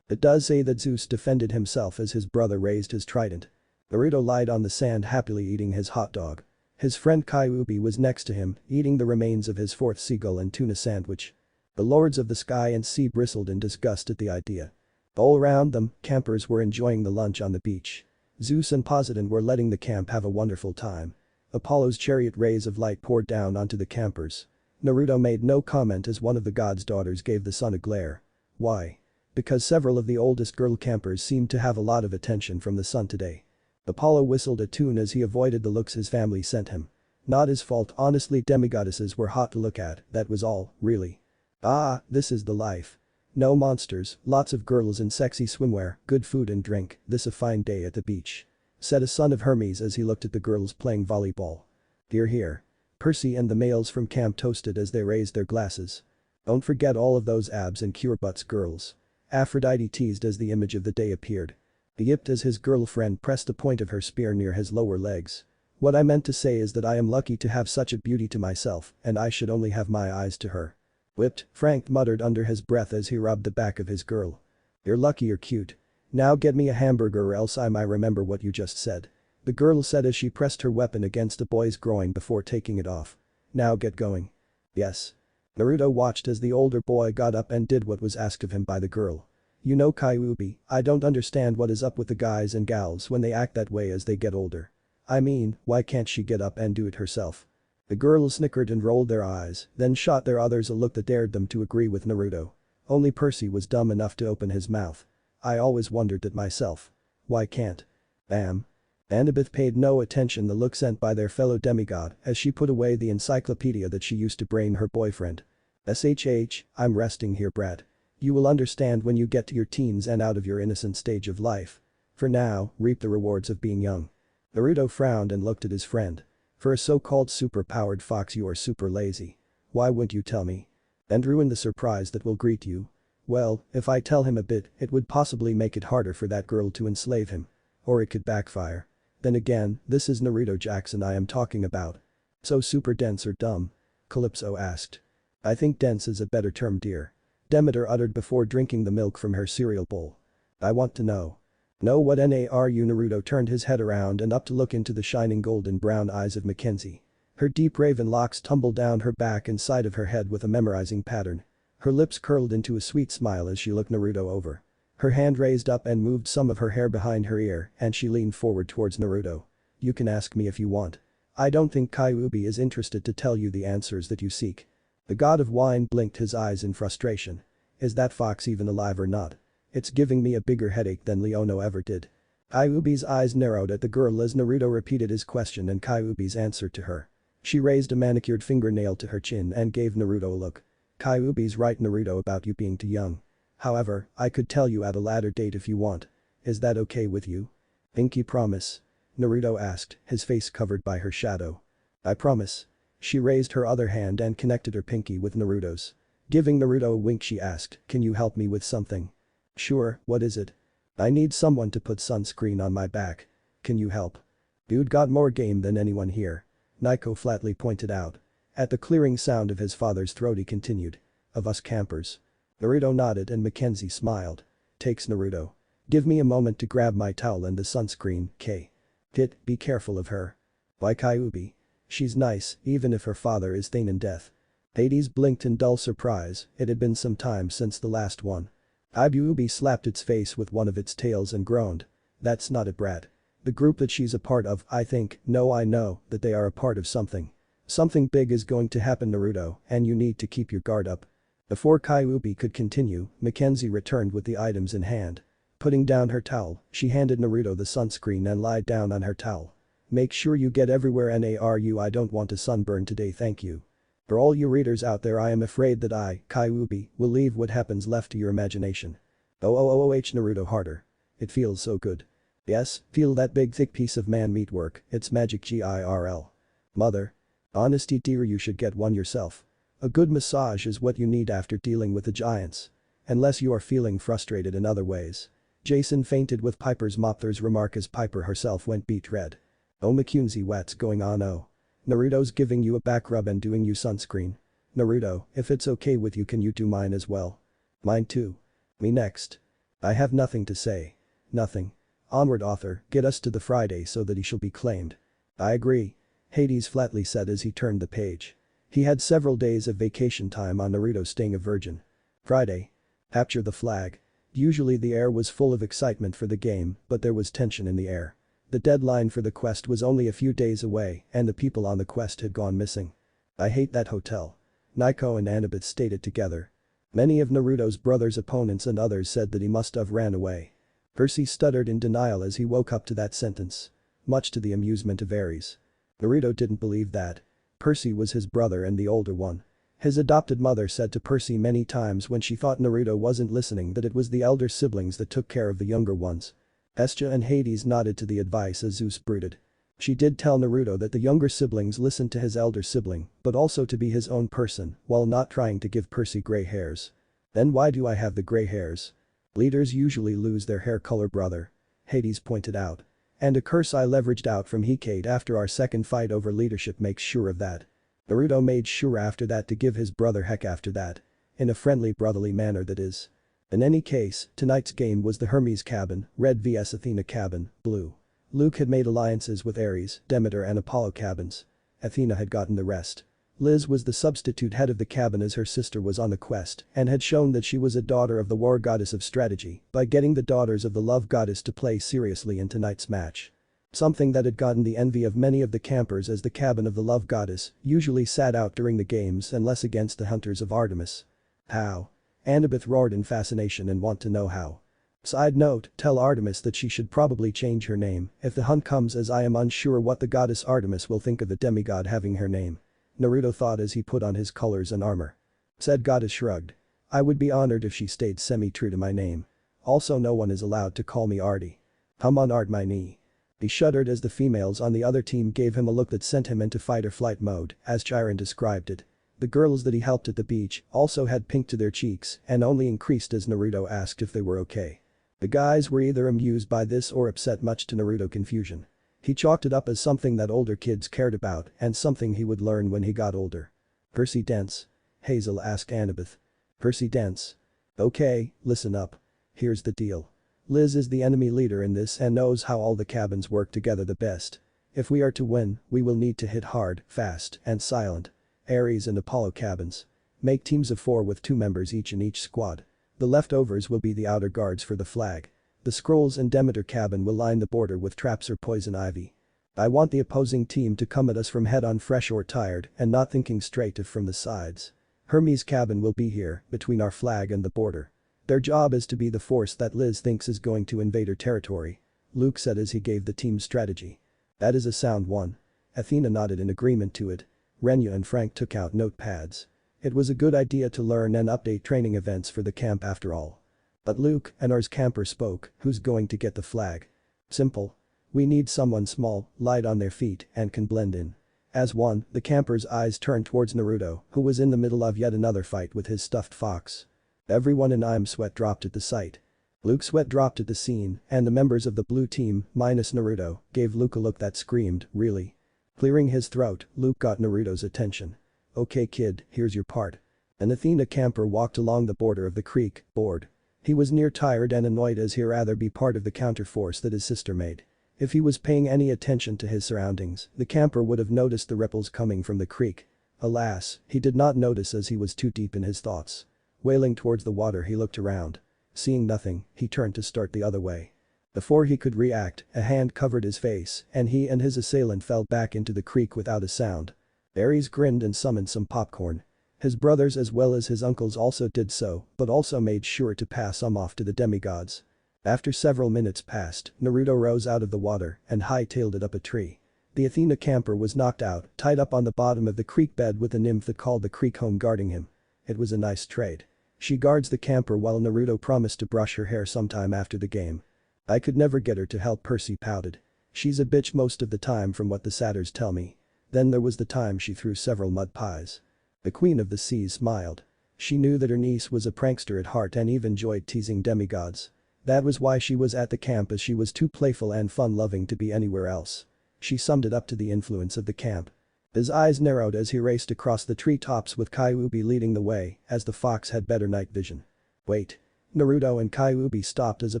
It does say that Zeus defended himself as his brother raised his trident. Naruto lied on the sand, happily eating his hot dog. His friend Cailloubi was next to him, eating the remains of his 4th seagull and tuna sandwich. The lords of the sky and sea bristled in disgust at the idea. All around them, campers were enjoying the lunch on the beach. Zeus and Poseidon were letting the camp have a wonderful time. Apollo's chariot rays of light poured down onto the campers. Naruto made no comment as one of the god's daughters gave the sun a glare. Why? Because several of the oldest girl campers seemed to have a lot of attention from the sun today. Apollo whistled a tune as he avoided the looks his family sent him. Not his fault, honestly. Demigoddesses were hot to look at, that was all, really. Ah, this is the life. No monsters, lots of girls in sexy swimwear, good food and drink, this a fine day at the beach. Said a son of Hermes as he looked at the girls playing volleyball. Hear hear. Percy and the males from camp toasted as they raised their glasses. Don't forget all of those abs and cure butts, girls. Aphrodite teased as the image of the day appeared. He yipped as his girlfriend pressed the point of her spear near his lower legs. What I meant to say is that I am lucky to have such a beauty to myself, and I should only have my eyes to her. Whipped, Frank muttered under his breath as he rubbed the back of his girl. You're lucky you're cute. Now get me a hamburger or else I might remember what you just said. The girl said as she pressed her weapon against the boy's groin before taking it off. Now get going. Yes. Naruto watched as the older boy got up and did what was asked of him by the girl. You know Cailloubi, I don't understand what is up with the guys and gals when they act that way as they get older. I mean, why can't she get up and do it herself? The girls snickered and rolled their eyes, then shot their others a look that dared them to agree with Naruto. Only Percy was dumb enough to open his mouth. I always wondered that myself. Why can't? Annabeth paid no attention the look sent by their fellow demigod as she put away the encyclopedia that she used to brain her boyfriend. SHH, I'm resting here, Brad. You will understand when you get to your teens and out of your innocent stage of life. For now, reap the rewards of being young. Naruto frowned and looked at his friend. For a so-called super-powered fox you are super lazy. Why wouldn't you tell me? And ruin the surprise that will greet you? Well, if I tell him a bit, it would possibly make it harder for that girl to enslave him. Or it could backfire. Then again, this is Naruto Jackson I am talking about. So super dense or dumb? Calypso asked. I think dense is a better term, dear. Demeter uttered before drinking the milk from her cereal bowl. I want to know. Know what Naru? Naruto turned his head around and up to look into the shining golden brown eyes of Mackenzie. Her deep raven locks tumbled down her back and side of her head with a memorizing pattern. Her lips curled into a sweet smile as she looked Naruto over. Her hand raised up and moved some of her hair behind her ear and she leaned forward towards Naruto. You can ask me if you want. I don't think Cailloubi is interested to tell you the answers that you seek. The god of wine blinked his eyes in frustration. Is that fox even alive or not? It's giving me a bigger headache than Leono ever did. Cailloubi's eyes narrowed at the girl as Naruto repeated his question and Cailloubi's answer to her. She raised a manicured fingernail to her chin and gave Naruto a look. Cailloubi's right, Naruto, about you being too young. However, I could tell you at a later date if you want. Is that okay with you? Pinky promise? Naruto asked, his face covered by her shadow. I promise. She raised her other hand and connected her pinky with Naruto's. Giving Naruto a wink she asked, can you help me with something? Sure, what is it? I need someone to put sunscreen on my back. Can you help? Dude got more game than anyone here. Naiko flatly pointed out. At the clearing sound of his father's throat he continued. Of us campers. Naruto nodded and Mackenzie smiled. Takes Naruto. Give me a moment to grab my towel and the sunscreen, K. Kit, be careful of her. Why Cailloubi? She's nice, even if her father is Thane in death. Hades blinked in dull surprise, it had been some time since the last one. Cailloubi slapped its face with one of its tails and groaned. That's not it, Brad. The group that she's a part of, I think, no I know, that they are a part of something. Something big is going to happen, Naruto, and you need to keep your guard up. Before Cailloubi could continue, Mackenzie returned with the items in hand. Putting down her towel, she handed Naruto the sunscreen and lied down on her towel. Make sure you get everywhere Naru, I don't want a sunburn today, thank you. For all you readers out there, I am afraid that I, Cailloubi, will leave what happens left to your imagination. Naruto harder. It feels so good. Yes, feel that big thick piece of man meat work, it's magic GIRL. Mother. Honesty dear, you should get one yourself. A good massage is what you need after dealing with the giants. Unless you are feeling frustrated in other ways. Jason fainted with Piper's mopper's remark as Piper herself went beet red. Oh Mackenzie, what's going on? Oh. Naruto's giving you a back rub and doing you sunscreen. Naruto, if it's okay with you, can you do mine as well? Mine too. Me next. I have nothing to say. Nothing. Onward author, get us to the Friday so that he shall be claimed. I agree. Hades flatly said as he turned the page. He had several days of vacation time on Naruto staying a virgin. Friday. Capture the flag. Usually the air was full of excitement for the game, but there was tension in the air. The deadline for the quest was only a few days away and the people on the quest had gone missing. I hate that hotel. Naiko and Annabeth stated together. Many of Naruto's brother's opponents and others said that he must have ran away. Percy stuttered in denial as he woke up to that sentence. Much to the amusement of Ares. Naruto didn't believe that. Percy was his brother and the older one. His adopted mother said to Percy many times when she thought Naruto wasn't listening that it was the elder siblings that took care of the younger ones. Hestia and Hades nodded to the advice as Zeus brooded. She did tell Naruto that the younger siblings listened to his elder sibling, but also to be his own person, while not trying to give Percy gray hairs. Then why do I have the gray hairs? Leaders usually lose their hair color, brother. Hades pointed out. And a curse I leveraged out from Hecate after our second fight over leadership makes sure of that. Naruto made sure after that to give his brother heck after that. In a friendly brotherly manner, that is. In any case, tonight's game was the Hermes cabin, red vs Athena cabin, blue. Luke had made alliances with Ares, Demeter and Apollo cabins. Athena had gotten the rest. Liz was the substitute head of the cabin as her sister was on the quest and had shown that she was a daughter of the war goddess of strategy by getting the daughters of the love goddess to play seriously in tonight's match. Something that had gotten the envy of many of the campers as the cabin of the love goddess usually sat out during the games and less against the hunters of Artemis. How? Annabeth roared in fascination and want to know how. Side note, tell Artemis that she should probably change her name if the hunt comes, as I am unsure what the goddess Artemis will think of a demigod having her name. Naruto thought as he put on his colors and armor. Said goddess shrugged. I would be honored if she stayed semi-true to my name. Also, no one is allowed to call me Artie. Hum on Art my knee. He shuddered as the females on the other team gave him a look that sent him into fight or flight mode, as Chiron described it. The girls that he helped at the beach also had pink to their cheeks and only increased as Naruto asked if they were okay. The guys were either amused by this or upset, much to Naruto's confusion. He chalked it up as something that older kids cared about and something he would learn when he got older. Percy Dents? Hazel asked Annabeth. Percy Dents? Okay, listen up. Here's the deal. Liz is the enemy leader in this and knows how all the cabins work together the best. If we are to win, we will need to hit hard, fast, and silent. Ares and Apollo cabins. Make teams of 4 with 2 members each in each squad. The leftovers will be the outer guards for the flag. The Scrolls and Demeter cabin will line the border with traps or poison ivy. I want the opposing team to come at us from head on, fresh or tired and not thinking straight if from the sides. Hermes' cabin will be here, between our flag and the border. Their job is to be the force that Liz thinks is going to invade her territory. Luke said as he gave the team strategy. That is a sound one. Athena nodded in agreement to it. Renya and Frank took out notepads. It was a good idea to learn and update training events for the camp after all. But Luke, Anor's camper, spoke. Who's going to get the flag? Simple. We need someone small, light on their feet, and can blend in. As one, the camper's eyes turned towards Naruto, who was in the middle of yet another fight with his stuffed fox. Everyone in Im's sweat dropped at the sight. Luke's sweat dropped at the scene, and the members of the blue team, minus Naruto, gave Luke a look that screamed, really? Clearing his throat, Luke got Naruto's attention. Okay kid, here's your part. An Athena camper walked along the border of the creek, bored. He was near tired and annoyed as he'd rather be part of the counterforce that his sister made. If he was paying any attention to his surroundings, the camper would have noticed the ripples coming from the creek. Alas, he did not notice as he was too deep in his thoughts. Wailing towards the water, he looked around. Seeing nothing, he turned to start the other way. Before he could react, a hand covered his face and he and his assailant fell back into the creek without a sound. Ares grinned and summoned some popcorn. His brothers as well as his uncles also did so, but also made sure to pass some off to the demigods. After several minutes passed, Naruto rose out of the water and hightailed it up a tree. The Athena camper was knocked out, tied up on the bottom of the creek bed with a nymph that called the creek home guarding him. It was a nice trade. She guards the camper while Naruto promised to brush her hair sometime after the game. I could never get her to help, Percy pouted. She's a bitch most of the time from what the satyrs tell me. Then there was the time she threw several mud pies. The Queen of the Seas smiled. She knew that her niece was a prankster at heart and even enjoyed teasing demigods. That was why she was at the camp, as she was too playful and fun-loving to be anywhere else. She summed it up to the influence of the camp. His eyes narrowed as he raced across the treetops with Cailloubi leading the way, as the fox had better night vision. Wait. Naruto and Cailloubi stopped as a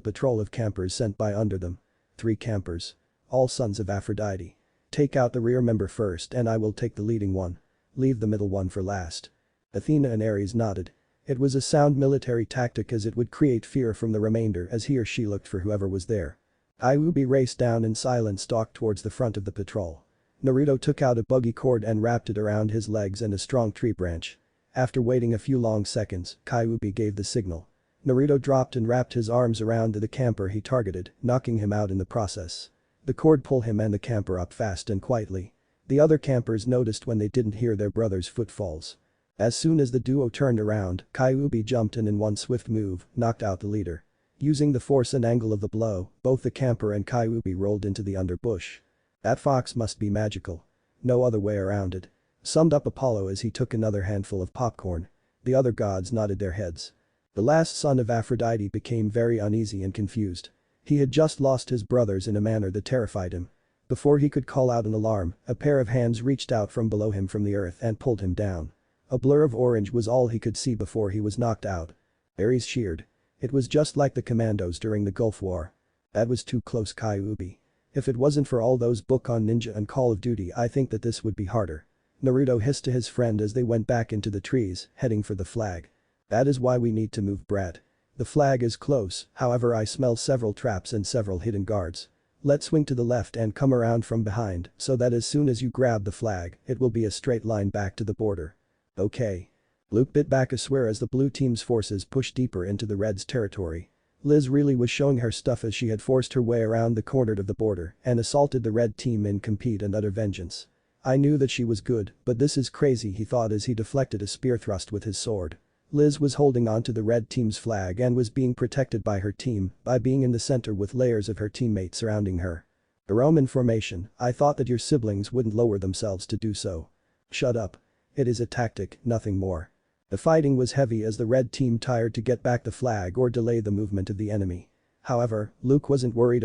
patrol of campers sent by under them. 3 campers. All sons of Aphrodite. Take out the rear member first and I will take the leading one. Leave the middle one for last. Athena and Ares nodded. It was a sound military tactic as it would create fear from the remainder as he or she looked for whoever was there. Cailloubi raced down in silence, stalked towards the front of the patrol. Naruto took out a buggy cord and wrapped it around his legs and a strong tree branch. After waiting a few long seconds, Cailloubi gave the signal. Naruto dropped and wrapped his arms around the camper he targeted, knocking him out in the process. The cord pulled him and the camper up fast and quietly. The other campers noticed when they didn't hear their brother's footfalls. As soon as the duo turned around, Cailloubi jumped and in one swift move, knocked out the leader. Using the force and angle of the blow, both the camper and Cailloubi rolled into the underbush. That fox must be magical. No other way around it. Summed up Apollo as he took another handful of popcorn. The other gods nodded their heads. The last son of Aphrodite became very uneasy and confused. He had just lost his brothers in a manner that terrified him. Before he could call out an alarm, a pair of hands reached out from below him from the earth and pulled him down. A blur of orange was all he could see before he was knocked out. Ares cheered. It was just like the commandos during the Gulf War. That was too close, Cailloubi. If it wasn't for all those books on Ninja and Call of Duty, I think that this would be harder. Naruto hissed to his friend as they went back into the trees, heading for the flag. That is why we need to move, brat. The flag is close, however I smell several traps and several hidden guards. Let's swing to the left and come around from behind so that as soon as you grab the flag, it will be a straight line back to the border. Okay. Luke bit back a swear as the blue team's forces pushed deeper into the Reds' territory. Liz really was showing her stuff as she had forced her way around the corner of the border and assaulted the red team in complete and utter vengeance. I knew that she was good, but this is crazy, he thought as he deflected a spear thrust with his sword. Liz was holding onto the red team's flag and was being protected by her team by being in the center with layers of her teammates surrounding her. The Roman formation, I thought that your siblings wouldn't lower themselves to do so. Shut up. It is a tactic, nothing more. The fighting was heavy as the red team tried to get back the flag or delay the movement of the enemy. However, Luke wasn't worried.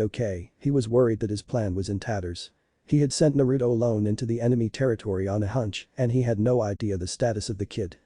He was worried that his plan was in tatters. He had sent Naruto alone into the enemy territory on a hunch and he had no idea the status of the kid.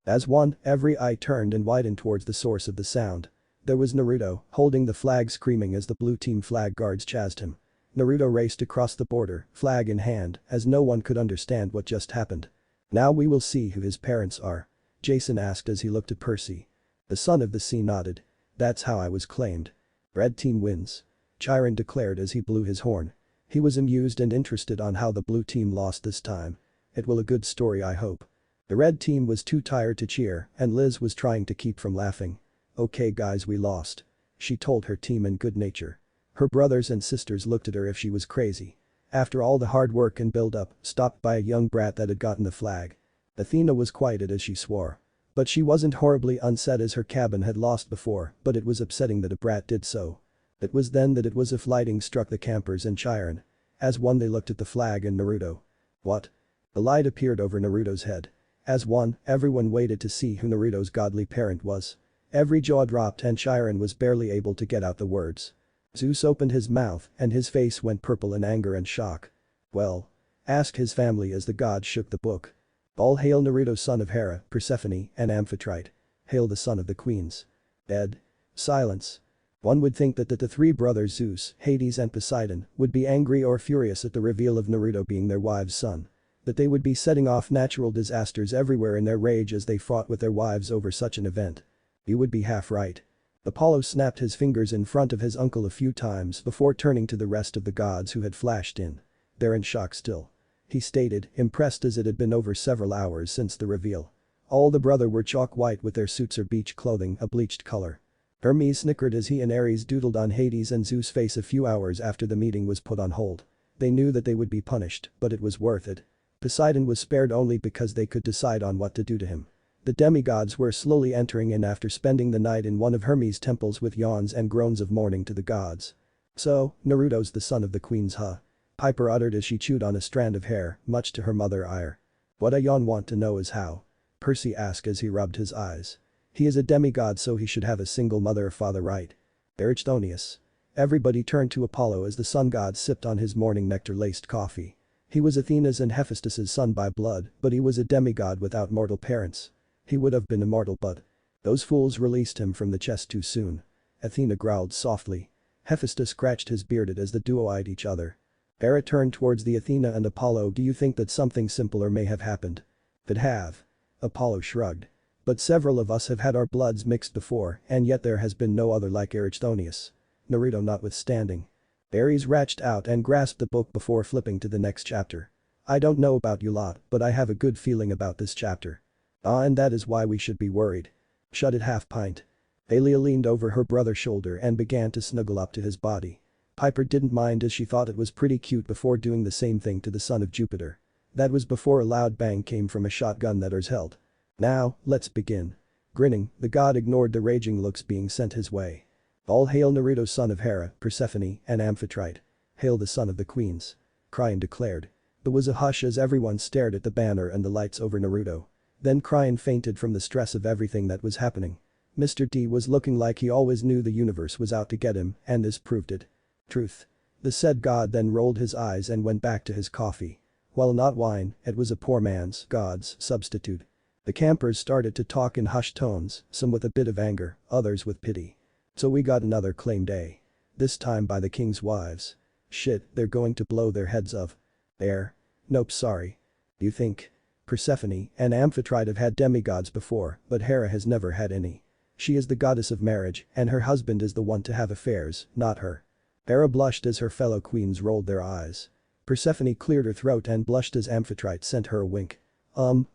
As one, every eye turned and widened towards the source of the sound. There was Naruto, holding the flag, screaming as the blue team flag guards chased him. Naruto raced across the border, flag in hand, as no one could understand what just happened. Now we will see who his parents are. Jason asked as he looked at Percy. The son of the sea nodded. That's how I was claimed. Red team wins. Chiron declared as he blew his horn. He was amused and interested on how the blue team lost this time. It will a good story, I hope. The red team was too tired to cheer and Liz was trying to keep from laughing. Okay guys, we lost. She told her team in good nature. Her brothers and sisters looked at her if she was crazy. After all the hard work and build-up, stopped by a young brat that had gotten the flag. Athena was quieted as she swore. But she wasn't horribly upset as her cabin had lost before, but it was upsetting that a brat did so. It was then that it was if lightning struck the campers and Chiron. As one they looked at the flag and Naruto. What? The light appeared over Naruto's head. As one, everyone waited to see who Naruto's godly parent was. Every jaw dropped and Chiron was barely able to get out the words. Zeus opened his mouth and his face went purple in anger and shock. Well? Asked his family as the gods shook the book. All hail Naruto, son of Hera, Persephone, and Amphitrite. Hail the son of the queens. Dead. Silence. One would think that the three brothers Zeus, Hades and Poseidon would be angry or furious at the reveal of Naruto being their wives' son. That they would be setting off natural disasters everywhere in their rage as they fought with their wives over such an event. You would be half right. Apollo snapped his fingers in front of his uncle a few times before turning to the rest of the gods who had flashed in. They're in shock still. He stated, impressed as it had been over several hours since the reveal. All the brother were chalk white with their suits or beach clothing a bleached color. Hermes snickered as he and Ares doodled on Hades and Zeus' face a few hours after the meeting was put on hold. They knew that they would be punished, but it was worth it. Poseidon was spared only because they could decide on what to do to him. The demigods were slowly entering in after spending the night in one of Hermes' temples with yawns and groans of mourning to the gods. So, Naruto's the son of the queens, huh? Piper uttered as she chewed on a strand of hair, much to her mother's ire. What I yawn want to know is how. Percy asked as he rubbed his eyes. He is a demigod so he should have a single mother or father, right? Erichthonius. Everybody turned to Apollo as the sun god sipped on his morning nectar-laced coffee. He was Athena's and Hephaestus's son by blood, but he was a demigod without mortal parents. He would have been immortal but those fools released him from the chest too soon. Athena growled softly. Hephaestus scratched his beard as the duo eyed each other. Hera turned towards the Athena and Apollo. Do you think that something simpler may have happened? Could have. Apollo shrugged. But several of us have had our bloods mixed before and yet there has been no other like Erichthonius. Naruto notwithstanding. Ares reached out and grasped the book before flipping to the next chapter. I don't know about you lot, but I have a good feeling about this chapter. And that is why we should be worried. Shut it, half pint. Aelia leaned over her brother's shoulder and began to snuggle up to his body. Piper didn't mind as she thought it was pretty cute before doing the same thing to the son of Jupiter. That was before a loud bang came from a shotgun that Urs held. Now, let's begin. Grinning, the god ignored the raging looks being sent his way. All hail Naruto, son of Hera, Persephone, and Amphitrite. Hail the son of the queens. Cryon declared. There was a hush as everyone stared at the banner and the lights over Naruto. Then Cryon fainted from the stress of everything that was happening. Mr. D was looking like he always knew the universe was out to get him, and this proved it. Truth. The said god then rolled his eyes and went back to his coffee. Well, not wine, it was a poor man's, god's, substitute. The campers started to talk in hushed tones, some with a bit of anger, others with pity. So we got another claim day. This time by the king's wives. Shit, they're going to blow their heads off. There. Nope, sorry. You think? Persephone and Amphitrite have had demigods before, but Hera has never had any. She is the goddess of marriage, and her husband is the one to have affairs, not her. Hera blushed as her fellow queens rolled their eyes. Persephone cleared her throat and blushed as Amphitrite sent her a wink.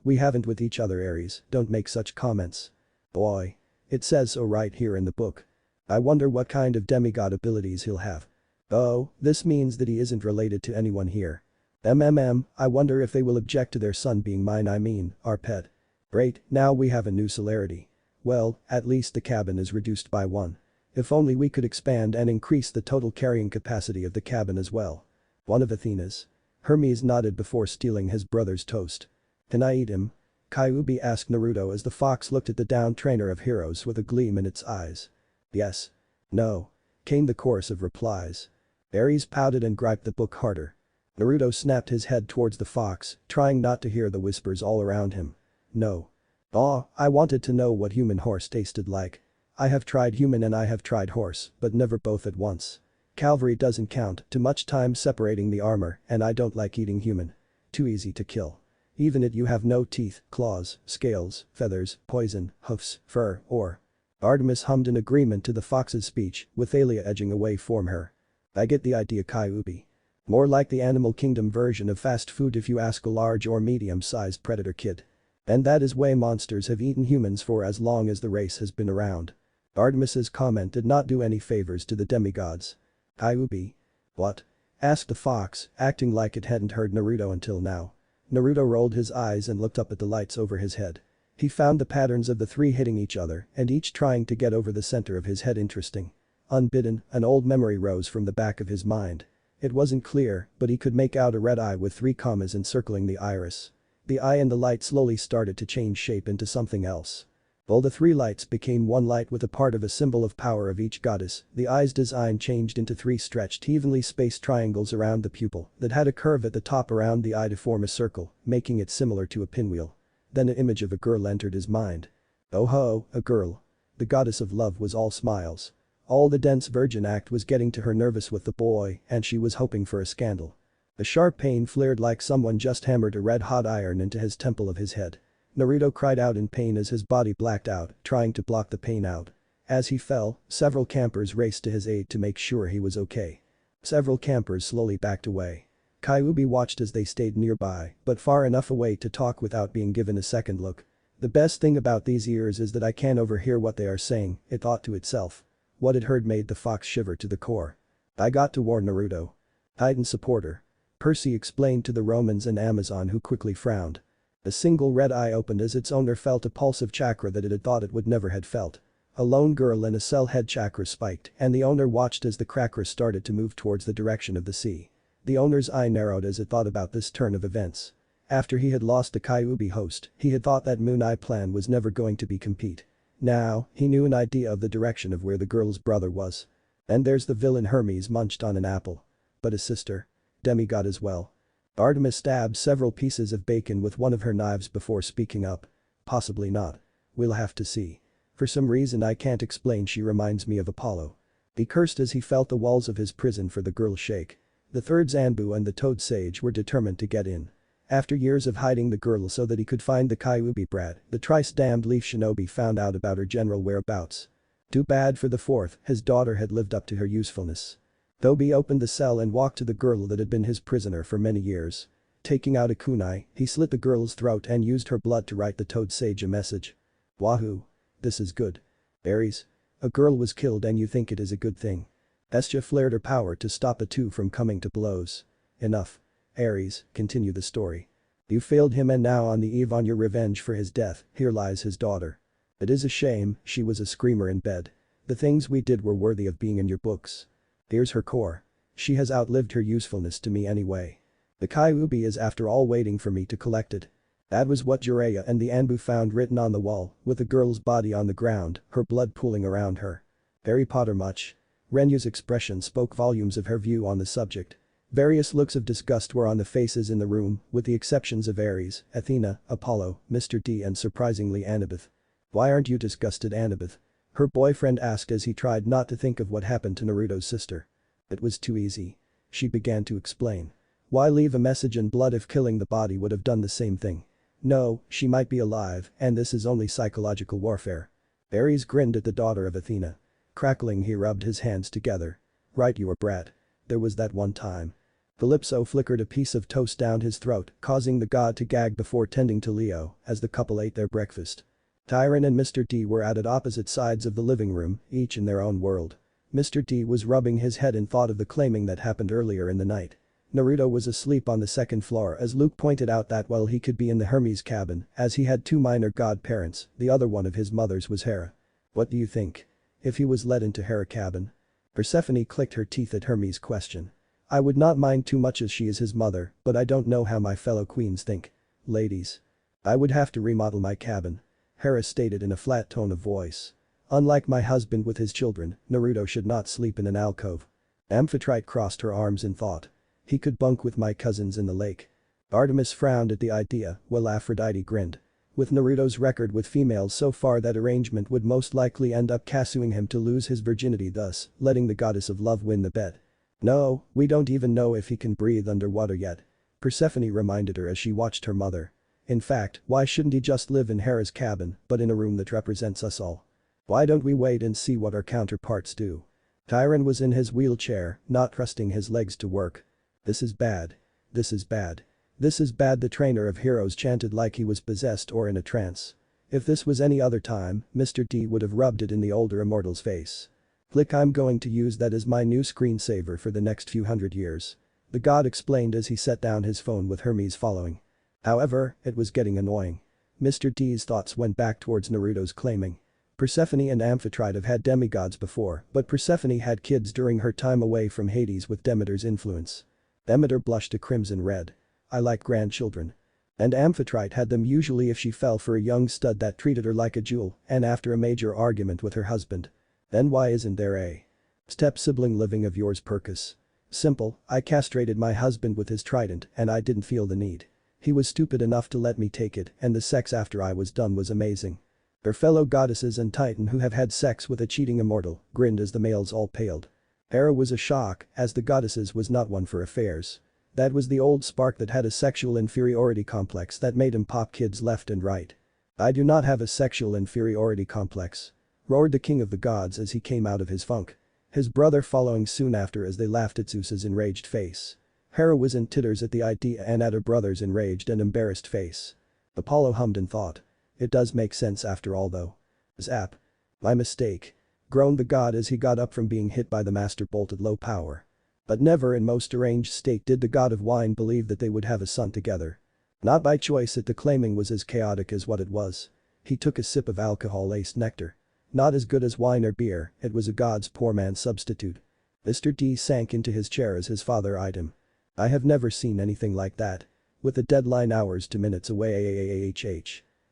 We haven't with each other, Ares, don't make such comments. Boy. It says so right here in the book. I wonder what kind of demigod abilities he'll have. Oh, this means that he isn't related to anyone here. I wonder if they will object to their son being mine, I mean, our pet. Great, now we have a new celerity. Well, at least the cabin is reduced by 1. If only we could expand and increase the total carrying capacity of the cabin as well. One of Athena's. Hermes nodded before stealing his brother's toast. Can I eat him? Cailloubi asked Naruto as the fox looked at the down trainer of heroes with a gleam in its eyes. Yes. No. Came the chorus of replies. Ares pouted and griped the book harder. Naruto snapped his head towards the fox, trying not to hear the whispers all around him. No. I wanted to know what human horse tasted like. I have tried human and I have tried horse, but never both at once. Cavalry doesn't count, too much time separating the armor, and I don't like eating human. Too easy to kill. Even if you have no teeth, claws, scales, feathers, poison, hoofs, fur, or. Artemis hummed in agreement to the fox's speech, with Thalia edging away from her. I get the idea, Cailloubi. More like the animal kingdom version of fast food if you ask a large or medium-sized predator kid. And that is way monsters have eaten humans for as long as the race has been around. Artemis's comment did not do any favors to the demigods. Cailloubi? What? Asked the fox, acting like it hadn't heard Naruto until now. Naruto rolled his eyes and looked up at the lights over his head. He found the patterns of the 3 hitting each other and each trying to get over the center of his head interesting. Unbidden, an old memory rose from the back of his mind. It wasn't clear, but he could make out a red eye with 3 commas encircling the iris. The eye and the light slowly started to change shape into something else. All the 3 lights became 1 light with a part of a symbol of power of each goddess. The eye's design changed into 3 stretched evenly spaced triangles around the pupil that had a curve at the top around the eye to form a circle, making it similar to a pinwheel. Then an image of a girl entered his mind. Oh ho, a girl. The goddess of love was all smiles. All the dense virgin act was getting to her nervous with the boy, and she was hoping for a scandal. A sharp pain flared like someone just hammered a red-hot iron into his temple of his head. Naruto cried out in pain as his body blacked out, trying to block the pain out. As he fell, several campers raced to his aid to make sure he was okay. Several campers slowly backed away. Cailloubi watched as they stayed nearby, but far enough away to talk without being given a second look. The best thing about these ears is that I can't overhear what they are saying, it thought to itself. What it heard made the fox shiver to the core. I got to warn Naruto. Titan supporter. Percy explained to the Romans and Amazon, who quickly frowned. A single red eye opened as its owner felt a pulse of chakra that it had thought it would never had felt. A lone girl in a cell head chakra spiked and the owner watched as the crackers started to move towards the direction of the sea. The owner's eye narrowed as it thought about this turn of events. After he had lost the Cailloubi host, he had thought that Moon Eye plan was never going to be complete. Now, he knew an idea of the direction of where the girl's brother was. And there's the villain Hermes munched on an apple. But his sister? Demigod as well. Artemis stabbed several pieces of bacon with one of her knives before speaking up. Possibly not. We'll have to see. For some reason I can't explain, she reminds me of Apollo. He cursed as he felt the walls of his prison for the girl shake. The third Zanbu and the Toad Sage were determined to get in. After years of hiding the girl so that he could find the Cailloubi brat, the thrice-damned Leaf Shinobi found out about her general whereabouts. Too bad for the 4th, his daughter had lived up to her usefulness. Thobi opened the cell and walked to the girl that had been his prisoner for many years. Taking out a kunai, he slit the girl's throat and used her blood to write the Toad Sage a message. Wahoo. This is good. Ares. A girl was killed and you think it is a good thing. Hestia flared her power to stop the two from coming to blows. Enough. Ares, continue the story. You failed him and now on the eve on your revenge for his death, here lies his daughter. It is a shame, she was a screamer in bed. The things we did were worthy of being in your books. Here's her core. She has outlived her usefulness to me anyway. The Cailloubi is after all waiting for me to collect it. That was what Jiraiya and the Anbu found written on the wall, with the girl's body on the ground, her blood pooling around her. Harry Potter much? Renyu's expression spoke volumes of her view on the subject. Various looks of disgust were on the faces in the room, with the exceptions of Ares, Athena, Apollo, Mr. D and surprisingly Annabeth. Why aren't you disgusted, Annabeth? Her boyfriend asked as he tried not to think of what happened to Naruto's sister. It was too easy. She began to explain. Why leave a message in blood if killing the body would have done the same thing? No, she might be alive, and this is only psychological warfare. Ares grinned at the daughter of Athena. Crackling, he rubbed his hands together. Right, you brat. There was that one time. Calypso flickered a piece of toast down his throat, causing the god to gag before tending to Leo as the couple ate their breakfast. Tyron and Mr. D were at opposite sides of the living room, each in their own world. Mr. D was rubbing his head in thought of the claiming that happened earlier in the night. Naruto was asleep on the second floor as Luke pointed out that while he could be in the Hermes cabin, as he had two minor godparents, the other one of his mothers was Hera. What do you think? If he was let into Hera cabin? Persephone clicked her teeth at Hermes' question. I would not mind too much as she is his mother, but I don't know how my fellow queens think. Ladies. I would have to remodel my cabin. Hera stated in a flat tone of voice. Unlike my husband with his children, Naruto should not sleep in an alcove. Amphitrite crossed her arms in thought. He could bunk with my cousins in the lake. Artemis frowned at the idea, while Aphrodite grinned. With Naruto's record with females so far, that arrangement would most likely end up casting him to lose his virginity, thus letting the goddess of love win the bet. No, we don't even know if he can breathe underwater yet. Persephone reminded her as she watched her mother. In fact, why shouldn't he just live in Hera's cabin, but in a room that represents us all? Why don't we wait and see what our counterparts do? Tyron was in his wheelchair, not trusting his legs to work. This is bad. This is bad. This is bad, the trainer of heroes chanted like he was possessed or in a trance. If this was any other time, Mr. D would have rubbed it in the older immortal's face. Click, I'm going to use that as my new screensaver for the next few hundred years. The god explained as he set down his phone with Hermes following. However, it was getting annoying. Mr. D's thoughts went back towards Naruto's claiming. Persephone and Amphitrite have had demigods before, but Persephone had kids during her time away from Hades with Demeter's influence. Demeter blushed a crimson red. I like grandchildren. And Amphitrite had them usually if she fell for a young stud that treated her like a jewel and after a major argument with her husband. Then why isn't there a step-sibling living of yours, Percus? Simple, I castrated my husband with his trident and I didn't feel the need. He was stupid enough to let me take it, and the sex after I was done was amazing. Their fellow goddesses and Titan who have had sex with a cheating immortal grinned as the males all paled. Hera was a shock, as the goddesses was not one for affairs. That was the old spark that had a sexual inferiority complex that made him pop kids left and right. I do not have a sexual inferiority complex. Roared the king of the gods as he came out of his funk. His brother following soon after as they laughed at Zeus's enraged face. Hera was in titters at the idea and at her brother's enraged and embarrassed face. Apollo hummed in thought. It does make sense after all though. Zap. My mistake. Groaned the god as he got up from being hit by the master bolt at low power. But never in most deranged state did the god of wine believe that they would have a son together. Not by choice, that the claiming was as chaotic as what it was. He took a sip of alcohol-laced nectar. Not as good as wine or beer, it was a god's poor man's substitute. Mr. D sank into his chair as his father eyed him. I have never seen anything like that. With the deadline hours to minutes away.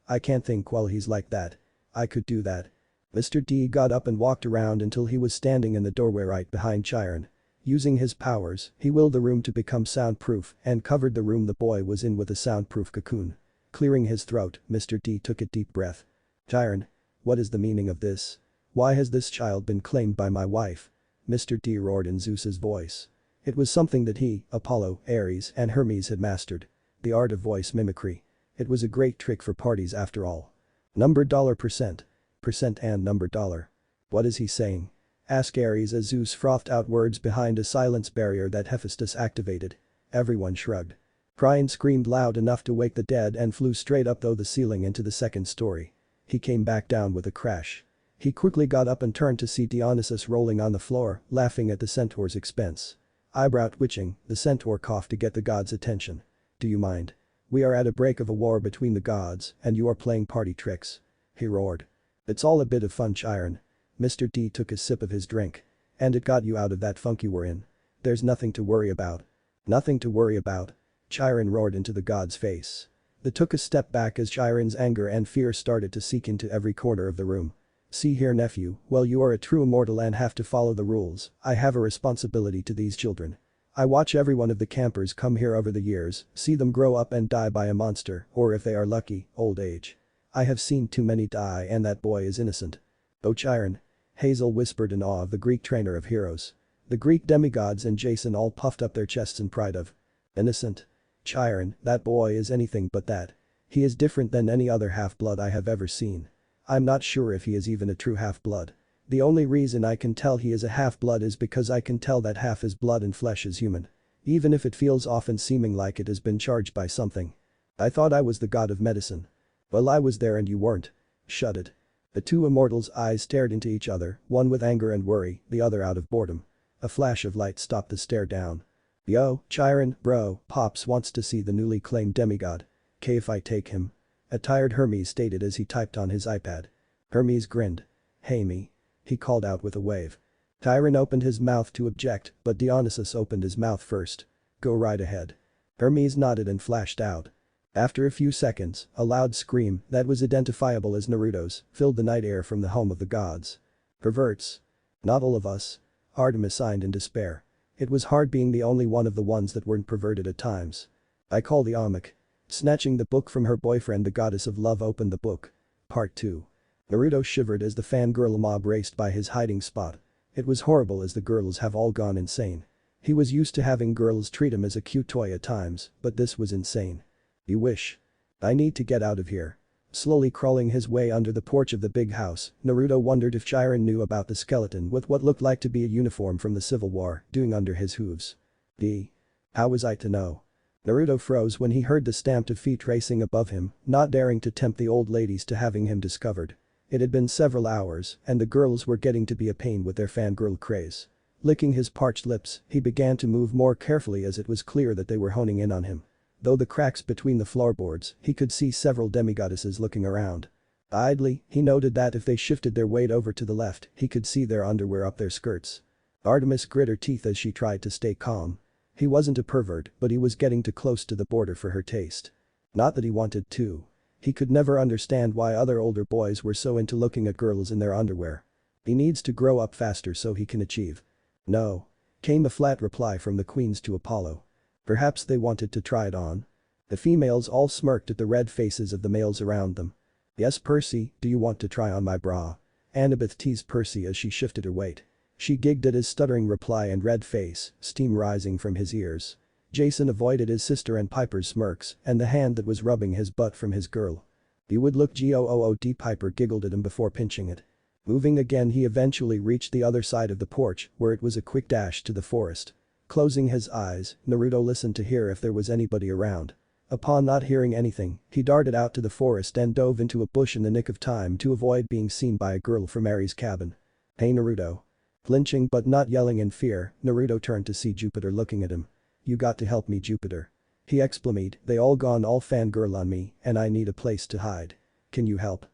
I can't think while he's like that. I could do that. Mr. D got up and walked around until he was standing in the doorway right behind Chiron. Using his powers, he willed the room to become soundproof and covered the room the boy was in with a soundproof cocoon. Clearing his throat, Mr. D took a deep breath. Chiron. What is the meaning of this? Why has this child been claimed by my wife? Mr. D roared in Zeus's voice. It was something that he, Apollo, Ares, and Hermes had mastered. The art of voice mimicry. It was a great trick for parties after all. Number $%. Percent and number $. What is he saying? Asked Ares as Zeus frothed out words behind a silence barrier that Hephaestus activated. Everyone shrugged. Prion screamed loud enough to wake the dead and flew straight up through the ceiling into the second story. He came back down with a crash. He quickly got up and turned to see Dionysus rolling on the floor, laughing at the centaur's expense. Eyebrow twitching, the centaur coughed to get the god's attention. Do you mind? We are at a break of a war between the gods and you are playing party tricks. He roared. It's all a bit of fun, Chiron. Mr. D took a sip of his drink. And it got you out of that funk you were in. There's nothing to worry about. Nothing to worry about. Chiron roared into the god's face. They took a step back as Chiron's anger and fear started to seep into every corner of the room. See here, nephew, well, you are a true immortal and have to follow the rules. I have a responsibility to these children. I watch every one of the campers come here over the years, see them grow up and die by a monster, or if they are lucky, old age. I have seen too many die and that boy is innocent. Oh Chiron. Hazel whispered in awe of the Greek trainer of heroes. The Greek demigods and Jason all puffed up their chests in pride of. Innocent. Chiron, that boy is anything but that. He is different than any other half-blood I have ever seen. I'm not sure if he is even a true half-blood. The only reason I can tell he is a half-blood is because I can tell that half his blood and flesh is human. Even if it feels often seeming like it has been charged by something. I thought I was the god of medicine. Well, I was there and you weren't. Shut it. The two immortals' eyes stared into each other, one with anger and worry, the other out of boredom. A flash of light stopped the stare down. Yo, Chiron, bro, Pops wants to see the newly claimed demigod. "'K if I take him?" A tired Hermes stated as he typed on his iPad. Hermes grinned. "Hey me." He called out with a wave. Chiron opened his mouth to object, but Dionysus opened his mouth first. "Go right ahead." Hermes nodded and flashed out. After a few seconds, a loud scream that was identifiable as Naruto's filled the night air from the home of the gods. "Perverts. Not all of us." Artemis signed in despair. It was hard being the only one of the ones that weren't perverted at times. "I call the Amok." Snatching the book from her boyfriend, the goddess of love opened the book. Part 2. Naruto shivered as the fangirl mob raced by his hiding spot. It was horrible as the girls have all gone insane. He was used to having girls treat him as a cute toy at times, but this was insane. "You wish. I need to get out of here." Slowly crawling his way under the porch of the big house, Naruto wondered if Chiron knew about the skeleton with what looked like to be a uniform from the Civil War doing under his hooves. How was I to know? Naruto froze when he heard the stamp of feet racing above him, not daring to tempt the old ladies to having him discovered. It had been several hours, and the girls were getting to be a pain with their fangirl craze. Licking his parched lips, he began to move more carefully as it was clear that they were honing in on him. Though the cracks between the floorboards, he could see several demigoddesses looking around. Idly, he noted that if they shifted their weight over to the left, he could see their underwear up their skirts. Artemis grit her teeth as she tried to stay calm. He wasn't a pervert, but he was getting too close to the border for her taste. Not that he wanted to. He could never understand why other older boys were so into looking at girls in their underwear. He needs to grow up faster so he can achieve. "No." Came a flat reply from the queens to Apollo. Perhaps they wanted to try it on. The females all smirked at the red faces of the males around them. "Yes, Percy, do you want to try on my bra?" Annabeth teased Percy as she shifted her weight. She gigged at his stuttering reply and red face, steam rising from his ears. Jason avoided his sister and Piper's smirks and the hand that was rubbing his butt from his girl. "You would look good." Piper giggled at him before pinching it. Moving again, he eventually reached the other side of the porch where it was a quick dash to the forest. Closing his eyes, Naruto listened to hear if there was anybody around. Upon not hearing anything, he darted out to the forest and dove into a bush in the nick of time to avoid being seen by a girl from Ari's cabin. "Hey Naruto." Flinching but not yelling in fear, Naruto turned to see Jupiter looking at him. "You got to help me, Jupiter." He exclaimed, "They all gone all fangirl on me and I need a place to hide. Can you help?"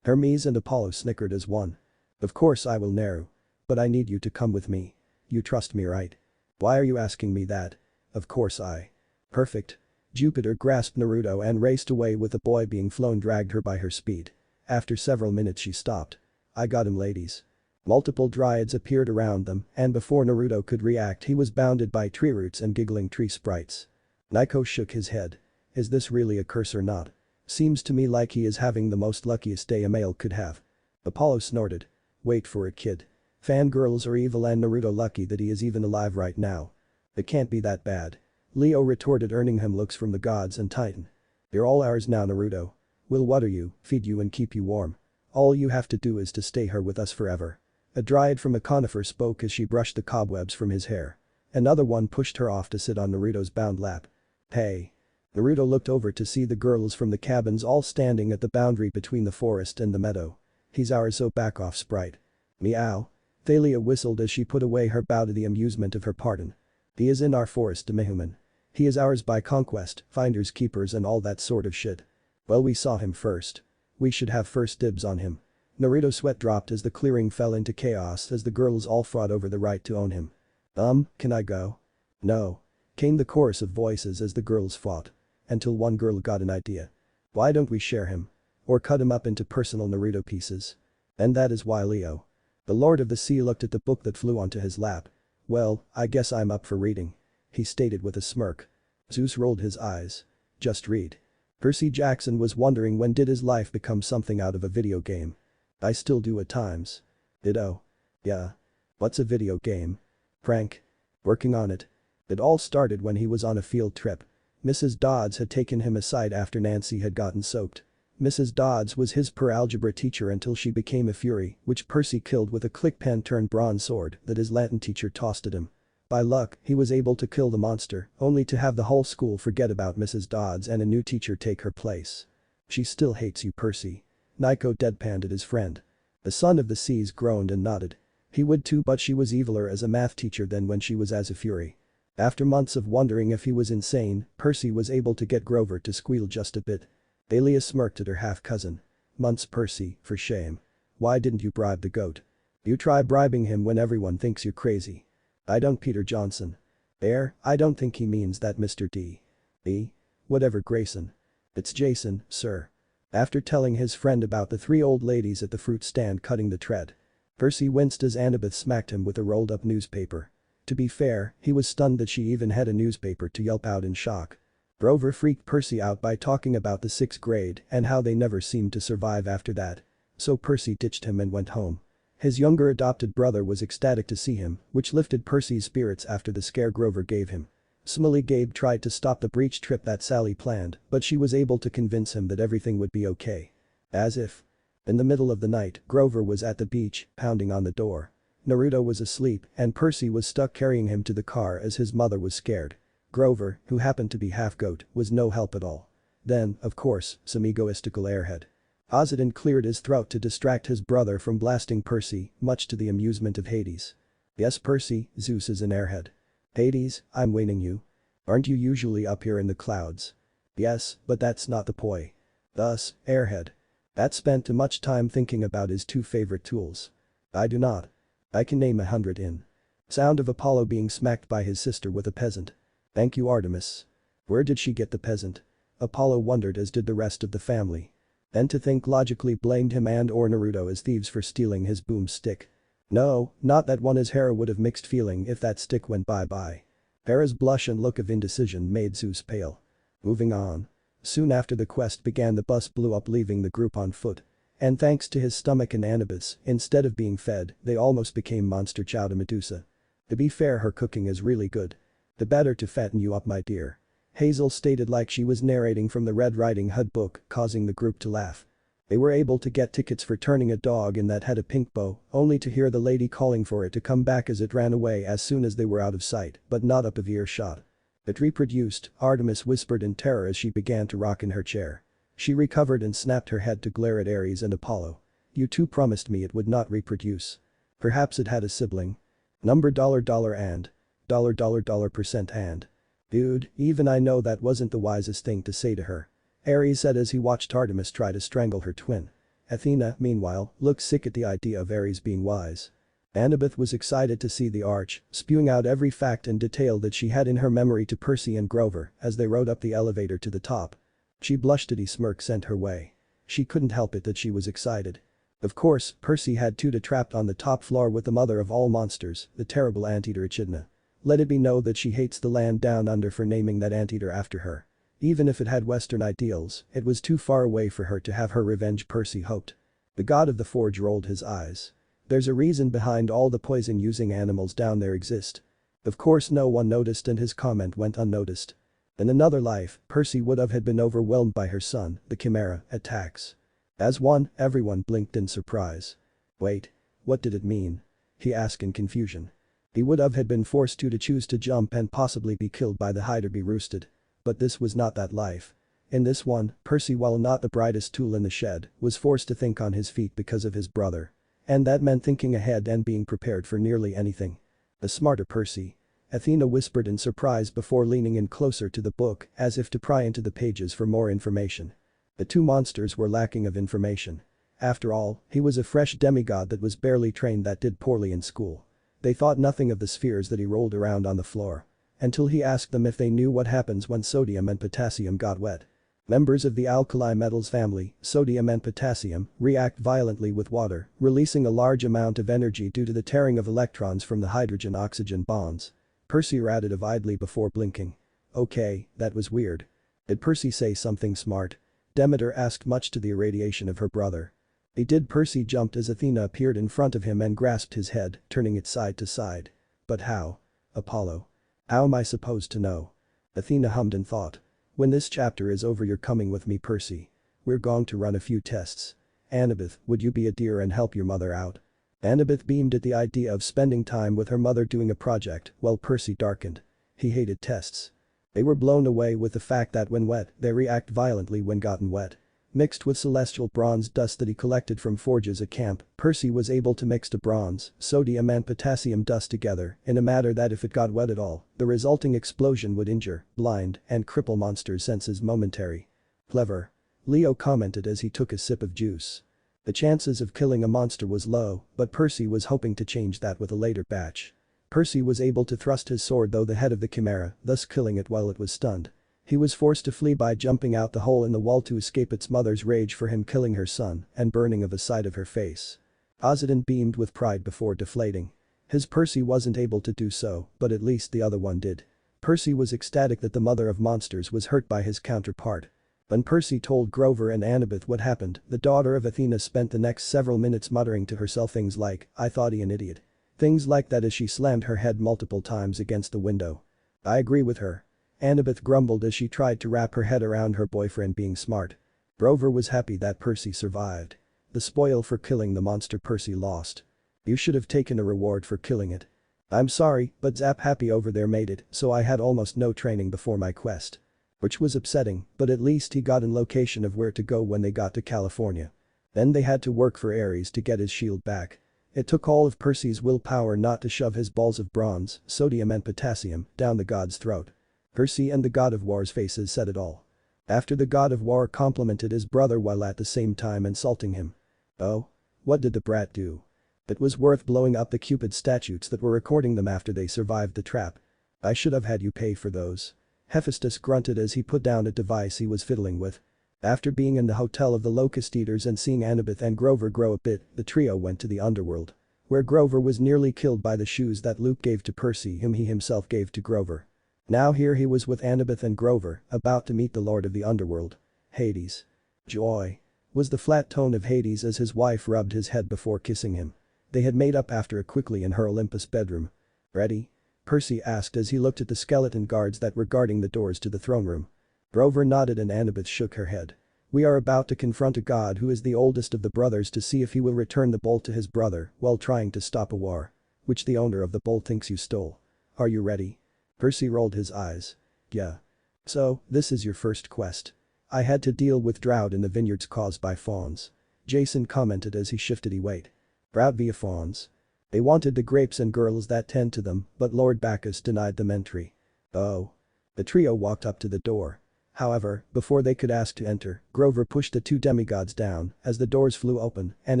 Hermes and Apollo snickered as one. "Of course I will, Naru. But I need you to come with me. You trust me, right?" "Why are you asking me that?" "Of course I." "Perfect." Jupiter grasped Naruto and raced away with the boy being flown dragged her by her speed. After several minutes she stopped. "I got him, ladies." Multiple dryads appeared around them and before Naruto could react he was bounded by tree roots and giggling tree sprites. Naiko shook his head. "Is this really a curse or not? Seems to me like he is having the most luckiest day a male could have." Apollo snorted. "Wait for it, kid. Fangirls are evil and Naruto lucky that he is even alive right now. It can't be that bad." Leo retorted, earning him looks from the gods and Titan. "You're all ours now, Naruto. We'll water you, feed you and keep you warm. All you have to do is to stay here with us forever." A dryad from a conifer spoke as she brushed the cobwebs from his hair. Another one pushed her off to sit on Naruto's bound lap. "Hey." Naruto looked over to see the girls from the cabins all standing at the boundary between the forest and the meadow. "He's ours, so back off, sprite." "Meow." Thalia whistled as she put away her bow to the amusement of her pardon. "He is in our forest, Demehuman. He is ours by conquest, finders keepers and all that sort of shit. Well, we saw him first. We should have first dibs on him." Naruto's sweat dropped as the clearing fell into chaos as the girls all fought over the right to own him. Can I go?" "No." Came the chorus of voices as the girls fought. Until one girl got an idea. "Why don't we share him? Or cut him up into personal Naruto pieces?" And that is why Leo. The Lord of the Sea looked at the book that flew onto his lap. "Well, I guess I'm up for reading," he stated with a smirk. Zeus rolled his eyes. "Just read." Percy Jackson was wondering when did his life become something out of a video game. "I still do at times." "Ditto." "Yeah. What's a video game?" "Prank." "Working on it." It all started when he was on a field trip. Mrs. Dodds had taken him aside after Nancy had gotten soaked. Mrs. Dodds was his per-algebra teacher until she became a fury, which Percy killed with a click pen turned bronze sword that his Latin teacher tossed at him. By luck, he was able to kill the monster, only to have the whole school forget about Mrs. Dodds and a new teacher take her place. "She still hates you, Percy." Nico deadpanned at his friend. The son of the seas groaned and nodded. He would too, but she was eviler as a math teacher than when she was as a fury. After months of wondering if he was insane, Percy was able to get Grover to squeal just a bit. Alia smirked at her half-cousin. "Months, Percy, for shame. Why didn't you bribe the goat? You try bribing him when everyone thinks you're crazy." "I don't, Peter Johnson." I don't think he means that, Mr. D. E. Whatever, Grayson." "It's Jason, sir." After telling his friend about the three old ladies at the fruit stand cutting the tread, Percy winced as Annabeth smacked him with a rolled-up newspaper. To be fair, he was stunned that she even had a newspaper to yelp out in shock. Grover freaked Percy out by talking about the 6th grade and how they never seemed to survive after that. So Percy ditched him and went home. His younger adopted brother was ecstatic to see him, which lifted Percy's spirits after the scare Grover gave him. Smiley Gabe tried to stop the breach trip that Sally planned, but she was able to convince him that everything would be okay. As if. In the middle of the night, Grover was at the beach, pounding on the door. Naruto was asleep, and Percy was stuck carrying him to the car as his mother was scared. Grover, who happened to be half-goat, was no help at all. Then, of course, some egoistical airhead. Ozodin cleared his throat to distract his brother from blasting Percy, much to the amusement of Hades. "Yes, Percy, Zeus is an airhead." "Hades, I'm winning you. Aren't you usually up here in the clouds?" "Yes, but that's not the point." "Thus, airhead." That spent too much time thinking about his two favorite tools. "I do not. I can name 100 in." Sound of Apollo being smacked by his sister with a peasant. "Thank you, Artemis." Where did she get the peasant? Apollo wondered, as did the rest of the family. Then to think logically blamed him and or Naruto as thieves for stealing his boomstick. No, not that one, as Hera would have mixed feeling if that stick went bye-bye. Hera's blush and look of indecision made Zeus pale. Moving on. Soon after the quest began, the bus blew up, leaving the group on foot. And thanks to his stomach and Annabeth's, instead of being fed, they almost became monster chow to Medusa. To be fair, her cooking is really good. "The better to fatten you up, my dear," Hazel stated like she was narrating from the Red Riding Hood book, causing the group to laugh. They were able to get tickets for turning a dog in that had a pink bow, only to hear the lady calling for it to come back as it ran away as soon as they were out of sight, but not up of earshot. "It reproduced," Artemis whispered in terror as she began to rock in her chair. She recovered and snapped her head to glare at Ares and Apollo. "You two promised me it would not reproduce." "Perhaps it had a sibling." Number $$ and $% and. "Dude, even I know that wasn't the wisest thing to say to her," Ares said as he watched Artemis try to strangle her twin. Athena, meanwhile, looked sick at the idea of Ares being wise. Annabeth was excited to see the arch, spewing out every fact and detail that she had in her memory to Percy and Grover as they rode up the elevator to the top. She blushed at the smirk sent her way. She couldn't help it that she was excited. Of course, Percy had Tuda trapped on the top floor with the mother of all monsters, the terrible anteater Echidna. Let it be known that she hates the land down under for naming that anteater after her. Even if it had Western ideals, it was too far away for her to have her revenge, Percy hoped. The god of the forge rolled his eyes. "There's a reason behind all the poison-using animals down there exist." Of course no one noticed, and his comment went unnoticed. In another life, Percy would have had been overwhelmed by her son, the Chimera, attacks. As one, everyone blinked in surprise. "Wait. What did it mean?" he asked in confusion. He would have had been forced to choose to jump and possibly be killed by the hide or be roosted. But this was not that life. In this one, Percy, while not the brightest tool in the shed, was forced to think on his feet because of his brother. And that meant thinking ahead and being prepared for nearly anything. "A smarter Percy," Athena whispered in surprise before leaning in closer to the book as if to pry into the pages for more information. The two monsters were lacking of information. After all, he was a fresh demigod that was barely trained, that did poorly in school. They thought nothing of the spheres that he rolled around on the floor. Until he asked them if they knew what happens when sodium and potassium got wet. Members of the alkali metals family, sodium and potassium, react violently with water, releasing a large amount of energy due to the tearing of electrons from the hydrogen-oxygen bonds. Percy ratted avidly before blinking. "Okay, that was weird. Did Percy say something smart?" Demeter asked, much to the irradiation of her brother. He did. Percy jumped as Athena appeared in front of him and grasped his head, turning it side to side. "But how?" "Apollo." How am I supposed to know? Athena hummed in thought. When this chapter is over you're coming with me, Percy. We're going to run a few tests. Annabeth, would you be a dear and help your mother out? Annabeth beamed at the idea of spending time with her mother doing a project, while Percy darkened. He hated tests. They were blown away with the fact that when wet, they react violently when gotten wet. Mixed with celestial bronze dust that he collected from forges at camp, Percy was able to mix the bronze, sodium and potassium dust together in a manner that if it got wet at all, the resulting explosion would injure, blind, and cripple monsters' senses momentary. Clever. Leo commented as he took a sip of juice. The chances of killing a monster was low, but Percy was hoping to change that with a later batch. Percy was able to thrust his sword through the head of the chimera, thus killing it while it was stunned. He was forced to flee by jumping out the hole in the wall to escape its mother's rage for him killing her son and burning of the side of her face. Ozodin beamed with pride before deflating. His Percy wasn't able to do so, but at least the other one did. Percy was ecstatic that the mother of monsters was hurt by his counterpart. When Percy told Grover and Annabeth what happened, the daughter of Athena spent the next several minutes muttering to herself things like, "I thought he an idiot." Things like that as she slammed her head multiple times against the window. "I agree with her." Annabeth grumbled as she tried to wrap her head around her boyfriend being smart. Grover was happy that Percy survived. The spoil for killing the monster Percy lost. "You should have taken a reward for killing it." "I'm sorry, but Zap Happy over there made it, so I had almost no training before my quest." Which was upsetting, but at least he got in location of where to go when they got to California. Then they had to work for Ares to get his shield back. It took all of Percy's willpower not to shove his balls of bronze, sodium and potassium down the god's throat. Percy and the God of War's faces said it all. After the God of War complimented his brother while at the same time insulting him. Oh? What did the brat do? It was worth blowing up the Cupid statues that were recording them after they survived the trap. "I should have had you pay for those." Hephaestus grunted as he put down a device he was fiddling with. After being in the hotel of the Locust Eaters and seeing Annabeth and Grover grow a bit, the trio went to the underworld. Where Grover was nearly killed by the shoes that Luke gave to Percy whom he himself gave to Grover. Now here he was with Annabeth and Grover, about to meet the Lord of the Underworld. Hades. Joy. Was the flat tone of Hades as his wife rubbed his head before kissing him. They had made up after it quickly in her Olympus bedroom. "Ready?" Percy asked as he looked at the skeleton guards that were guarding the doors to the throne room. Grover nodded and Annabeth shook her head. "We are about to confront a god who is the oldest of the brothers to see if he will return the bolt to his brother while trying to stop a war. Which the owner of the bolt thinks you stole. Are you ready?" Percy rolled his eyes. "Yeah. So, this is your first quest." "I had to deal with drought in the vineyards caused by fawns." Jason commented as he shifted weight. "Drought via fawns. They wanted the grapes and girls that tend to them, but Lord Bacchus denied them entry." "Oh." The trio walked up to the door. However, before they could ask to enter, Grover pushed the two demigods down as the doors flew open and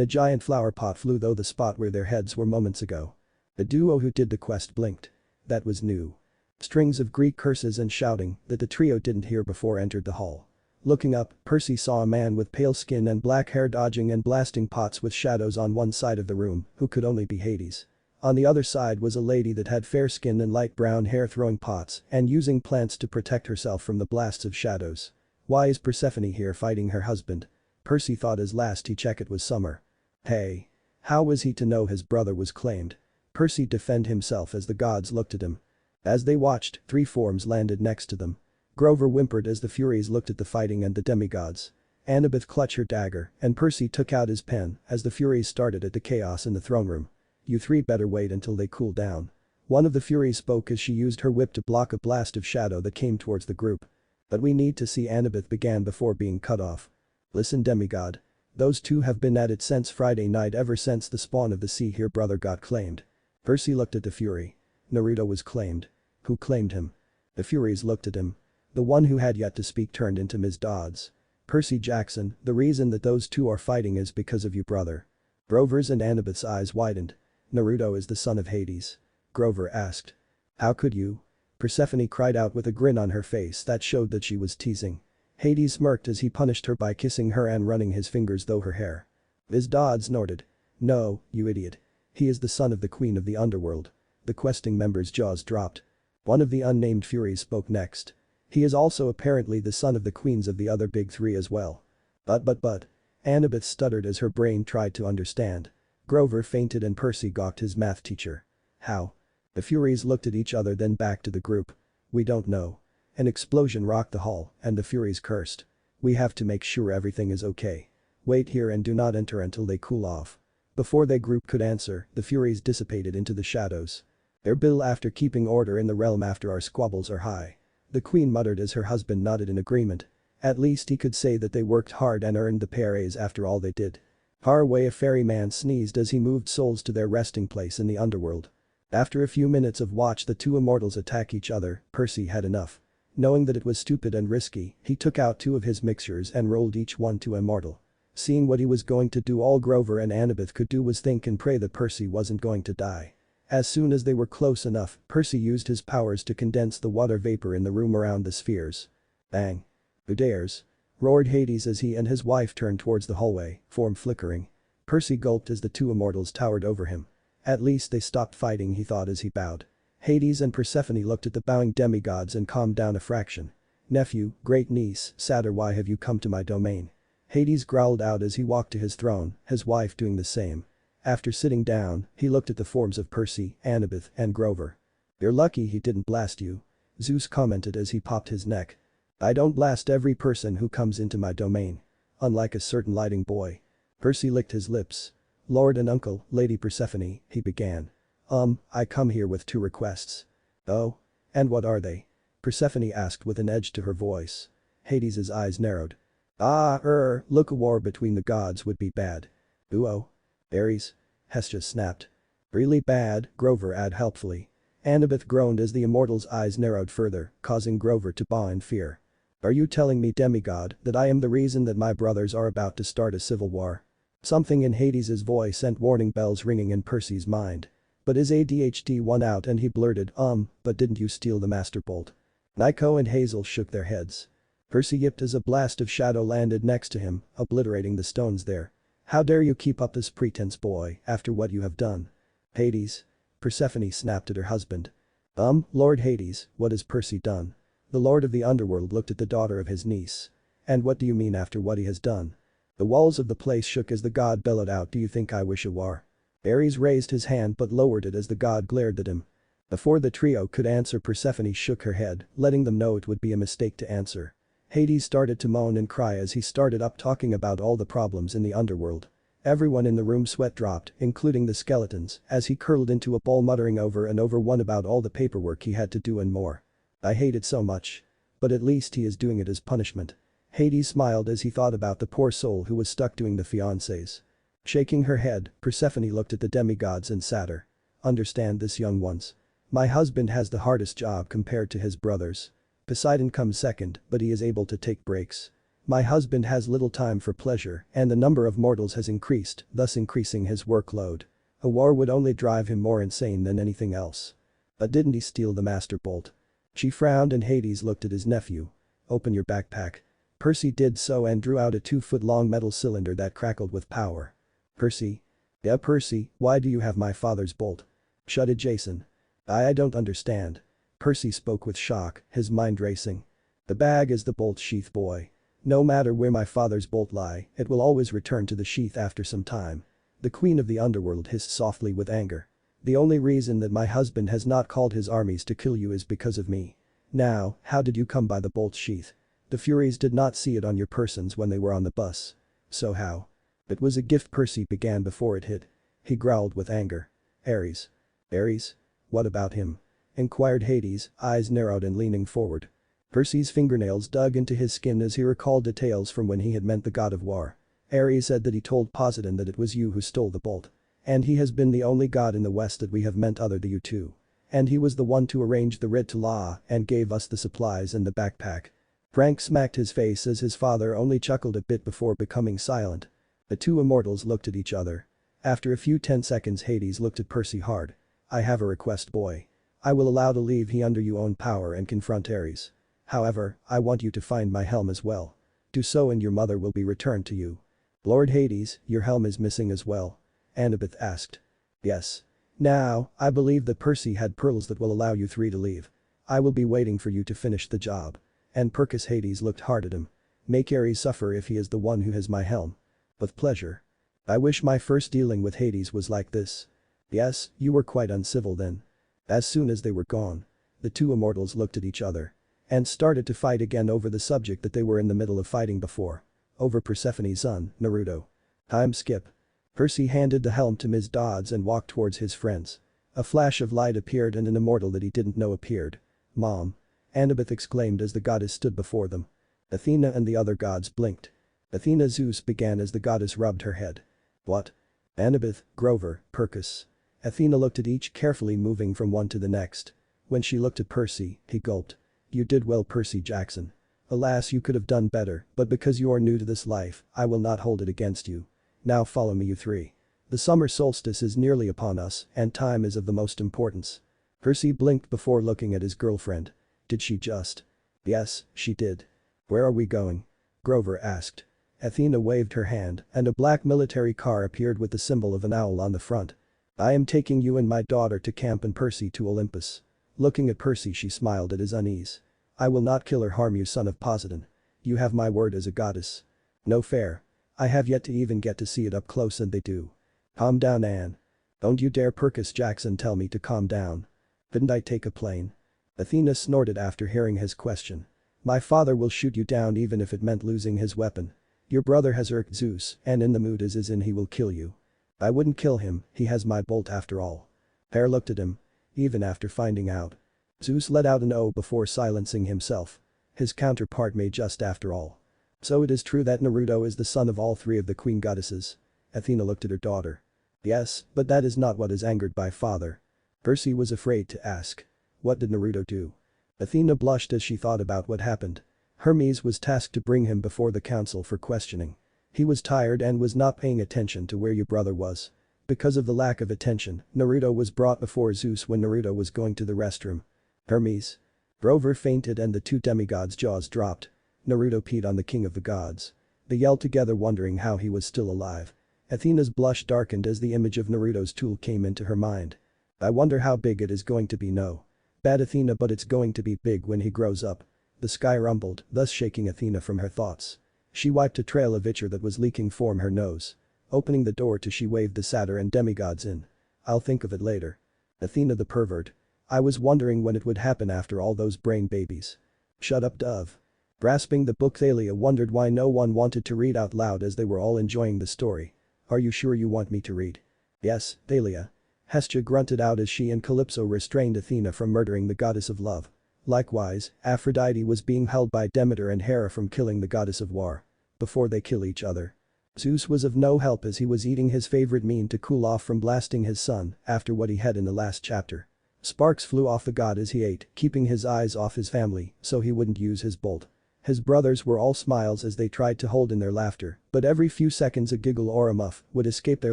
a giant flower pot flew through the spot where their heads were moments ago. The duo who did the quest blinked. That was new. Strings of Greek curses and shouting that the trio didn't hear before entered the hall. Looking up, Percy saw a man with pale skin and black hair dodging and blasting pots with shadows on one side of the room, who could only be Hades. On the other side was a lady that had fair skin and light brown hair throwing pots and using plants to protect herself from the blasts of shadows. Why is Persephone here fighting her husband? Percy thought as last he checked it was summer. Hey. How was he to know his brother was claimed? Percy defended himself as the gods looked at him. As they watched, three forms landed next to them. Grover whimpered as the Furies looked at the fighting and the demigods. Annabeth clutched her dagger and Percy took out his pen as the Furies started at the chaos in the throne room. "You three better wait until they cool down." One of the Furies spoke as she used her whip to block a blast of shadow that came towards the group. "But we need to see," Annabeth began before being cut off. "Listen, demigod. Those two have been at it since Friday night, ever since the spawn of the sea here brother got claimed." Percy looked at the Fury. "Naruto was claimed." "Who claimed him?" The Furies looked at him. The one who had yet to speak turned into Ms. Dodds. "Percy Jackson, the reason that those two are fighting is because of you brother." Grover's and Annabeth's eyes widened. "Naruto is the son of Hades?" Grover asked. "How could you?" Persephone cried out with a grin on her face that showed that she was teasing. Hades smirked as he punished her by kissing her and running his fingers through her hair. Ms. Dodds snorted. "No, you idiot. He is the son of the queen of the underworld." The questing member's jaws dropped. One of the unnamed Furies spoke next. "He is also apparently the son of the queens of the other big three as well." But. Annabeth stuttered as her brain tried to understand. Grover fainted and Percy gawked his math teacher. "How?" The Furies looked at each other, then back to the group. We don't know. An explosion rocked the hall, and the Furies cursed. We have to make sure everything is okay. Wait here and do not enter until they cool off. Before the group could answer, the Furies dissipated into the shadows. Their bill after keeping order in the realm after our squabbles are high. The queen muttered as her husband nodded in agreement. At least he could say that they worked hard and earned the PRAs after all they did. Far away a ferryman sneezed as he moved souls to their resting place in the underworld. After a few minutes of watch the two immortals attack each other, Percy had enough. Knowing that it was stupid and risky, he took out 2 of his mixtures and rolled each one to immortal. Seeing what he was going to do, all Grover and Annabeth could do was think and pray that Percy wasn't going to die. As soon as they were close enough, Percy used his powers to condense the water vapor in the room around the spheres. Bang. Who dares? Roared Hades as he and his wife turned towards the hallway, form flickering. Percy gulped as the 2 immortals towered over him. At least they stopped fighting, he thought as he bowed. Hades and Persephone looked at the bowing demigods and calmed down a fraction. Nephew, great niece, Satyr, why have you come to my domain? Hades growled out as he walked to his throne, his wife doing the same. After sitting down, he looked at the forms of Percy, Annabeth, and Grover. You're lucky he didn't blast you. Zeus commented as he popped his neck. I don't blast every person who comes into my domain. Unlike a certain lighting boy. Percy licked his lips. Lord and Uncle, Lady Persephone, he began. I come here with 2 requests. Oh? And what are they? Persephone asked with an edge to her voice. Hades's eyes narrowed. Look, a war between the gods would be bad. Ooh. Ares? Hestia snapped. Really bad, Grover added helpfully. Annabeth groaned as the immortal's eyes narrowed further, causing Grover to baw in fear. Are you telling me, demigod, that I am the reason that my brothers are about to start a civil war? Something in Hades's voice sent warning bells ringing in Percy's mind. But his ADHD won out and he blurted, but didn't you steal the Master Bolt? Nico and Hazel shook their heads. Percy yipped as a blast of shadow landed next to him, obliterating the stones there. How dare you keep up this pretense, boy, after what you have done? Hades? Persephone snapped at her husband. Lord Hades, what has Percy done? The Lord of the Underworld looked at the daughter of his niece. And what do you mean after what he has done? The walls of the place shook as the god bellowed out, do you think I wish a war? Ares raised his hand but lowered it as the god glared at him. Before the trio could answer, Persephone shook her head, letting them know it would be a mistake to answer. Hades started to moan and cry as he started up talking about all the problems in the underworld. Everyone in the room sweat dropped, including the skeletons, as he curled into a ball muttering over and over one about all the paperwork he had to do and more. I hate it so much. But at least he is doing it as punishment. Hades smiled as he thought about the poor soul who was stuck doing the fiancés. Shaking her head, Persephone looked at the demigods and Satyr. Understand this, young ones. My husband has the hardest job compared to his brothers. Poseidon comes second, but he is able to take breaks. My husband has little time for pleasure and the number of mortals has increased, thus increasing his workload. A war would only drive him more insane than anything else. But didn't he steal the Master Bolt? She frowned and Hades looked at his nephew. Open your backpack. Percy did so and drew out a 2-foot-long metal cylinder that crackled with power. Percy? Yeah, Percy, why do you have my father's bolt? Shuddered Jason. I don't understand. Percy spoke with shock, his mind racing. The bag is the bolt sheath, boy. No matter where my father's bolt lie, it will always return to the sheath after some time. The queen of the underworld hissed softly with anger. The only reason that my husband has not called his armies to kill you is because of me. Now, how did you come by the bolt sheath? The Furies did not see it on your persons when they were on the bus. So how? It was a gift, Percy began before it hit. He growled with anger. Ares. Ares? What about him? Inquired Hades, eyes narrowed and leaning forward. Percy's fingernails dug into his skin as he recalled details from when he had met the god of war. Ares said that he told Poseidon that it was you who stole the bolt. And he has been the only god in the west that we have met other than you two. And he was the one to arrange the writ to law and gave us the supplies and the backpack. Frank smacked his face as his father only chuckled a bit before becoming silent. The two immortals looked at each other. After a few 10 seconds, Hades looked at Percy hard. I have a request, boy. I will allow to leave he under your own power and confront Ares. However, I want you to find my helm as well. Do so and your mother will be returned to you. Lord Hades, your helm is missing as well. Annabeth asked. Yes. Now, I believe that Percy had pearls that will allow you 3 to leave. I will be waiting for you to finish the job. And Percus Hades looked hard at him. Make Ares suffer if he is the one who has my helm. With pleasure. I wish my first dealing with Hades was like this. Yes, you were quite uncivil then. As soon as they were gone, the two immortals looked at each other and started to fight again over the subject that they were in the middle of fighting before. Over Persephone's son, Naruto. Time skip. Percy handed the helm to Ms. Dodds and walked towards his friends. A flash of light appeared and an immortal that he didn't know appeared. "Mom!" Annabeth exclaimed as the goddess stood before them. Athena and the other gods blinked. Athena Zeus began as the goddess rubbed her head. "What?" Annabeth, Grover, Percus. Athena looked at each, carefully moving from one to the next. When she looked at Percy, he gulped. "You did well, Percy Jackson. Alas, you could have done better, but because you are new to this life, I will not hold it against you. Now follow me, you three. The summer solstice is nearly upon us and time is of the most importance." Percy blinked before looking at his girlfriend. Did she just? Yes, she did. "Where are we going?" Grover asked. Athena waved her hand and a black military car appeared with the symbol of an owl on the front. "I am taking you and my daughter to camp and Percy to Olympus." Looking at Percy, she smiled at his unease. "I will not kill or harm you, son of Poseidon. You have my word as a goddess." "No fair. I have yet to even get to see it up close and they do." "Calm down, Anne. Don't you dare Percus Jackson tell me to calm down. Couldn't I take a plane?" Athena snorted after hearing his question. "My father will shoot you down even if it meant losing his weapon. Your brother has irked Zeus and in the mood as is in he will kill you." "I wouldn't kill him, he has my bolt after all." Hare looked at him. Even after finding out. Zeus let out an "oh" before silencing himself. His counterpart may just after all. "So it is true that Naruto is the son of all three of the queen goddesses?" Athena looked at her daughter. "Yes, but that is not what has angered my father." Percy was afraid to ask. "What did Naruto do?" Athena blushed as she thought about what happened. Hermes was tasked to bring him before the council for questioning. He was tired and was not paying attention to where your brother was. Because of the lack of attention, Naruto was brought before Zeus when Naruto was going to the restroom. Hermes. Grover fainted and the two demigods' jaws dropped. Naruto peed on the king of the gods. They yelled together wondering how he was still alive. Athena's blush darkened as the image of Naruto's tool came into her mind. "I wonder how big it is going to be." "No. Bad Athena, but it's going to be big when he grows up." The sky rumbled, thus shaking Athena from her thoughts. She wiped a trail of ichor that was leaking from her nose. Opening the door to she waved the satyr and demigods in. "I'll think of it later." Athena the pervert. "I was wondering when it would happen after all those brain babies." "Shut up, Dove." Grasping the book, Thalia wondered why no one wanted to read out loud as they were all enjoying the story. "Are you sure you want me to read?" "Yes, Thalia." Hestia grunted out as she and Calypso restrained Athena from murdering the goddess of love. Likewise, Aphrodite was being held by Demeter and Hera from killing the goddess of war. Before they kill each other. Zeus was of no help as he was eating his favorite mean to cool off from blasting his son after what he had in the last chapter. Sparks flew off the god as he ate, keeping his eyes off his family so he wouldn't use his bolt. His brothers were all smiles as they tried to hold in their laughter, but every few seconds a giggle or a muff would escape their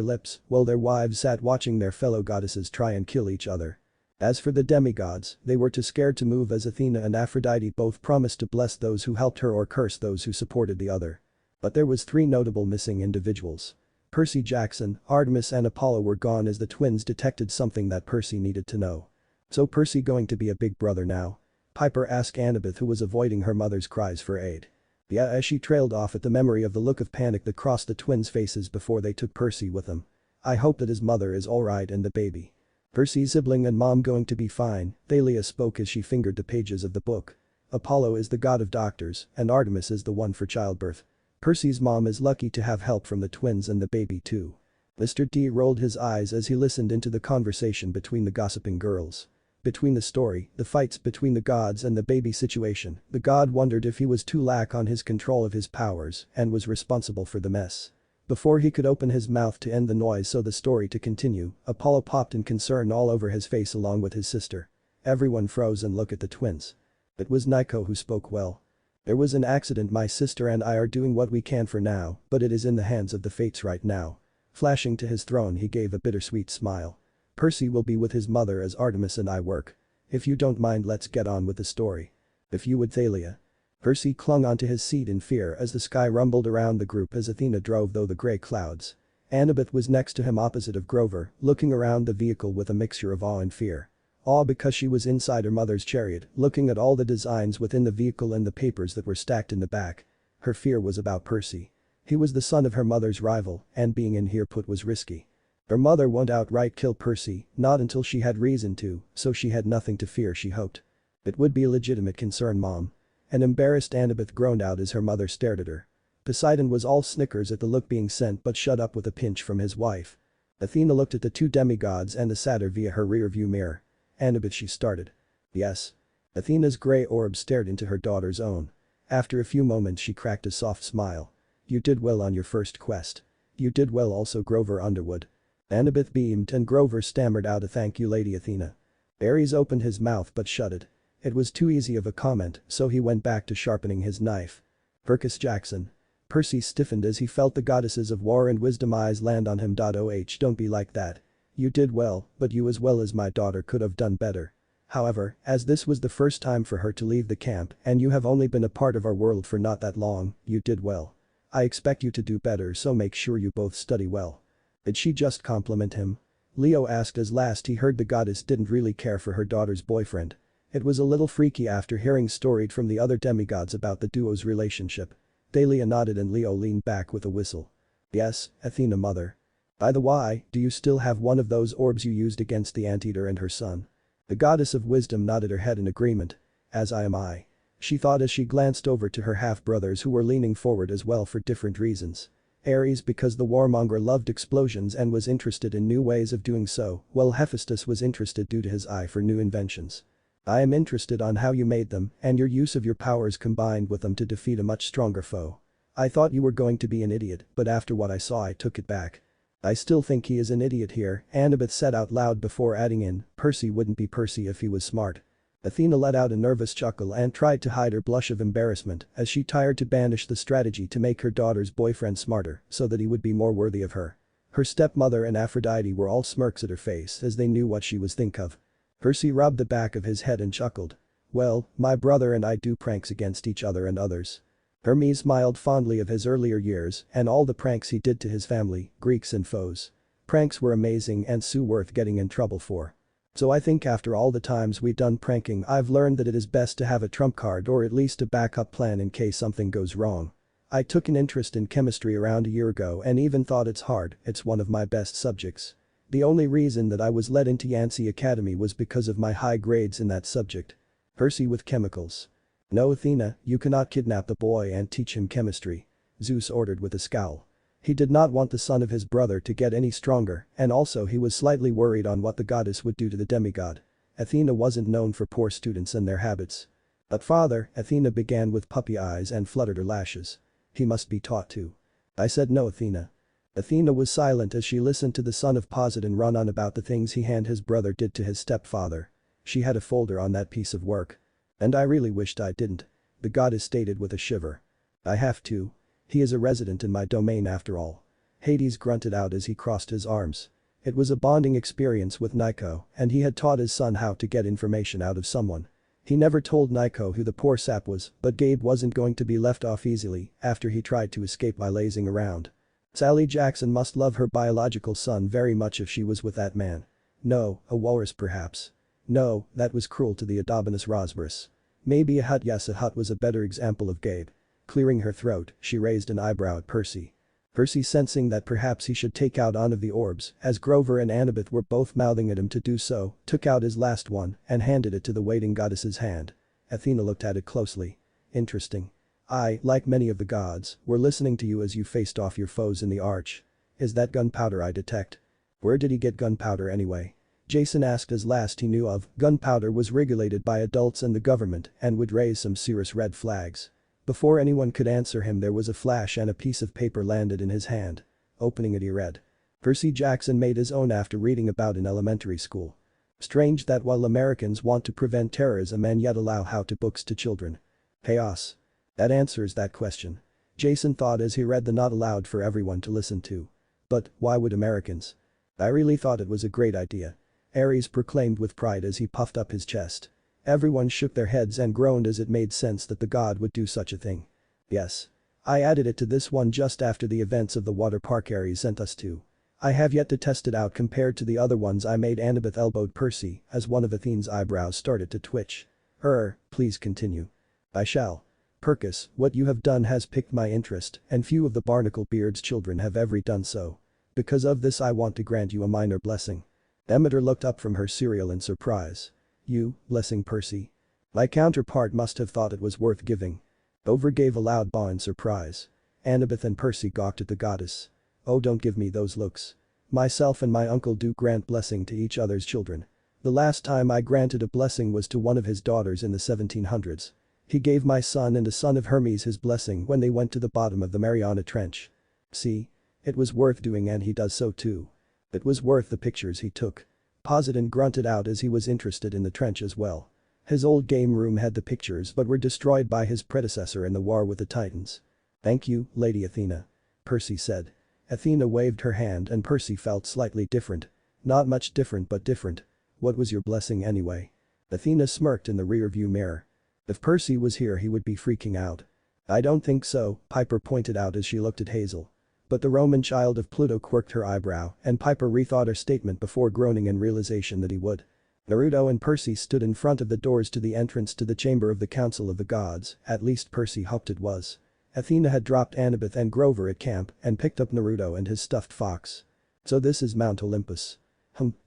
lips while their wives sat watching their fellow goddesses try and kill each other. As for the demigods, they were too scared to move as Athena and Aphrodite both promised to bless those who helped her or curse those who supported the other. But there was three notable missing individuals. Percy Jackson, Artemis and Apollo were gone as the twins detected something that Percy needed to know. "So Percy going to be a big brother now?" Piper asked Annabeth, who was avoiding her mother's cries for aid. "Yeah," as she trailed off at the memory of the look of panic that crossed the twins' faces before they took Percy with them. "I hope that his mother is alright and the baby." "Percy's sibling and mom going to be fine," Thalia spoke as she fingered the pages of the book. "Apollo is the god of doctors and Artemis is the one for childbirth. Percy's mom is lucky to have help from the twins and the baby too." Mr. D rolled his eyes as he listened into the conversation between the gossiping girls. Between the story, the fights between the gods and the baby situation, the god wondered if he was too lax on his control of his powers and was responsible for the mess. Before he could open his mouth to end the noise so the story to continue, Apollo popped in concern all over his face along with his sister. Everyone froze and looked at the twins. It was Nico who spoke well. "There was an accident, my sister and I are doing what we can for now, but it is in the hands of the fates right now." Flashing to his throne he gave a bittersweet smile. "Percy will be with his mother as Artemis and I work. If you don't mind, let's get on with the story." "If you would, Thalia." Percy clung onto his seat in fear as the sky rumbled around the group as Athena drove through the grey clouds. Annabeth was next to him opposite of Grover, looking around the vehicle with a mixture of awe and fear. Awe because she was inside her mother's chariot, looking at all the designs within the vehicle and the papers that were stacked in the back. Her fear was about Percy. He was the son of her mother's rival, and being in here put was risky. Her mother won't outright kill Percy, not until she had reason to, so she had nothing to fear, she hoped. It would be a legitimate concern, Mom. An embarrassed Annabeth groaned out as her mother stared at her. Poseidon was all snickers at the look being sent but shut up with a pinch from his wife. Athena looked at the two demigods and the satyr via her rear-view mirror. Annabeth, she started. Yes. Athena's grey orb stared into her daughter's own. After a few moments she cracked a soft smile. You did well on your first quest. You did well also, Grover Underwood. Annabeth beamed and Grover stammered out a thank you, Lady Athena. Ares opened his mouth but shut it. It was too easy of a comment, so he went back to sharpening his knife. Percy Jackson. Percy stiffened as he felt the goddesses of war and wisdom eyes land on him. Oh, don't be like that. You did well, but you as well as my daughter could have done better. However, as this was the first time for her to leave the camp and you have only been a part of our world for not that long, you did well. I expect you to do better, so make sure you both study well. Did she just compliment him? Leo asked as last he heard the goddess didn't really care for her daughter's boyfriend. It was a little freaky after hearing storied from the other demigods about the duo's relationship. Delia nodded and Leo leaned back with a whistle. Yes, Athena, mother. By the way, do you still have one of those orbs you used against the anteater and her son? The goddess of wisdom nodded her head in agreement. As am I. She thought as she glanced over to her half-brothers who were leaning forward as well for different reasons. Ares because the warmonger loved explosions and was interested in new ways of doing so, while Hephaestus was interested due to his eye for new inventions. I am interested on how you made them and your use of your powers combined with them to defeat a much stronger foe. I thought you were going to be an idiot, but after what I saw I took it back. I still think he is an idiot here, Annabeth said out loud before adding in, Percy wouldn't be Percy if he was smart. Athena let out a nervous chuckle and tried to hide her blush of embarrassment as she tried to banish the strategy to make her daughter's boyfriend smarter so that he would be more worthy of her. Her stepmother and Aphrodite were all smirks at her face as they knew what she was think of. Percy rubbed the back of his head and chuckled. Well, my brother and I do pranks against each other and others. Hermes smiled fondly of his earlier years and all the pranks he did to his family, Greeks and foes. Pranks were amazing and so worth getting in trouble for. So I think after all the times we've done pranking I've learned that it is best to have a trump card or at least a backup plan in case something goes wrong. I took an interest in chemistry around a year ago and even thought it's one of my best subjects. The only reason that I was let into Yancey Academy was because of my high grades in that subject. Percy with chemicals. No, Athena, you cannot kidnap the boy and teach him chemistry. Zeus ordered with a scowl. He did not want the son of his brother to get any stronger and also he was slightly worried on what the goddess would do to the demigod. Athena wasn't known for poor students and their habits. But father, Athena began with puppy eyes and fluttered her lashes. He must be taught to. I said no, Athena. Athena was silent as she listened to the son of Poseidon run on about the things he and his brother did to his stepfather. She had a folder on that piece of work. And I really wished I didn't. The goddess stated with a shiver. I have to. He is a resident in my domain after all. Hades grunted out as he crossed his arms. It was a bonding experience with Nico and he had taught his son how to get information out of someone. He never told Nico who the poor sap was, but Gabe wasn't going to be left off easily after he tried to escape by lazing around. Sally Jackson must love her biological son very much if she was with that man. No, a walrus perhaps. No, that was cruel to the Adobenus Rosberus. Maybe a hut, yes, a hut was a better example of Gabe. Clearing her throat, she raised an eyebrow at Percy. Percy sensing that perhaps he should take out one of the orbs as Grover and Annabeth were both mouthing at him to do so, took out his last one and handed it to the waiting goddess's hand. Athena looked at it closely. Interesting. I, like many of the gods, were listening to you as you faced off your foes in the arch. Is that gunpowder I detect? Where did he get gunpowder anyway? Jason asked as last he knew of, gunpowder was regulated by adults and the government and would raise some serious red flags. Before anyone could answer him there was a flash and a piece of paper landed in his hand. Opening it he read. Percy Jackson made his own after reading about in elementary school. Strange that while Americans want to prevent terrorism and yet allow how to books to children. Chaos. That answers that question. Jason thought as he read the not allowed for everyone to listen to. But, why would Americans? I really thought it was a great idea. Ares proclaimed with pride as he puffed up his chest. Everyone shook their heads and groaned as it made sense that the god would do such a thing. Yes. I added it to this one just after the events of the water park Ares sent us to. I have yet to test it out compared to the other ones I made. Annabeth elbowed Percy as one of Athene's eyebrows started to twitch. Please continue. I shall. Percus, what you have done has piqued my interest and few of the Barnacle Beard's children have ever done so. Because of this I want to grant you a minor blessing. Demeter looked up from her cereal in surprise. You, blessing Percy? My counterpart must have thought it was worth giving. Over gave a loud baw in surprise. Annabeth and Percy gawked at the goddess. Oh, don't give me those looks. Myself and my uncle do grant blessing to each other's children. The last time I granted a blessing was to one of his daughters in the 1700s. He gave my son and a son of Hermes his blessing when they went to the bottom of the Mariana Trench. See? It was worth doing and he does so too. It was worth the pictures he took. Poseidon grunted out as he was interested in the trench as well. His old game room had the pictures but were destroyed by his predecessor in the war with the Titans. Thank you, Lady Athena. Percy said. Athena waved her hand and Percy felt slightly different. Not much different but different. What was your blessing anyway? Athena smirked in the rearview mirror. If Percy was here he would be freaking out. I don't think so, Piper pointed out as she looked at Hazel. But the Roman child of Pluto quirked her eyebrow and Piper rethought her statement before groaning in realization that he would. Naruto and Percy stood in front of the doors to the entrance to the chamber of the Council of the Gods, at least Percy hoped it was. Athena had dropped Annabeth and Grover at camp and picked up Naruto and his stuffed fox. So this is Mount Olympus.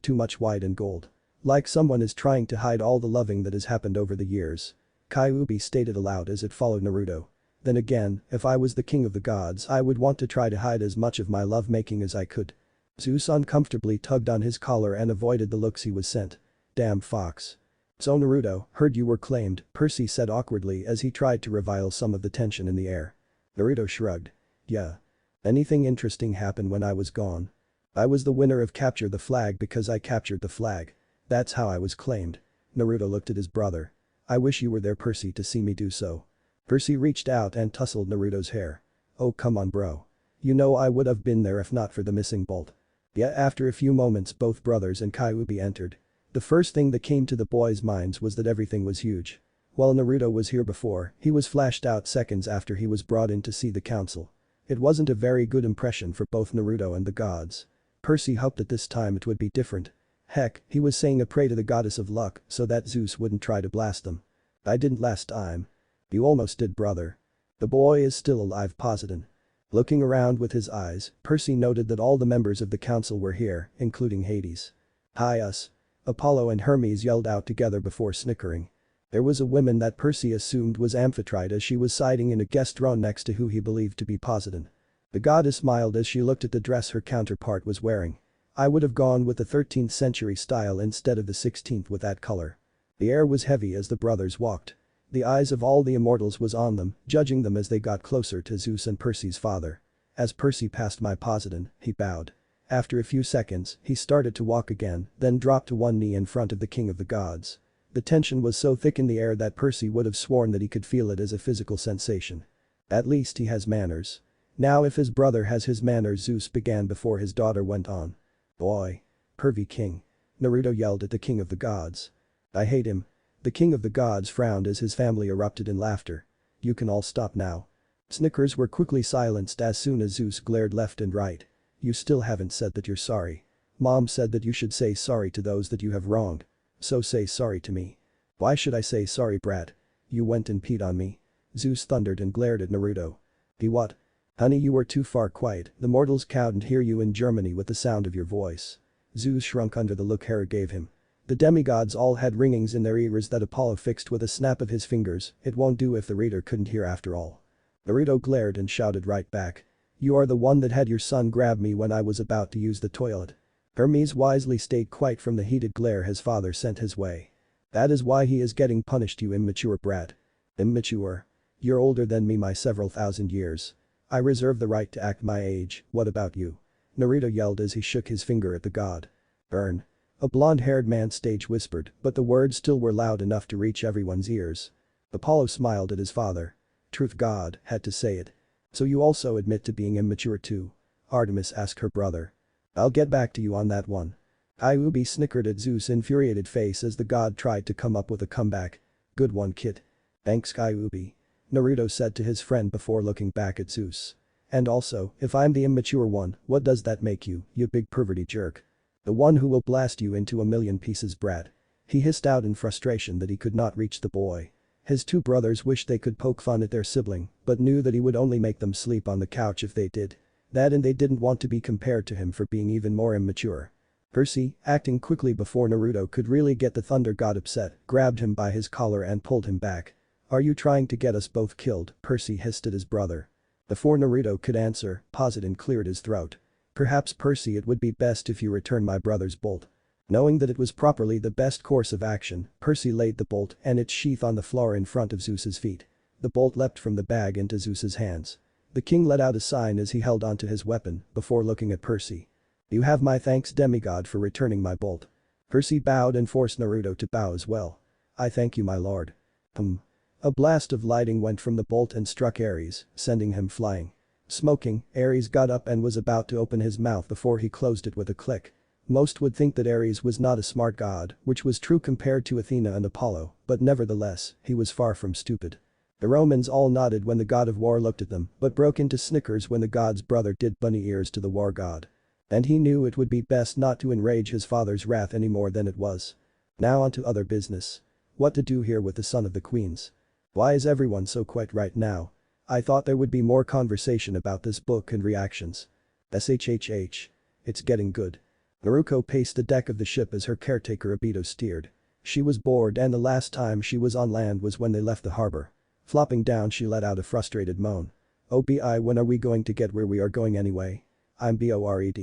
Too much white and gold. Like someone is trying to hide all the loving that has happened over the years. Cailloubi stated aloud as it followed Naruto. Then again, if I was the king of the gods I would want to try to hide as much of my lovemaking as I could. Zeus uncomfortably tugged on his collar and avoided the looks he was sent. Damn fox. So Naruto, heard you were claimed, Percy said awkwardly as he tried to revile some of the tension in the air. Naruto shrugged. Yeah. Anything interesting happened when I was gone? I was the winner of Capture the Flag because I captured the flag. That's how I was claimed. Naruto looked at his brother. I wish you were there, Percy, to see me do so. Percy reached out and tousled Naruto's hair. Oh come on bro. You know I would have been there if not for the missing bolt. Yet after a few moments both brothers and Cailloubi entered. The first thing that came to the boys' minds was that everything was huge. While Naruto was here before, he was flashed out seconds after he was brought in to see the council. It wasn't a very good impression for both Naruto and the gods. Percy hoped that this time it would be different. Heck, he was saying a prayer to the goddess of luck so that Zeus wouldn't try to blast them. I didn't last time. You almost did, brother. The boy is still alive, Poseidon. Looking around with his eyes, Percy noted that all the members of the council were here, including Hades. Hi us. Apollo and Hermes yelled out together before snickering. There was a woman that Percy assumed was Amphitrite as she was siding in a guest throne next to who he believed to be Poseidon. The goddess smiled as she looked at the dress her counterpart was wearing. I would have gone with the 13th century style instead of the 16th with that color. The air was heavy as the brothers walked. The eyes of all the immortals was on them, judging them as they got closer to Zeus and Percy's father. As Percy passed my Poseidon, he bowed. After a few seconds, he started to walk again, then dropped to one knee in front of the king of the gods. The tension was so thick in the air that Percy would have sworn that he could feel it as a physical sensation. At least he has manners. Now if his brother has his manners, Zeus began before his daughter went on. Boy. Pervy king. Naruto yelled at the king of the gods. I hate him. The king of the gods frowned as his family erupted in laughter. You can all stop now. Snickers were quickly silenced as soon as Zeus glared left and right. You still haven't said that you're sorry. Mom said that you should say sorry to those that you have wronged. So say sorry to me. Why should I say sorry, brat? You went and peed on me. Zeus thundered and glared at Naruto. He what? Honey, you were too far quiet, the mortals couldn't hear you in Germany with the sound of your voice. Zeus shrunk under the look Hera gave him. The demigods all had ringings in their ears that Apollo fixed with a snap of his fingers. It won't do if the reader couldn't hear after all. Naruto glared and shouted right back. You are the one that had your son grab me when I was about to use the toilet. Hermes wisely stayed quiet from the heated glare his father sent his way. That is why he is getting punished, you immature brat. Immature? You're older than me by several thousand years. I reserve the right to act my age, what about you? Naruto yelled as he shook his finger at the god. Burn. A blonde-haired man stage whispered, but the words still were loud enough to reach everyone's ears. Apollo smiled at his father. Truth God, had to say it. So you also admit to being immature too? Artemis asked her brother. I'll get back to you on that one. Cailloubi snickered at Zeus' infuriated face as the god tried to come up with a comeback. Good one, kid. Thanks, Cailloubi. Naruto said to his friend before looking back at Zeus. And also, if I'm the immature one, what does that make you, you big perverty jerk? The one who will blast you into a million pieces, brat. He hissed out in frustration that he could not reach the boy. His two brothers wished they could poke fun at their sibling, but knew that he would only make them sleep on the couch if they did. That and they didn't want to be compared to him for being even more immature. Percy, acting quickly before Naruto could really get the thunder god upset, grabbed him by his collar and pulled him back. "Are you trying to get us both killed?" Percy hissed at his brother. Before Naruto could answer, Poseidon cleared his throat. "Perhaps Percy, it would be best if you return my brother's bolt." Knowing that it was properly the best course of action, Percy laid the bolt and its sheath on the floor in front of Zeus's feet. The bolt leapt from the bag into Zeus's hands. The king let out a sign as he held onto his weapon, before looking at Percy. "You have my thanks, demigod, for returning my bolt." Percy bowed and forced Naruto to bow as well. "I thank you, my lord." A blast of lightning went from the bolt and struck Ares, sending him flying. Smoking, Ares got up and was about to open his mouth before he closed it with a click. Most would think that Ares was not a smart god, which was true compared to Athena and Apollo, but nevertheless, he was far from stupid. The Romans all nodded when the god of war looked at them, but broke into snickers when the god's brother did bunny ears to the war god. And he knew it would be best not to enrage his father's wrath any more than it was. Now on to other business. What to do here with the son of the queens? Why is everyone so quiet right now? I thought there would be more conversation about this book and reactions. SHHH. It's getting good. Naruto paced the deck of the ship as her caretaker Obito steered. She was bored and the last time she was on land was when they left the harbor. Flopping down, she let out a frustrated moan. "Obi, when are we going to get where we are going anyway?" "I'm bored.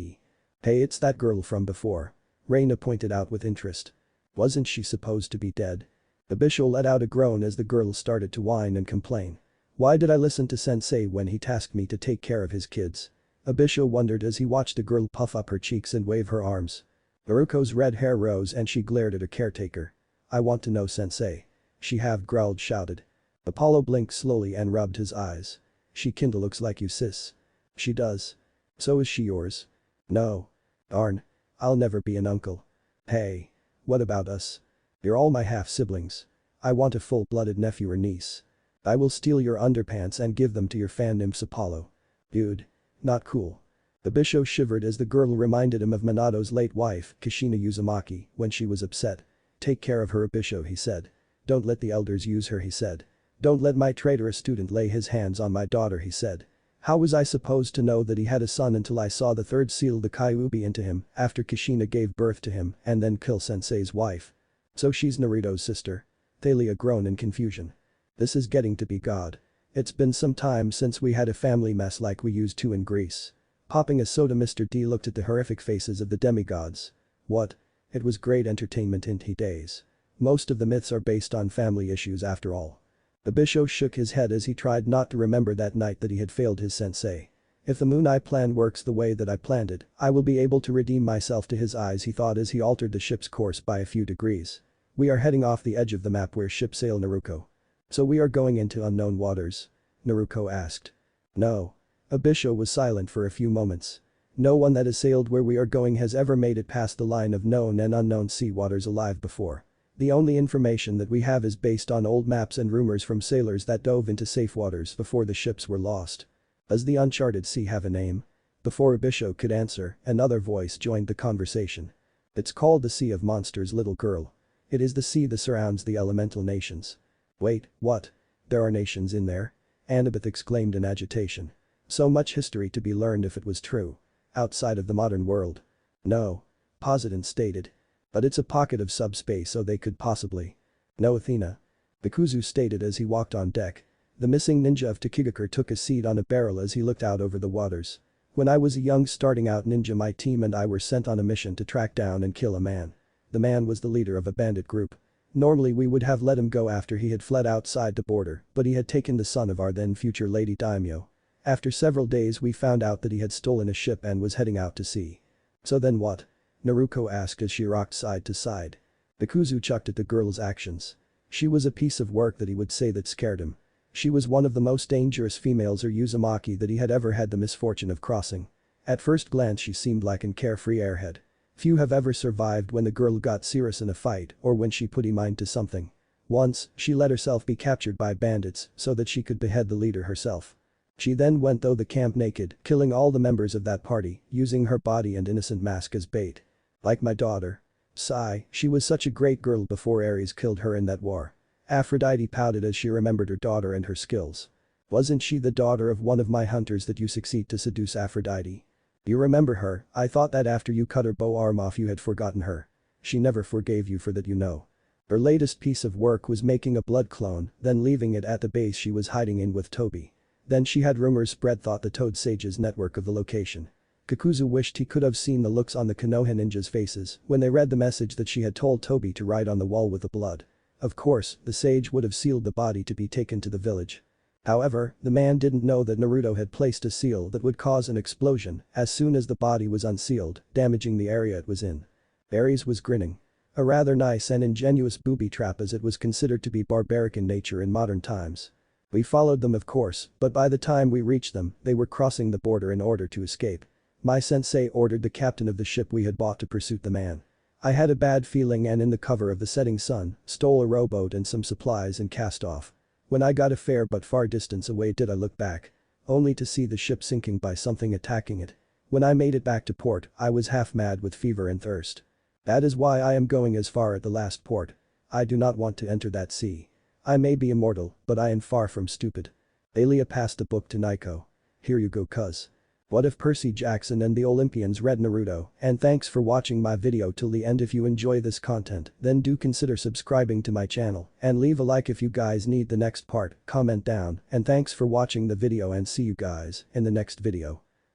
Hey, it's that girl from before." Reina pointed out with interest. "Wasn't she supposed to be dead?" Obito let out a groan as the girl started to whine and complain. "Why did I listen to sensei when he tasked me to take care of his kids?" Obito wondered as he watched the girl puff up her cheeks and wave her arms. Naruto's red hair rose and she glared at her caretaker. "I want to know, sensei." She half-growled shouted. Apollo blinked slowly and rubbed his eyes. "She kinda looks like you, sis." "She does. So is she yours?" "No. Darn. I'll never be an uncle." "Hey. What about us? You're all my half-siblings. I want a full-blooded nephew or niece. I will steal your underpants and give them to your fan nymphs Apollo." "Dude. Not cool." Obito shivered as the girl reminded him of Minato's late wife, Kushina Uzumaki, when she was upset. "Take care of her, Obito," he said. "Don't let the elders use her," he said. "Don't let my traitorous student lay his hands on my daughter," he said. How was I supposed to know that he had a son until I saw the third seal the Cailloubi into him after Kushina gave birth to him and then kill sensei's wife? "So she's Naruto's sister?" Thalia groaned in confusion. "This is getting to be God. It's been some time since we had a family mess like we used to in Greece." Popping a soda, Mr. D looked at the horrific faces of the demigods. "What? It was great entertainment in he days. Most of the myths are based on family issues after all." Obito shook his head as he tried not to remember that night that he had failed his sensei. "If the Moon Eye plan works the way that I planned it, I will be able to redeem myself to his eyes," he thought as he altered the ship's course by a few degrees. "We are heading off the edge of the map where ships sail, Naruto." "So we are going into unknown waters?" Naruto asked. "No." Obito was silent for a few moments. "No one that has sailed where we are going has ever made it past the line of known and unknown sea waters alive before. The only information that we have is based on old maps and rumors from sailors that dove into safe waters before the ships were lost." "Does the uncharted sea have a name?" Before Obito could answer, another voice joined the conversation. "It's called the Sea of Monsters, little girl. It is the sea that surrounds the elemental nations." "Wait, what? There are nations in there?" Annabeth exclaimed in agitation. So much history to be learned if it was true. Outside of the modern world. "No." Poseidon stated. "But it's a pocket of subspace, so they could possibly." "No, Athena." Bikuzu stated as he walked on deck. The missing ninja of Tokigakure took a seat on a barrel as he looked out over the waters. "When I was a young starting out ninja, my team and I were sent on a mission to track down and kill a man. The man was the leader of a bandit group. Normally we would have let him go after he had fled outside the border, but he had taken the son of our then future lady daimyo. After several days we found out that he had stolen a ship and was heading out to sea." "So then what?" Naruto asked as she rocked side to side. Bikuzu chucked at the girl's actions. She was a piece of work that he would say that scared him. She was one of the most dangerous females or Uzumaki that he had ever had the misfortune of crossing. At first glance she seemed like an carefree airhead. Few have ever survived when the girl got serious in a fight or when she put her mind to something. Once, she let herself be captured by bandits so that she could behead the leader herself. She then went through the camp naked, killing all the members of that party, using her body and innocent mask as bait. "Like my daughter. Sigh, she was such a great girl before Ares killed her in that war." Aphrodite pouted as she remembered her daughter and her skills. Wasn't she the daughter of one of my hunters that you succeed to seduce Aphrodite? You remember her? I thought that after you cut her bow arm off you had forgotten her. She never forgave you for that, you know. Her latest piece of work was making a blood clone, then leaving it at the base she was hiding in with Toby. Then she had rumors spread thought the Toad Sage's network of the location. Kakuzu wished he could have seen the looks on the Konoha ninjas' faces when they read the message that she had told Toby to write on the wall with the blood. Of course, the sage would have sealed the body to be taken to the village. However, the man didn't know that Naruto had placed a seal that would cause an explosion as soon as the body was unsealed, damaging the area it was in. Ares was grinning. A rather nice and ingenuous booby trap as it was considered to be barbaric in nature in modern times. We followed them of course, but by the time we reached them, they were crossing the border in order to escape. My sensei ordered the captain of the ship we had bought to pursue the man. I had a bad feeling and in the cover of the setting sun, stole a rowboat and some supplies and cast off. When I got a fair but far distance away did I look back. Only to see the ship sinking by something attacking it. When I made it back to port, I was half mad with fever and thirst. That is why I am going as far at the last port. I do not want to enter that sea. I may be immortal, but I am far from stupid. Alia passed the book to Nico. Here you go cuz. What if Percy Jackson and the Olympians read Naruto? And thanks for watching my video till the end. If you enjoy this content, then do consider subscribing to my channel and leave a like if you guys need the next part, comment down, and thanks for watching the video and see you guys in the next video.